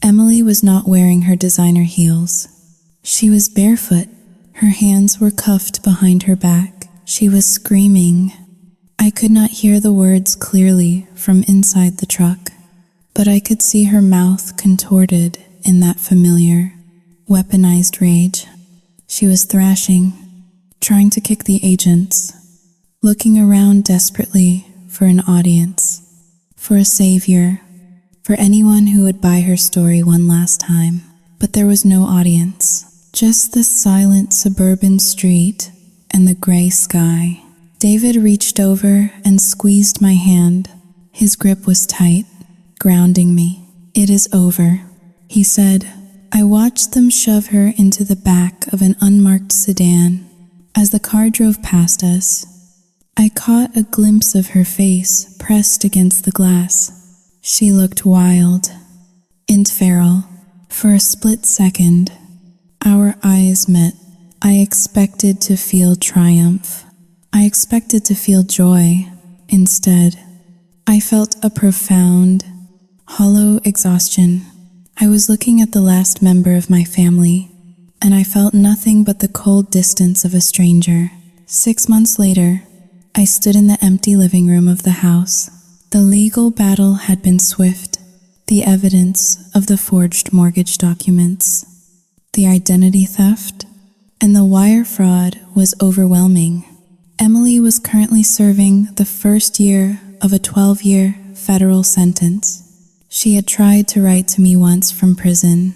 Emily was not wearing her designer heels. She was barefoot. Her hands were cuffed behind her back. She was screaming. I could not hear the words clearly from inside the truck, but I could see her mouth contorted in that familiar, weaponized rage. She was thrashing, trying to kick the agents, looking around desperately for an audience, for a savior, for anyone who would buy her story one last time. But there was no audience, just the silent suburban street and the gray sky. David reached over and squeezed my hand. His grip was tight, grounding me. "It is over," he said. I watched them shove her into the back of an unmarked sedan. As the car drove past us, I caught a glimpse of her face pressed against the glass. She looked wild and feral. For a split second, our eyes met. I expected to feel triumph. I expected to feel joy. Instead, I felt a profound, hollow exhaustion. I was looking at the last member of my family, and I felt nothing but the cold distance of a stranger. 6 months later, I stood in the empty living room of the house. The legal battle had been swift. The evidence of the forged mortgage documents, the identity theft, and the wire fraud was overwhelming. Emily was currently serving the first year of a 12-year federal sentence. She had tried to write to me once from prison,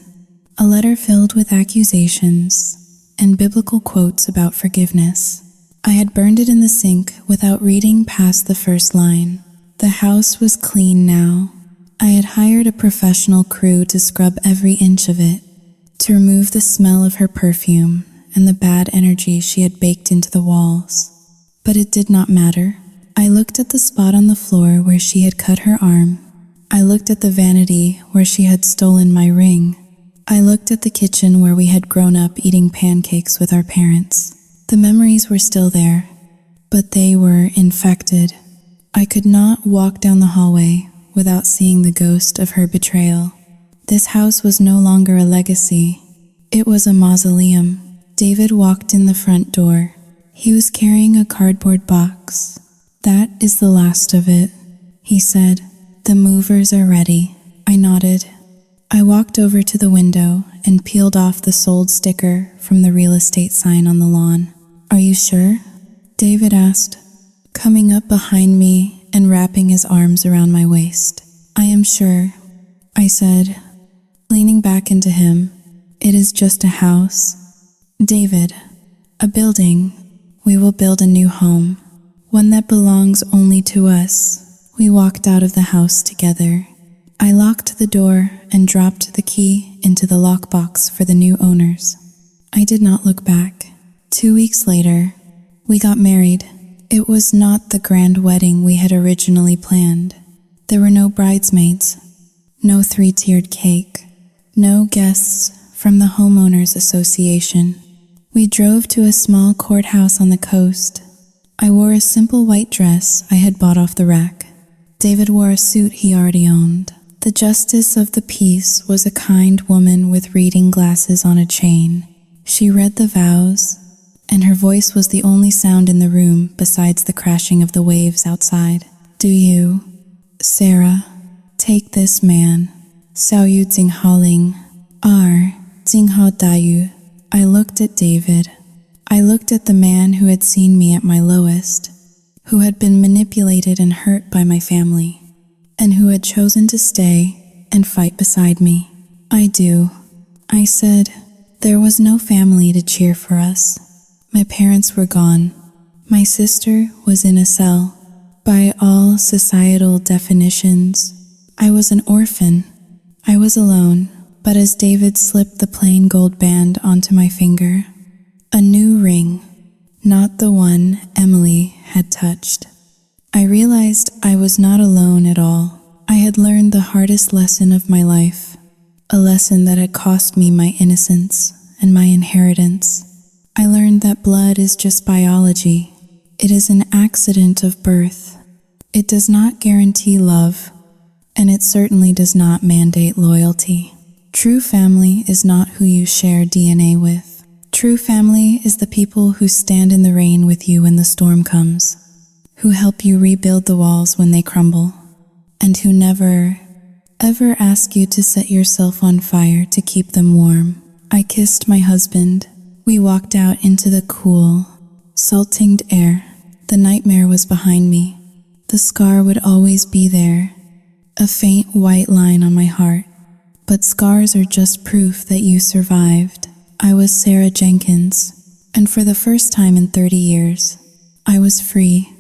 a letter filled with accusations and biblical quotes about forgiveness. I had burned it in the sink without reading past the first line. The house was clean now. I had hired a professional crew to scrub every inch of it, to remove the smell of her perfume and the bad energy she had baked into the walls. But it did not matter. I looked at the spot on the floor where she had cut her arm. I looked at the vanity where she had stolen my ring. I looked at the kitchen where we had grown up eating pancakes with our parents. The memories were still there, but they were infected. I could not walk down the hallway without seeing the ghost of her betrayal. This house was no longer a legacy. It was a mausoleum. David walked in the front door. He was carrying a cardboard box. "That is the last of it," he said. "The movers are ready." I nodded. I walked over to the window and peeled off the sold sticker from the real estate sign on the lawn. "Are you sure?" David asked, coming up behind me and wrapping his arms around my waist. "I am sure," I said, leaning back into him. "It is just a house." "David, a building. We will build a new home, one that belongs only to us." We walked out of the house together. I locked the door and dropped the key into the lockbox for the new owners. I did not look back. 2 weeks later, we got married. It was not the grand wedding we had originally planned. There were no bridesmaids, no 3-tiered cake, no guests from the Homeowners Association. We drove to a small courthouse on the coast. I wore a simple white dress I had bought off the rack. David wore a suit he already owned. The justice of the peace was a kind woman with reading glasses on a chain. She read the vows, and her voice was the only sound in the room besides the crashing of the waves outside. "Do you, Sarah, take this man, Sao Yu Jing Haling, R. Jing Hao Dayu." I looked at David. I looked at the man who had seen me at my lowest, who had been manipulated and hurt by my family, and who had chosen to stay and fight beside me. I do, I said. There was no family to cheer for us. My parents were gone. My sister was in a cell. By all societal definitions, I was an orphan. I was alone, but as David slipped the plain gold band onto my finger, a new ring, not the one Emily had touched, I realized I was not alone at all. I had learned the hardest lesson of my life, a lesson that had cost me my innocence and my inheritance. I learned that blood is just biology. It is an accident of birth. It does not guarantee love, and it certainly does not mandate loyalty. True family is not who you share DNA with. True family is the people who stand in the rain with you when the storm comes, who help you rebuild the walls when they crumble, and who never, ever ask you to set yourself on fire to keep them warm. I kissed my husband. We walked out into the cool, salt-tinged air. The nightmare was behind me. The scar would always be there, a faint white line on my heart. But scars are just proof that you survived. I was Sarah Jenkins, and for the first time in 30 years, I was free.